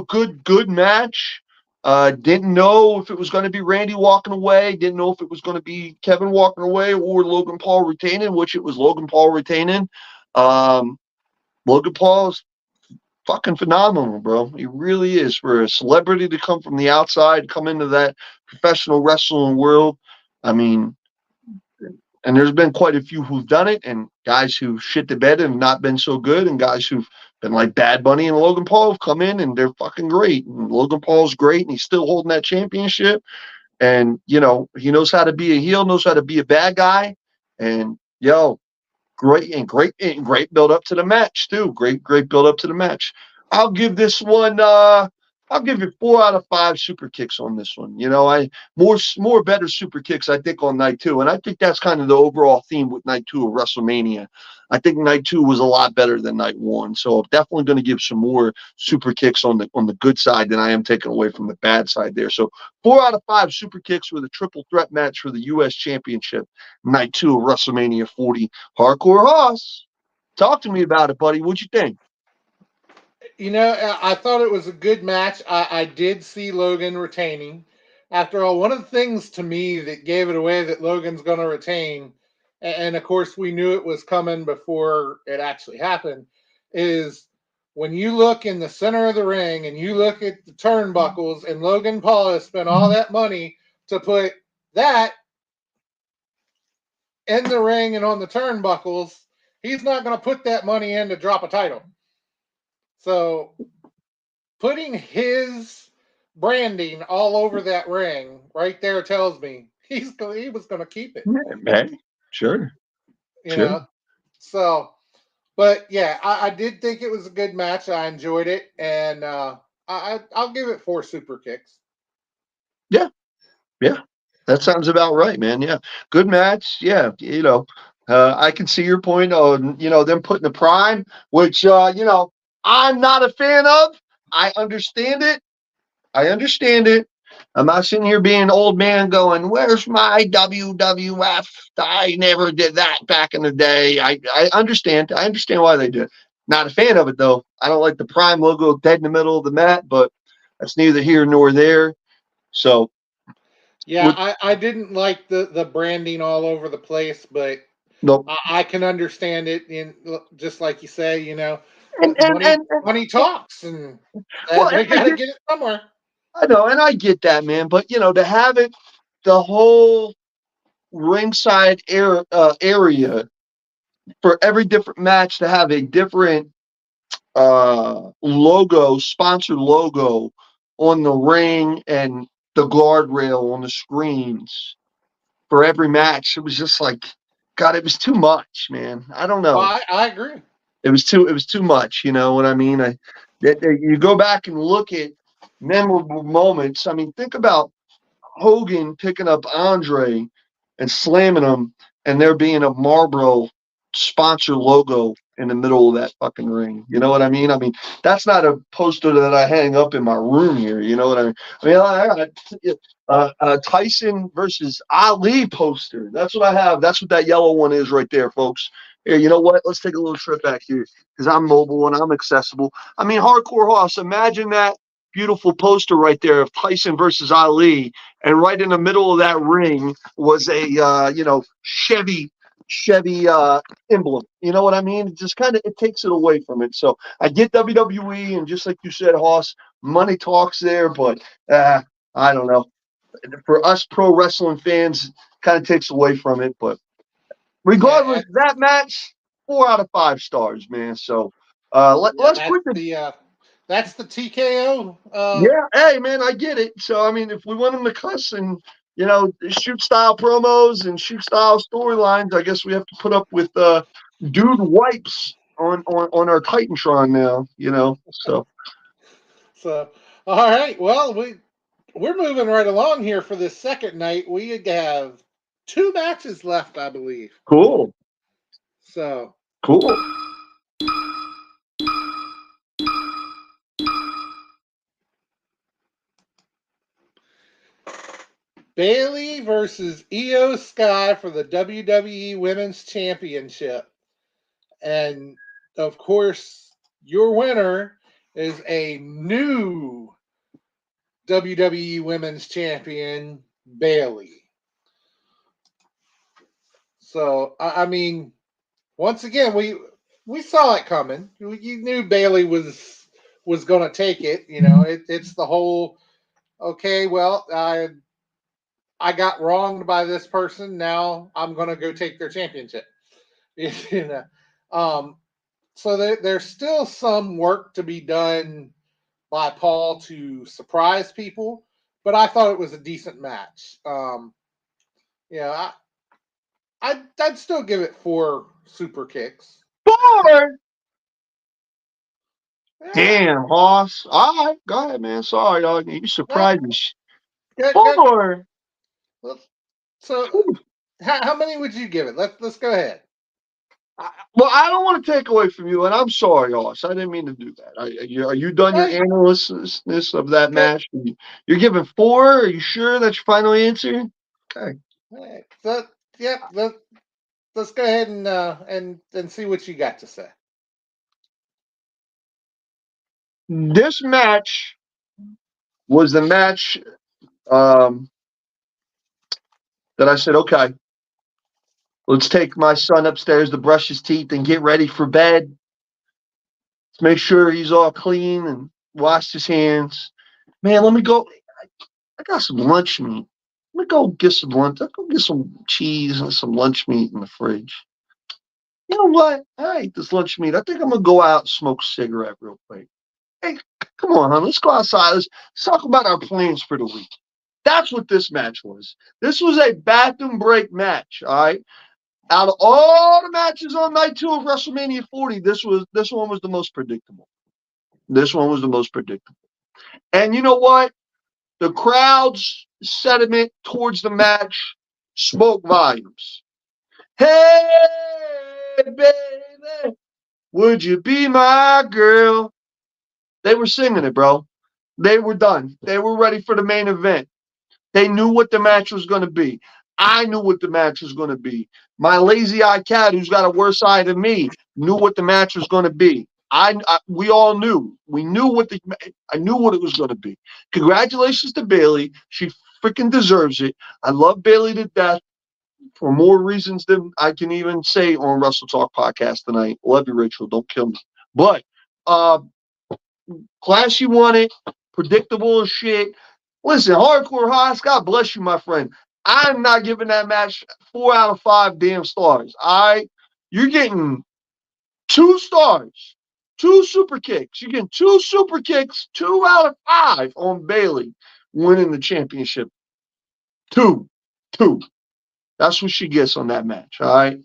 good match. Didn't know if it was going to be Randy walking away. Didn't know if it was going to be Kevin walking away or Logan Paul retaining, which it was Logan Paul retaining. Logan Paul's fucking phenomenal, bro. He really is. For a celebrity to come from the outside, come into that professional wrestling world. And there's been quite a few who've done it, and guys who shit the bed and not been so good, and guys who've been like Bad Bunny and Logan Paul have come in and they're fucking great. And Logan Paul's great, and he's still holding that championship. And he knows how to be a heel, knows how to be a bad guy. And great build up to the match too. Great build up to the match. I'll give this one. I'll give it 4 out of 5 super kicks on this one. More better super kicks I think on night 2, and I think that's kind of the overall theme with night 2 of WrestleMania. I think night 2 was a lot better than night 1, so I'm definitely going to give some more super kicks on the good side than I am taking away from the bad side there. So 4 out of 5 super kicks with a triple threat match for the U.S. Championship, night 2 of WrestleMania 40. Hardcore Hoss, talk to me about it, buddy. What'd you think? I thought it was a good match. I did see Logan retaining. After all, one of the things to me that gave it away that Logan's going to retain, and of course we knew it was coming before it actually happened, is when you look in the center of the ring and you look at the turnbuckles, and Logan Paul has spent all that money to put that in the ring and on the turnbuckles, he's not going to put that money in to drop a title. So putting his branding all over that ring right there tells me he was going to keep it. Hey, sure. So, but yeah, I did think it was a good match. I enjoyed it, and I'll give it 4 super kicks. Yeah, that sounds about right, man. Yeah, good match. Yeah, I can see your point on them putting the Prime, which I'm not a fan of. I understand it. I'm not sitting here being an old man going, where's my WWF? I never did that back in the day. I understand. I understand why they did it. Not a fan of it, though. I don't like the Prime logo dead in the middle of the mat, but that's neither here nor there. So, Yeah, I didn't like the branding all over the place, but nope. I can understand it. In just like you say, And, and, money and, and money talks, and well, they and got to get it somewhere. I know, and I get that, man. But, to have it, the whole ringside area for every different match to have a different logo, sponsored logo on the ring and the guardrail on the screens for every match. It was just like, God, it was too much, man. I don't know. I agree. It was too much. You know what I mean? You go back and look at memorable moments. I mean, think about Hogan picking up Andre and slamming him, and there being a Marlboro sponsor logo in the middle of that fucking ring. You know what I mean? I mean, that's not a poster that I hang up in my room here. You know what I mean? I got Tyson versus Ali poster. That's what I have. That's what that yellow one is right there, folks. Here, you know what? Let's take a little trip back here because I'm mobile and I'm accessible. I mean, Hardcore Hoss, imagine that beautiful poster right there of Tyson versus Ali, and right in the middle of that ring was a Chevy emblem. You know what I mean? It just kind of takes it away from it. So I get WWE, and just like you said, Hoss, money talks there, but I don't know. For us pro wrestling fans, kind of takes away from it. But regardless, that match, 4 out of 5 stars, man. So let's quit that's the TKO. Yeah, hey man, I get it. So I mean, if we want them to cuss and shoot style promos and shoot style storylines, I guess we have to put up with dude wipes on our Titantron now. So So all right, well we're moving right along here for this second night. We have 2 matches left, I believe. cool. So Cool. Bayley versus Io Sky for the WWE Women's Championship. And of course, your winner is a new WWE Women's Champion, Bayley. So, I mean, once again, we saw it coming. You knew Bayley was going to take it. It's the whole, okay, well, I got wronged by this person. Now I'm going to go take their championship. So there's still some work to be done by Paul to surprise people, but I thought it was a decent match. I'd still give it 4 super kicks. 4. Yeah. Damn, Hoss. All right, go ahead, man. Sorry, dog. You surprised me. Good. 4. So, how many would you give it? Let's go ahead. Well, I don't want to take away from you, and I'm sorry, Hoss. I didn't mean to do that. Are you done your analystness of that match? You're giving 4? Are you sure that's your final answer? Okay. All right. So, yeah, let's go ahead and see what you got to say. This match was the match that I said, okay, let's take my son upstairs to brush his teeth and get ready for bed. Let's make sure he's all clean and washed his hands. Man, let me go. I got some lunch meat. Let me go get some lunch. I'll go get some cheese and some lunch meat in the fridge. You know what? I ate this lunch meat. I think I'm going to go out and smoke a cigarette real quick. Hey, come on, hon. Let's go outside. Let's talk about our plans for the week. That's what this match was. This was a bathroom break match, all right? Out of all the matches on night 2 of WrestleMania 40, this one was the most predictable. This one was the most predictable. And you know what? The crowd's sentiment towards the match spoke volumes. Hey, baby, would you be my girl? They were singing it, bro. They were done. They were ready for the main event. They knew what the match was going to be. I knew what the match was going to be. My lazy eye cat, who's got a worse eye than me, knew what the match was going to be. we all knew. We knew I knew what it was going to be. Congratulations to Bayley. She freaking deserves it. I love Bayley to death for more reasons than I can even say on Wrestle Talk podcast tonight. Love you, Rachel. Don't kill me. But Classy won it. Predictable as shit. Listen, Hardcore Haas, God bless you, my friend. I'm not giving that match 4 out of 5 damn stars. You're getting 2 stars, 2 super kicks. You're getting 2 super kicks, 2 out of 5 on Bayley winning the championship. 2. That's what she gets on that match. All right.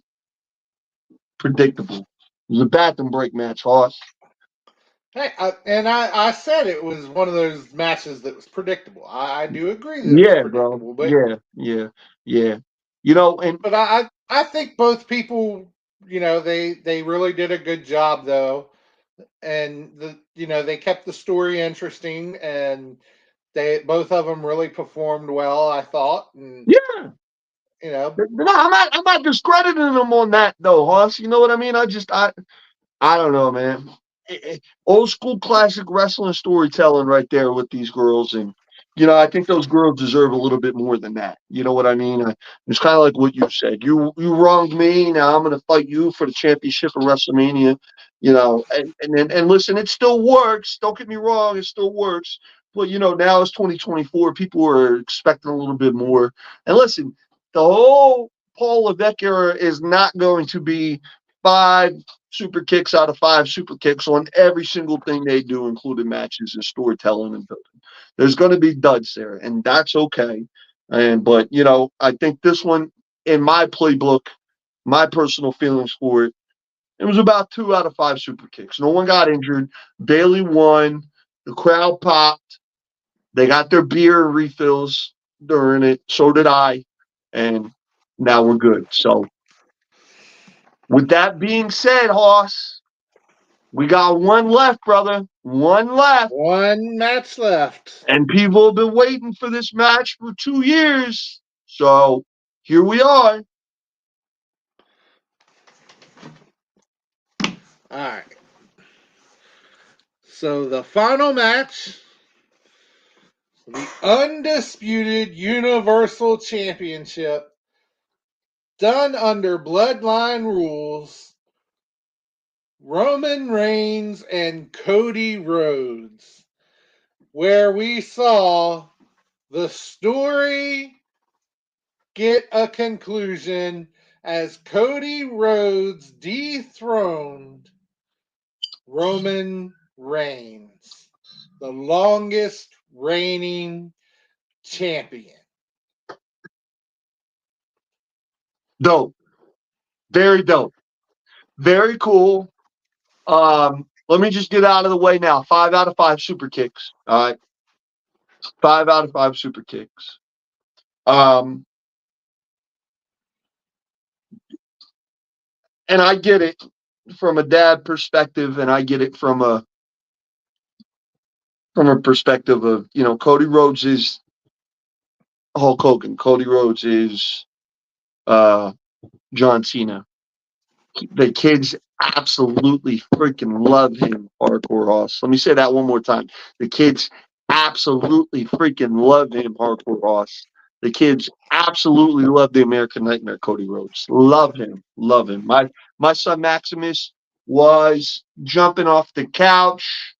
Predictable. It was a bathroom break match, Haas. Hey, I said it was one of those matches that was predictable. I do agree that it Yeah, was bro. predictable, but Yeah. You know, and but I think both people, they really did a good job though, and they kept the story interesting, and they both of them really performed well, I thought, and yeah. you know, No, I'm not discrediting them on that though, Haas. You know what I mean? I don't know, man. Old school classic wrestling storytelling right there with these girls. And, I think those girls deserve a little bit more than that. You know what I mean? It's kind of like what you said. You wronged me. Now I'm going to fight you for the championship of WrestleMania. And listen, it still works. Don't get me wrong. It still works. But, now it's 2024. People are expecting a little bit more. And listen, the whole Paul Levesque era is not going to be 5 super kicks out of 5 super kicks on every single thing they do, including matches and storytelling and building. There's going to be duds there, and that's okay. But I think this one, in my playbook, my personal feelings for it, it was about 2 out of 5 super kicks. No one got injured. Bayley won. The crowd popped. They got their beer and refills during it. So did I. And now we're good. So with that being said, Hoss, we got one left, brother. One left. one match left. And people have been waiting for this match for 2 years. So here we are. All right. So the final match, the undisputed Universal Championship, done under Bloodline rules, Roman Reigns and Cody Rhodes, where we saw the story get a conclusion as Cody Rhodes dethroned Roman Reigns, the longest reigning champion. Dope. Very dope. Very cool. Let me just get out of the way now. 5 out of 5 super kicks. All right. 5 out of 5 super kicks. And I get it from a dad perspective, and I get it from a perspective of, Cody Rhodes is Hulk Hogan. Cody Rhodes is John Cena. The kids absolutely freaking love him, Hardcore Hoss. Let me say that one more time. The kids absolutely freaking love him, Hardcore Hoss. The kids absolutely love the American Nightmare, Cody Rhodes. Love him. Love him. My son Maximus was jumping off the couch,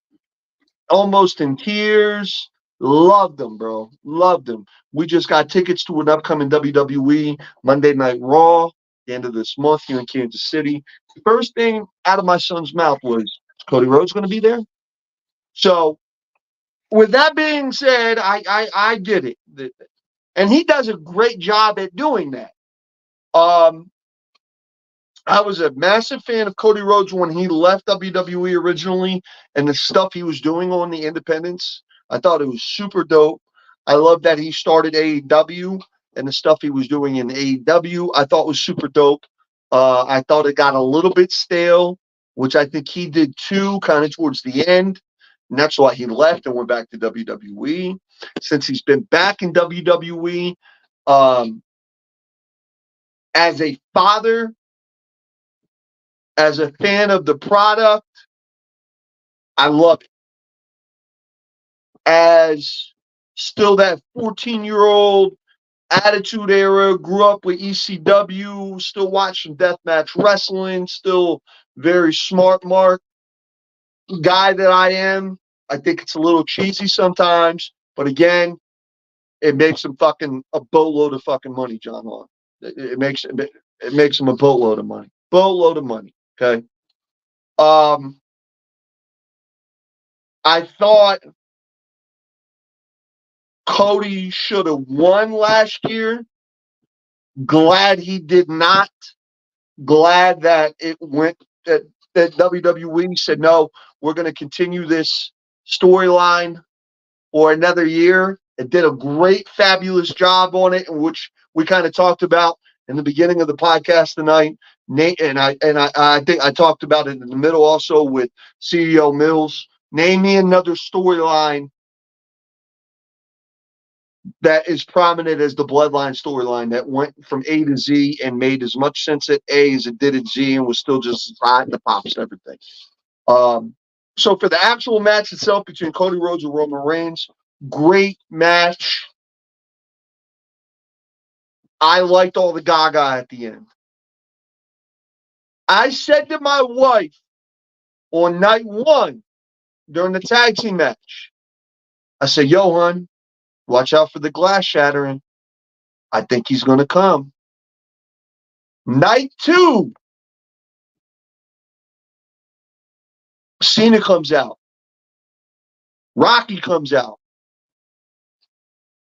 almost in tears. Loved him, bro. Loved him. We just got tickets to an upcoming WWE Monday Night Raw, the end of this month here in Kansas City. The first thing out of my son's mouth was, is Cody Rhodes going to be there? So, with that being said, I get it. And he does a great job at doing that. I was a massive fan of Cody Rhodes when he left WWE originally and the stuff he was doing on the independents. I thought it was super dope. I love that he started AEW and the stuff he was doing in AEW. I thought was super dope. I thought it got a little bit stale, which I think he did too, kind of towards the end. And that's why he left and went back to WWE. Since he's been back in WWE, as a father, as a fan of the product, I love it. As still that 14-year-old Attitude Era, grew up with ECW, still watching deathmatch wrestling, still very smart Mark guy that I am. I think it's a little cheesy sometimes, but again, it makes him fucking a boatload of fucking money, John Hall. It makes him a boatload of money. Boatload of money. Okay. I thought Cody should have won last year. Glad he did not. Glad that it went that WWE said no, we're going to continue this storyline for another year. It did a great, fabulous job on it, which we kind of talked about in the beginning of the podcast tonight. Nate and I think I talked about it in the middle also with CEO Mills. Name me another storyline that is prominent as the Bloodline storyline that went from A to Z and made as much sense at A as it did at Z and was still just hot in the pops and everything. So for the actual match itself between Cody Rhodes and Roman Reigns, great match. I liked all the gaga at the end. I said to my wife on night one during the tag team match, I said, yo, hon, watch out for the glass shattering. I think he's going to come. Night two, Cena comes out. Rocky comes out.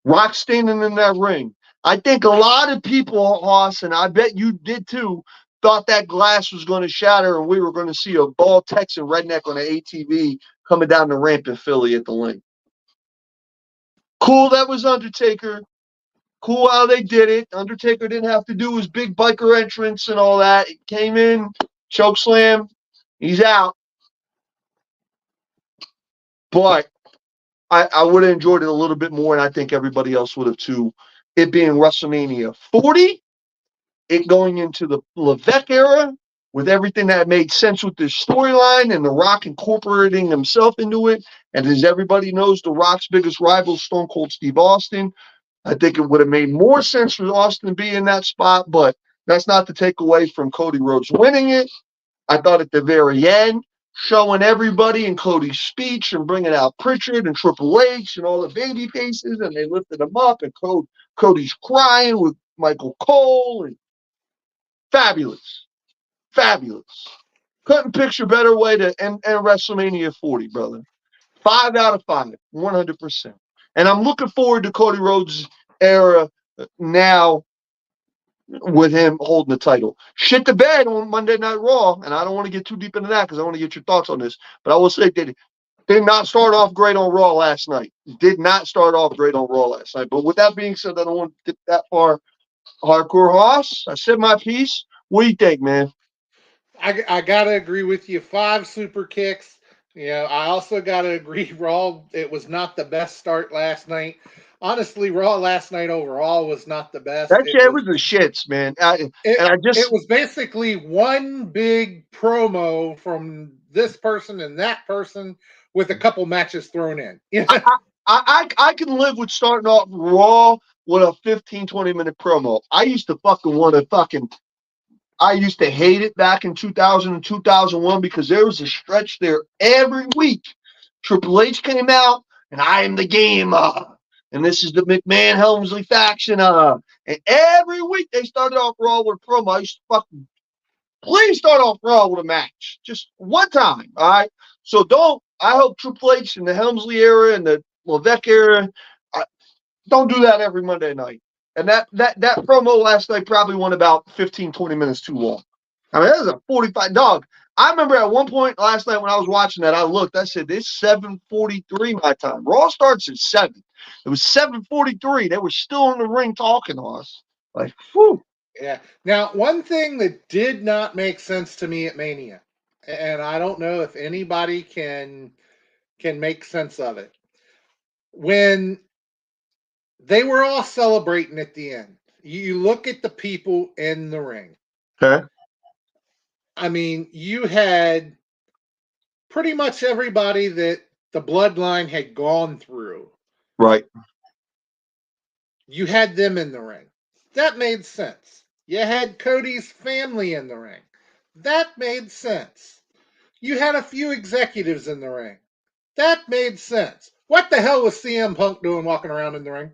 Rock standing in that ring. I think a lot of people, Hoss, and I bet you did too, thought that glass was going to shatter and we were going to see a bald Texan redneck on an ATV coming down the ramp in Philly at the link. Cool, that was Undertaker. Cool how they did it. Undertaker didn't have to do his big biker entrance and all that. He came in, choke slam, he's out. But I would have enjoyed it a little bit more, and I think everybody else would have too. It being WrestleMania 40, it going into the Levesque era with everything that made sense with this storyline and The Rock incorporating himself into it. And as everybody knows, The Rock's biggest rival, Stone Cold Steve Austin. I think it would have made more sense for Austin to be in that spot, but that's not to take away from Cody Rhodes winning it. I thought at the very end, showing everybody in Cody's speech and bringing out Pritchard and Triple H and all the baby faces, and they lifted him up, and Cody's crying with Michael Cole, and fabulous. Fabulous. Couldn't picture a better way to end WrestleMania 40, brother. 5 out of 5, 100%. And I'm looking forward to Cody Rhodes' era now with him holding the title. Shit the bed on Monday Night Raw, and I don't want to get too deep into that because I want to get your thoughts on this. But I will say they did not start off great on Raw last night. Did not start off great on Raw last night. But with that being said, I don't want to get that far. Hardcore Hoss, I said my piece. What do you think, man? I gotta agree with you. 5 super kicks. You know, I also gotta agree. Raw, it was not the best start last night. Honestly, Raw last night overall was not the best. That shit was the shits, man. It was basically one big promo from this person and that person with a couple matches thrown in. I can live with starting off Raw with a 15, 20-minute promo. I used to I used to hate it back in 2000 and 2001 because there was a stretch there every week. Triple H came out, and I am the game. And this is the McMahon Helmsley faction. And every week they started off Raw with a promo. I used to please start off Raw with a match. Just one time, all right? So I hope Triple H in the Helmsley era and the Levesque era, don't do that every Monday night. And that promo last night probably went about 15, 20 minutes too long. I mean, that was a 45 dog. I remember at one point last night when I was watching that, I looked, I said, it's 7:43 my time. Raw starts at 7. It was 7:43. They were still in the ring talking to us. Like, whew. Yeah. Now, one thing that did not make sense to me at Mania, and I don't know if anybody can make sense of it. When they were all celebrating at the end, you look at the people in the ring. Okay. I mean, you had pretty much everybody that the bloodline had gone through. Right. You had them in the ring. That made sense. You had Cody's family in the ring. That made sense. You had a few executives in the ring. That made sense. What the hell was CM Punk doing walking around in the ring?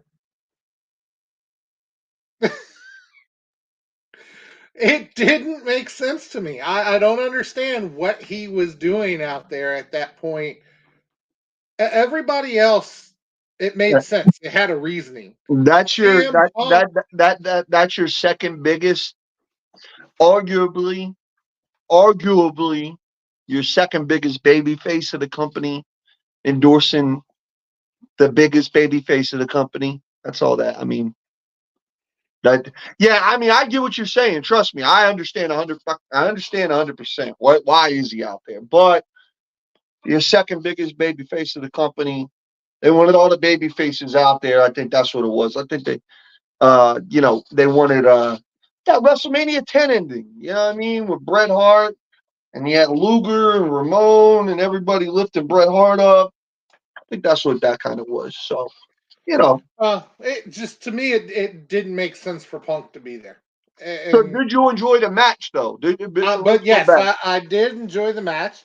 It didn't make sense to me. I don't understand what he was doing out there at that point. Everybody else, it made sense. It had a reasoning. That's your CM Punk, that's your second biggest, arguably your second biggest baby face of the company, endorsing the biggest baby face of the company. That's all that. I mean, that, yeah, I mean, I get what you're saying. Trust me, I understand 100%. Why is he out there? But your second biggest baby face of the company, they wanted all the baby faces out there. I think that's what it was. I think they, they wanted that WrestleMania 10 ending. You know what I mean? With Bret Hart, and you had Luger and Ramon and everybody lifting Bret Hart up. I think that's what that kind of was. So, it just, to me, it didn't make sense for Punk to be there. So And, did you enjoy the match though? but yes, I did enjoy the match.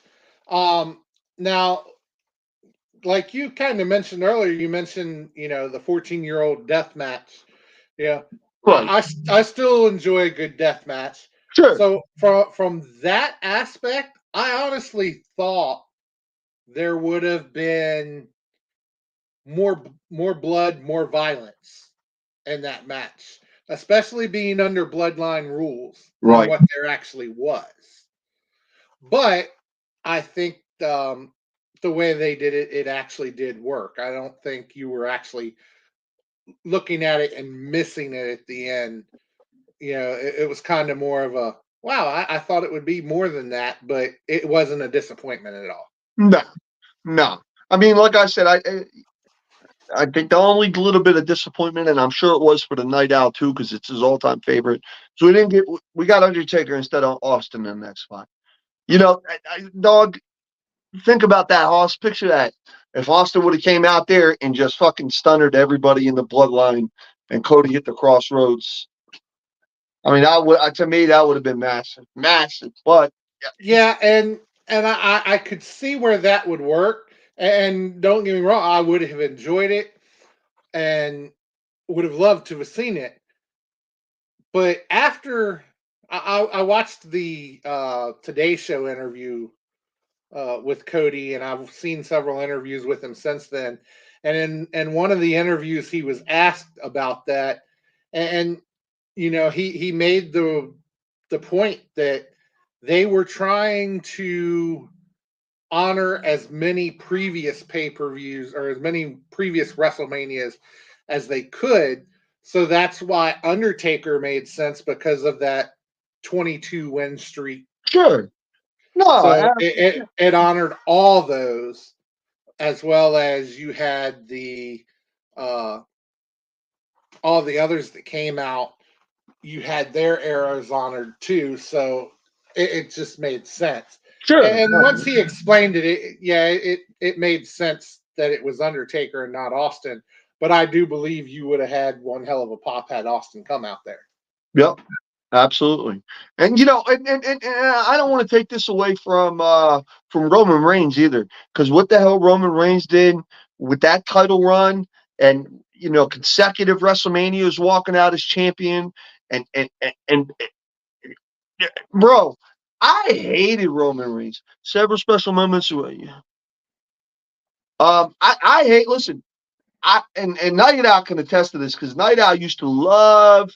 Now, like you kind of mentioned earlier, you mentioned, the 14-year-old death match. Yeah. Right. I still enjoy a good death match. Sure. So from that aspect, I honestly thought there would have been more blood, more violence in that match, especially being under bloodline rules than Right. what there actually was. But I think the way they did it, it actually did work. I don't think you were actually looking at it and missing it at the end. It was kind of more of a, wow, I thought it would be more than that, but it wasn't a disappointment at all. No. I mean, like I said, I think the only little bit of disappointment, and I'm sure it was for the Night Owl too, because it's his all-time favorite. So we got Undertaker instead of Austin in that spot. Dog, think about that, Hoss. Picture that. If Austin would have came out there and just fucking stunned everybody in the bloodline and Cody hit the crossroads, I mean, to me, that would have been massive. But yeah, and I could see where that would work. And don't get me wrong, I would have enjoyed it and would have loved to have seen it. But after I watched the Today Show interview with Cody, and I've seen several interviews with him since then. And in one of the interviews, he was asked about that, and he made the point that they were trying to honor as many previous pay-per-views or as many previous WrestleManias as they could. So that's why Undertaker made sense, because of that 22 win streak. sure. No, So it honored all those, as well as you had the all the others that came out. You had their eras honored too. So it just made sense. sure. And once he explained it, it made sense that it was Undertaker and not Austin. But I do believe you would have had one hell of a pop had Austin come out there. Yep. Absolutely. And and I don't want to take this away from Roman Reigns either, because what the hell Roman Reigns did with that title run, and consecutive WrestleManias walking out as champion, and bro, I hated Roman Reigns. Several special moments. I hate. Listen, and Night Owl can attest to this, because Night Owl used to love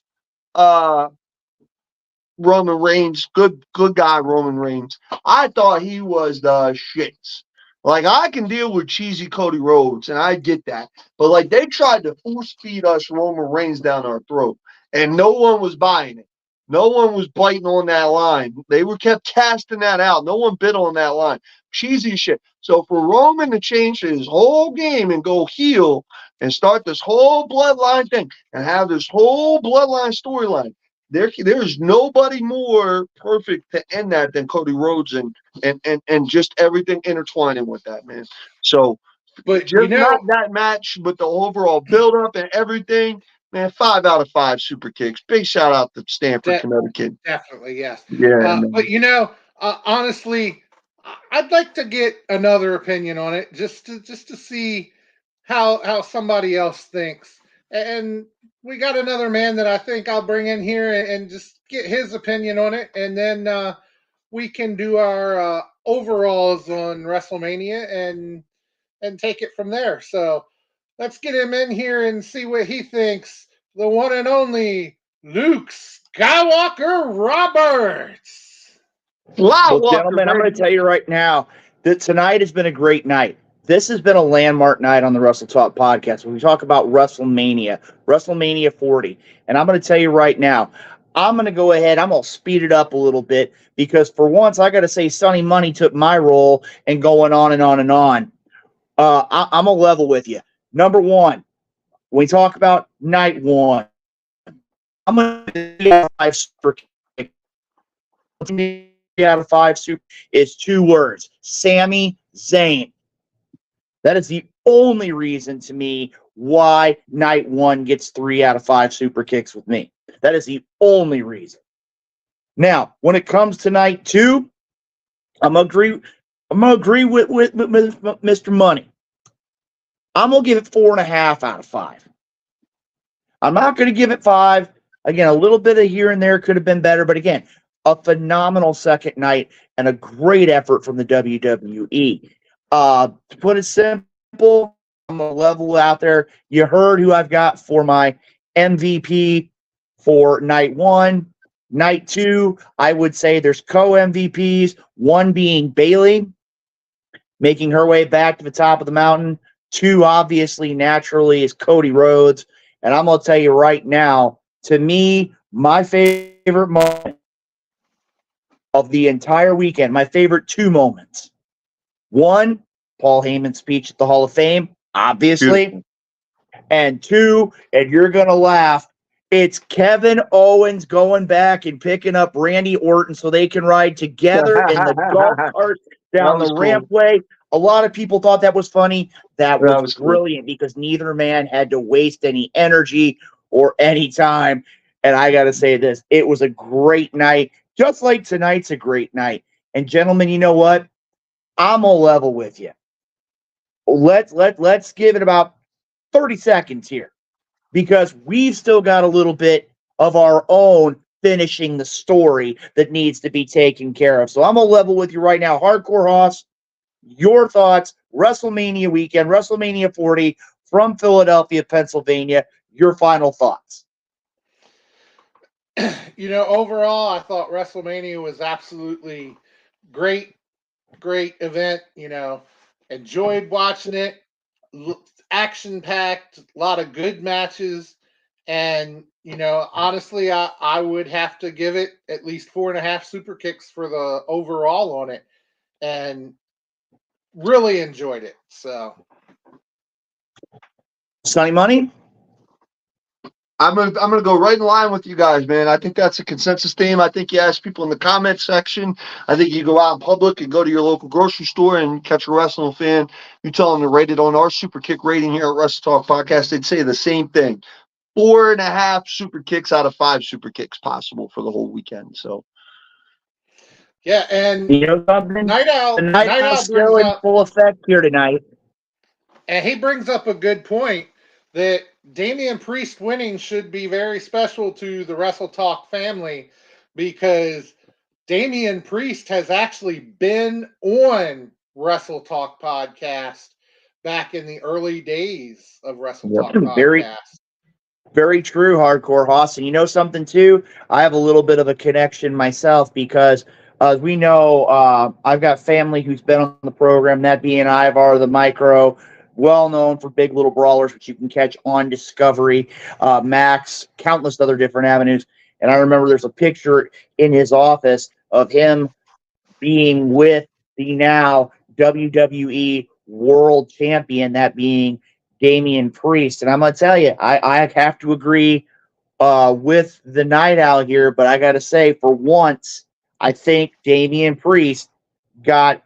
Roman Reigns, good guy Roman Reigns. I thought he was the shits. Like, I can deal with cheesy Cody Rhodes, and I get that. But like, they tried to force feed us Roman Reigns down our throat, and no one was buying it. No one was biting on that line. They were kept casting that out. No one bit on that line. Cheesy shit. So for Roman to change his whole game and go heel and start this whole bloodline thing and have this whole bloodline storyline, there's nobody more perfect to end that than Cody Rhodes and just everything intertwining with that, man. So But just not that match, but the overall build up and everything, man. 5 out of 5 super kicks. Big shout out to Stamford, Connecticut. definitely, yes. Yeah, But honestly, I'd like to get another opinion on it, just to see how somebody else thinks. And we got another man that I think I'll bring in here and just get his opinion on it, and then we can do our overalls on WrestleMania and take it from there. So let's get him in here and see what he thinks. The one and only Luke Skywalker Roberts. Well, gentlemen, I'm going to tell you right now that tonight has been a great night. This has been a landmark night on the Wrestle Talk podcast when we talk about WrestleMania 40. And I'm going to tell you right now, I'm going to go ahead, I'm going to speed it up a little bit because for once, I got to say Sonny Money took my role and going on and on and on. I'm going to level with you. Number one, when we talk about night one, I'm going to do 5 super kick. 3 out of 5 super is 2 words. Sami Zayn. That is the only reason to me why night one gets 3 out of 5 super kicks with me. That is the only reason. Now, when it comes to night 2, I'm gonna agree with Mr. Money. I'm gonna give it 4.5 out of 5. I'm not gonna give it 5. Again, a little bit of here and there could have been better, but again, a phenomenal second night and a great effort from the WWE. To put it simple, I'm gonna level out there. You heard who I've got for my MVP for night 1. Night 2, I would say there's co-MVPs, one being Bayley, making her way back to the top of the mountain. 2, obviously, naturally, is Cody Rhodes. And I'm going to tell you right now, to me, my favorite moment of the entire weekend, my favorite 2 moments. 1, Paul Heyman's speech at the Hall of Fame, obviously. And 2, and you're going to laugh, it's Kevin Owens going back and picking up Randy Orton so they can ride together in the golf cart down the rampway. A lot of people thought that was funny. That was brilliant because neither man had to waste any energy or any time. And I got to say this, it was a great night, just like tonight's a great night. And gentlemen, you know what? I'm gonna level with you. Let's give it about 30 seconds here because we've still got a little bit of our own finishing the story that needs to be taken care of. So I'm gonna level with you right now. Hardcore Hoss, your thoughts, WrestleMania weekend, WrestleMania 40 from Philadelphia, Pennsylvania, your final thoughts. Overall, I thought WrestleMania was absolutely great event. Enjoyed watching it. Action packed, a lot of good matches, and honestly, I would have to give it at least 4.5 super kicks for the overall on it, and really enjoyed it. So, Sonny Money. I'm gonna go right in line with you guys, man. I think that's a consensus theme. I think you ask people in the comment section. I think you go out in public and go to your local grocery store and catch a wrestling fan. You tell them to rate it on our super kick rating here at Wrestle Talk Podcast. They'd say the same thing. 4.5 super kicks out of 5 super kicks possible for the whole weekend. So yeah, and something? Night Owl still in full effect here tonight. And he brings up a good point that Damian Priest winning should be very special to the Wrestle Talk family because Damian Priest has actually been on Wrestle Talk podcast back in the early days of Wrestle Talk podcast. Very true, Hardcore Hoss. And you know something too? I have a little bit of a connection myself because as we know, I've got family who's been on the program, that being Ivar the Micro, well known for Big Little Brawlers, which you can catch on Discovery, Max, countless other different avenues. And I remember there's a picture in his office of him being with the now WWE World Champion, that being Damian Priest. And I'm going to tell you, I have to agree with the Night Owl here, but I got to say, for once, I think Damian Priest got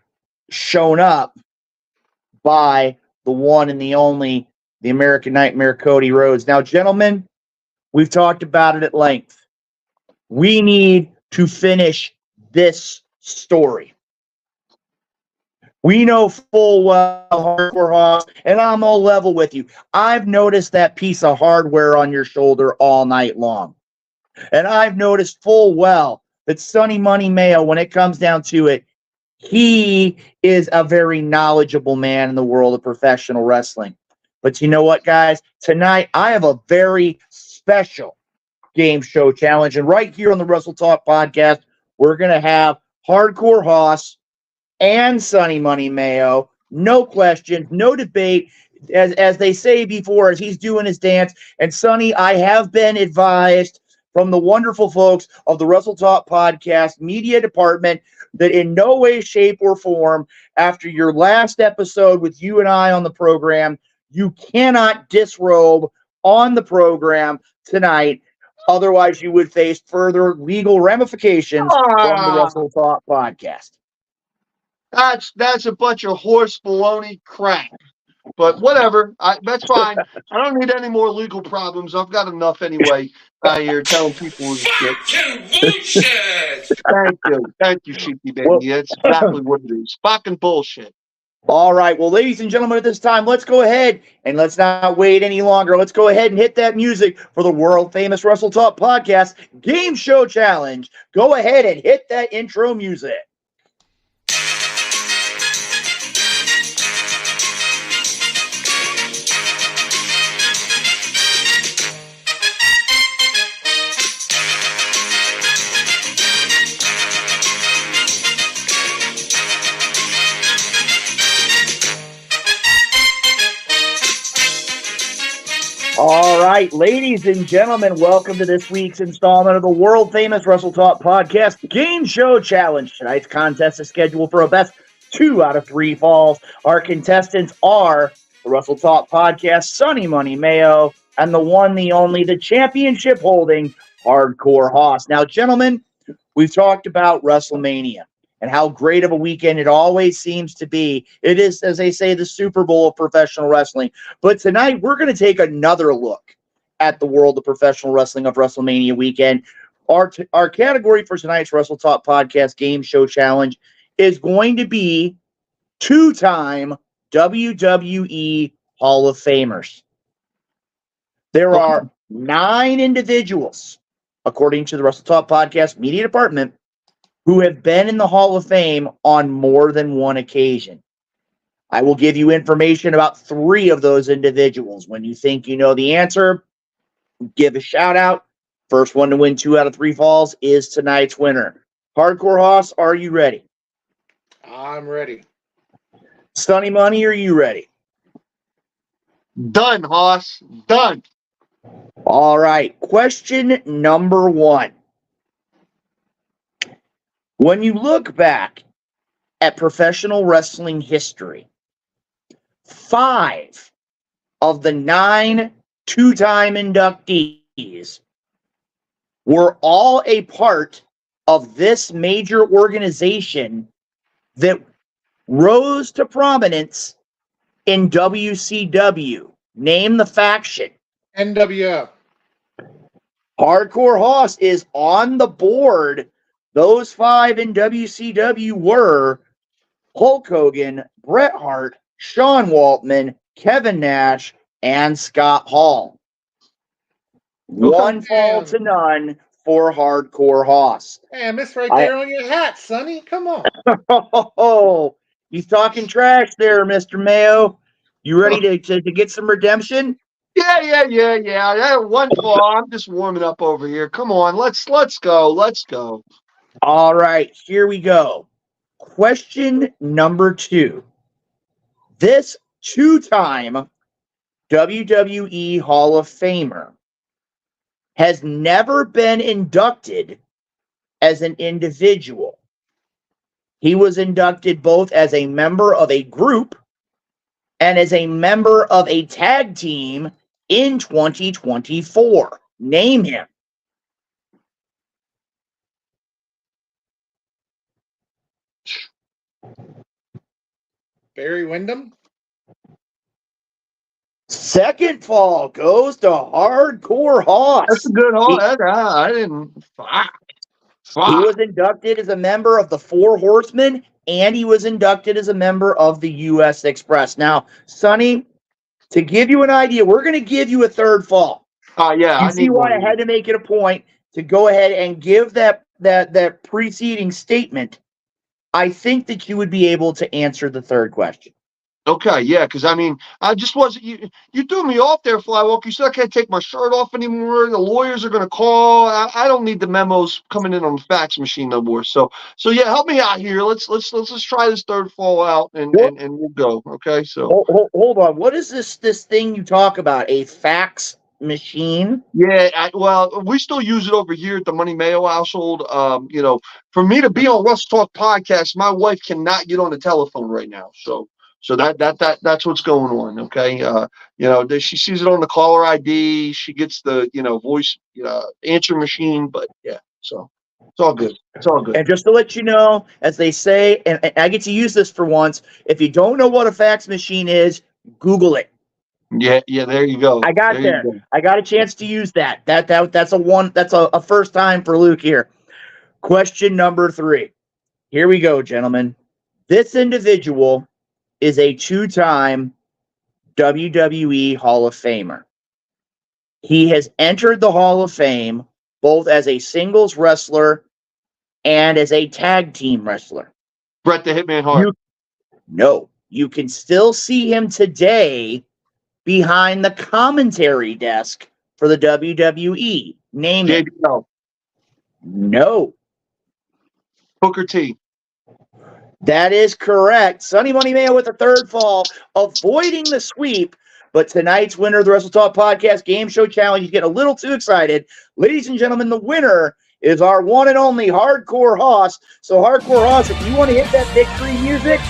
shown up by the one and the only, the American Nightmare, Cody Rhodes. Now, gentlemen, we've talked about it at length. We need to finish this story. We know full well, Hardcore Hoss, and I'm all level with you. I've noticed that piece of hardware on your shoulder all night long. And I've noticed full well that Sonny Money Mayo, when it comes down to it, he is a very knowledgeable man in the world of professional wrestling. But you know what, guys? Tonight, I have a very special game show challenge. And right here on the Wrestle Talk podcast, we're going to have Hardcore Hoss and Sonny Money Mayo. No question, no debate. As they say before, as he's doing his dance. And Sonny, I have been advised from the wonderful folks of the Wrestle Talk podcast media department that in no way, shape, or form, after your last episode with you and I on the program, you cannot disrobe on the program tonight. Otherwise, you would face further legal ramifications from the Wrestle Talk podcast. That's a bunch of horse baloney crap. But whatever, that's fine. I don't need any more legal problems. I've got enough anyway out here telling people shit. Thank you, Sheepy Baby. Well, That's exactly what it is. Fucking bullshit. All right, well, ladies and gentlemen, at this time, let's go ahead and let's not wait any longer. Let's go ahead and hit that music for the world famous Wrestle Talk podcast game show challenge. Go ahead and hit that intro music. All right, ladies and gentlemen, welcome to this week's installment of the world famous Wrestle Talk podcast game show challenge. Tonight's contest is scheduled for a best 2 out of 3 falls. Our contestants are the Wrestle Talk podcast Sonny Money Mayo and the one, the only, the championship holding Hardcore Hoss. Now, gentlemen, we've talked about WrestleMania and how great of a weekend it always seems to be. It is, as they say, the Super Bowl of professional wrestling. But tonight, we're going to take another look at the world of professional wrestling of WrestleMania weekend. Our category for tonight's Wrestle Talk podcast game show challenge is going to be 2-time WWE Hall of Famers. There are 9 individuals, according to the Wrestle Talk podcast media department, who have been in the Hall of Fame on more than one occasion. I will give you information about 3 of those individuals. When you think you know the answer, give a shout out. First one to win 2 out of 3 falls is tonight's winner. Hardcore Hoss, are you ready? I'm ready. Sonny Money, are you ready? Done, Hoss. Done. All right. Question number 1. When you look back at professional wrestling history, 5 of the 9 2-time inductees were all a part of this major organization that rose to prominence in WCW. Name the faction. NWO. Hardcore Hoss is on the board. Those 5 in WCW were Hulk Hogan, Bret Hart, Sean Waltman, Kevin Nash, and Scott Hall. 1 fall to none for Hardcore Hoss. Hey, I missed right there on your hat, Sonny. Come on. Oh, he's talking trash there, Mr. Mayo. You ready to get some redemption? Yeah. 1 fall. I'm just warming up over here. Come on, let's go. Let's go. All right, here we go. Question number 2. This 2-time WWE Hall of Famer has never been inducted as an individual. He was inducted both as a member of a group and as a member of a tag team in 2024. Name him. Barry Windham? Second fall goes to Hardcore Hoss. That's a good haul. I didn't. He was inducted as a member of the Four Horsemen, and he was inducted as a member of the U.S. Express. Now, Sonny, to give you an idea, we're going to give you a third fall. Yeah, You I see need why one. I had to make it a point to go ahead and give that preceding statement. I think that you would be able to answer the third question. Okay, yeah, because I mean, I just wasn't. You threw me off there, Flywalker. You said I can't take my shirt off anymore. The lawyers are going to call. I don't need the memos coming in on the fax machine no more. So yeah, help me out here. Let's try this third fall out and we'll go. Okay, so Hold on. What is this thing you talk about? A fax machine? yeah, well, we still use it over here at the Money Mayo household. For me to be on Russ Talk podcast, my wife cannot get on the telephone right now. So that's what's going on. Okay. She sees it on the caller ID. She gets the, voice, answer machine, but yeah, so it's all good. It's all good. And just to let you know, as they say, and I get to use this for once, if you don't know what a fax machine is, Google it. Yeah. There you go. I got there. I got a chance to use that. That's a first time for Luke here. Question number 3. Here we go, gentlemen. This individual is a 2-time WWE Hall of Famer. He has entered the Hall of Fame both as a singles wrestler and as a tag team wrestler. Bret the Hitman Hart. No, you can still see him today behind the commentary desk for the WWE. Name it. JBL. No. Booker T. That is correct. Sonny Money Mayo with the third fall, avoiding the sweep. But tonight's winner of the Wrestle Talk Podcast Game Show Challenge, he's getting a little too excited. Ladies and gentlemen, the winner is our one and only Hardcore Hoss. So, Hardcore Hoss, if you want to hit that victory music,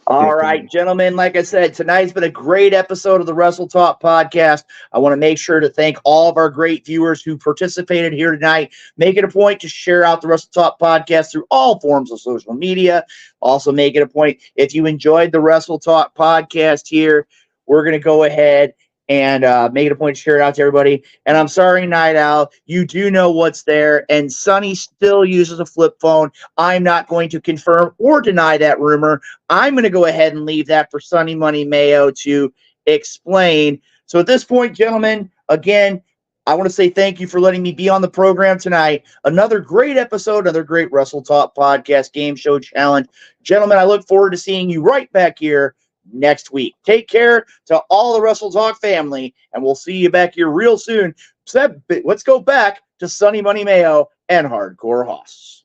all right, gentlemen, like I said, tonight's been a great episode of the Wrestle Talk podcast. I want to make sure to thank all of our great viewers who participated here tonight. Make it a point to share out the Wrestle Talk podcast through all forms of social media. Also, make it a point, if you enjoyed the Wrestle Talk podcast here, we're going to go ahead and make it a point to share it out to everybody. And I'm sorry, Night Owl, you do know what's there, and Sonny still uses a flip phone. I'm not going to confirm or deny that rumor. I'm going to go ahead and leave that for Sonny Money Mayo to explain. So at this point, gentlemen, again, I want to say thank you for letting me be on the program tonight. Another great episode, another great Wrestle Talk podcast game show challenge. Gentlemen, I look forward to seeing you right back here next week. Take care to all the Wrestle Talk family, and we'll see you back here real soon. So let's go back to Sonny Money Mayo and Hardcore Hoss.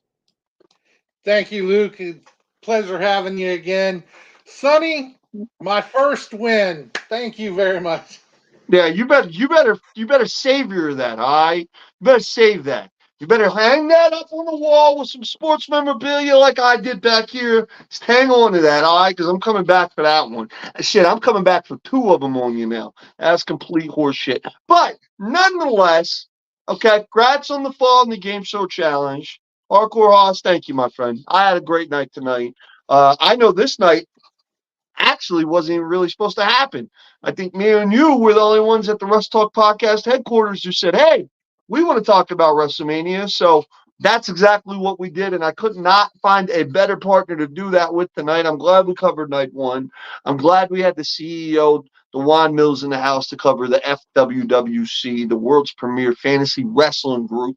Thank you, Luke. Pleasure having you again. Sonny, my first win. Thank you very much. Yeah, you better savor that, all right? You better save that. You better hang that up on the wall with some sports memorabilia like I did back here. Just hang on to that, all right? Because I'm coming back for that one. Shit, I'm coming back for 2 of them on you now. That's complete horseshit. But nonetheless, okay, congrats on the fall in the game show challenge. Hardcore Hoss, thank you, my friend. I had a great night tonight. I know this night actually wasn't even really supposed to happen. I think me and you were the only ones at the Wrestle Talk Podcast headquarters who said, hey, we want to talk about WrestleMania. So that's exactly what we did, and I could not find a better partner to do that with tonight. I'm glad we covered night 1. I'm glad we had the CEO, DeJuan Mills, in the house to cover the FWWC, the world's premier fantasy wrestling group.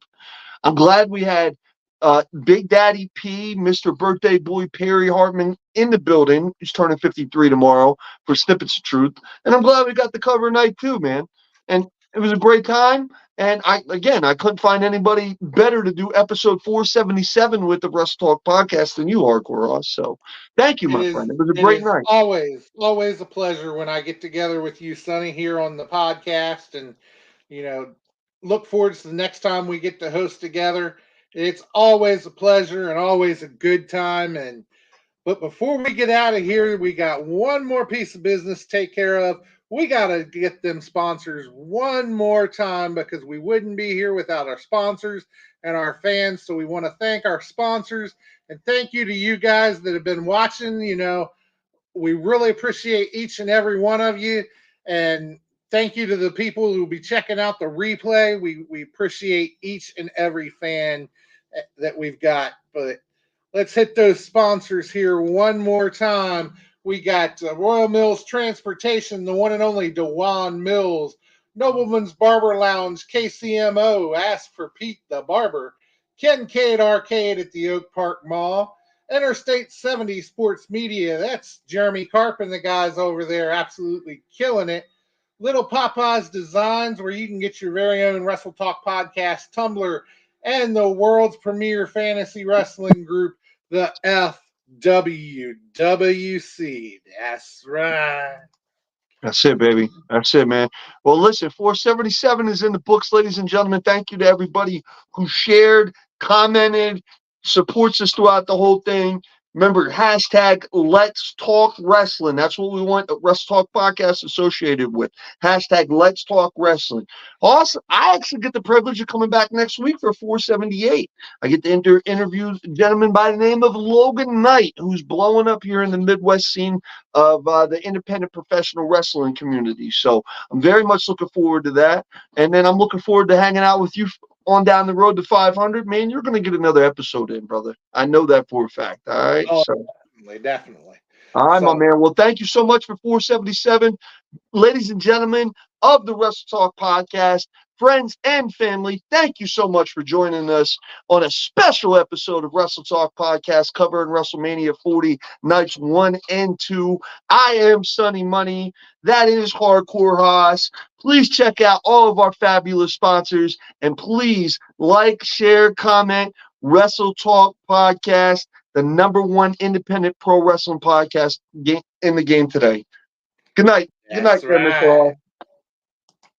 I'm glad we had Big Daddy P, Mr. Birthday Boy Perry Hartman in the building. He's turning 53 tomorrow for Snippets of Truth. And I'm glad we got the cover night too, man. And it was a great time. And I couldn't find anybody better to do episode 477 with the Wrestle Talk podcast than you, Hardcore Ross. So thank you, my friend. It was a great night. Always a pleasure when I get together with you, Sonny, here on the podcast. And, look forward to the next time we get to host together. It's always a pleasure and always a good time. But before we get out of here, we got one more piece of business to take care of. We got to get them sponsors one more time because we wouldn't be here without our sponsors and our fans. So we want to thank our sponsors and thank you to you guys that have been watching. We really appreciate each and every one of you. And thank you to the people who will be checking out the replay. We appreciate each and every fan that we've got. But let's hit those sponsors here one more time. We got Royal Mills Transportation, the one and only Dewan Mills, Nobleman's Barber Lounge, KCMO, Ask for Pete the Barber, Kincaid Arcade at the Oak Park Mall, Interstate 70 Sports Media. That's Jeremy Carp and the guys over there absolutely killing it. Little Popeyes Designs, where you can get your very own Wrestle Talk podcast tumbler, and the world's premier fantasy wrestling group, the FWWC. That's right. That's it, baby. That's it, man. Well, listen, 477 is in the books, ladies and gentlemen. Thank you to everybody who shared, commented, supports us throughout the whole thing. Remember, hashtag Let's Talk Wrestling. That's what we want the Wrestle Talk podcast associated with. Hashtag Let's Talk Wrestling. Also, I actually get the privilege of coming back next week for 478. I get to interview a gentleman by the name of Logan Knight, who's blowing up here in the Midwest scene of the independent professional wrestling community. So I'm very much looking forward to that. And then I'm looking forward to hanging out with you on down the road to 500. Man, you're going to get another episode in, brother. I know that for a fact. All right. Oh, so, definitely. All right, So, my man. Well, thank you so much for 477. Ladies and gentlemen of the Wrestle Talk podcast, friends and family, thank you so much for joining us on a special episode of Wrestle Talk podcast covering WrestleMania 40 nights 1 and 2. I am Sonny Money. That is Hardcore Haas. Please check out all of our fabulous sponsors and please like, share, comment, Wrestle Talk podcast, the #1 independent pro wrestling podcast in the game today. Good night. Good night, that's right.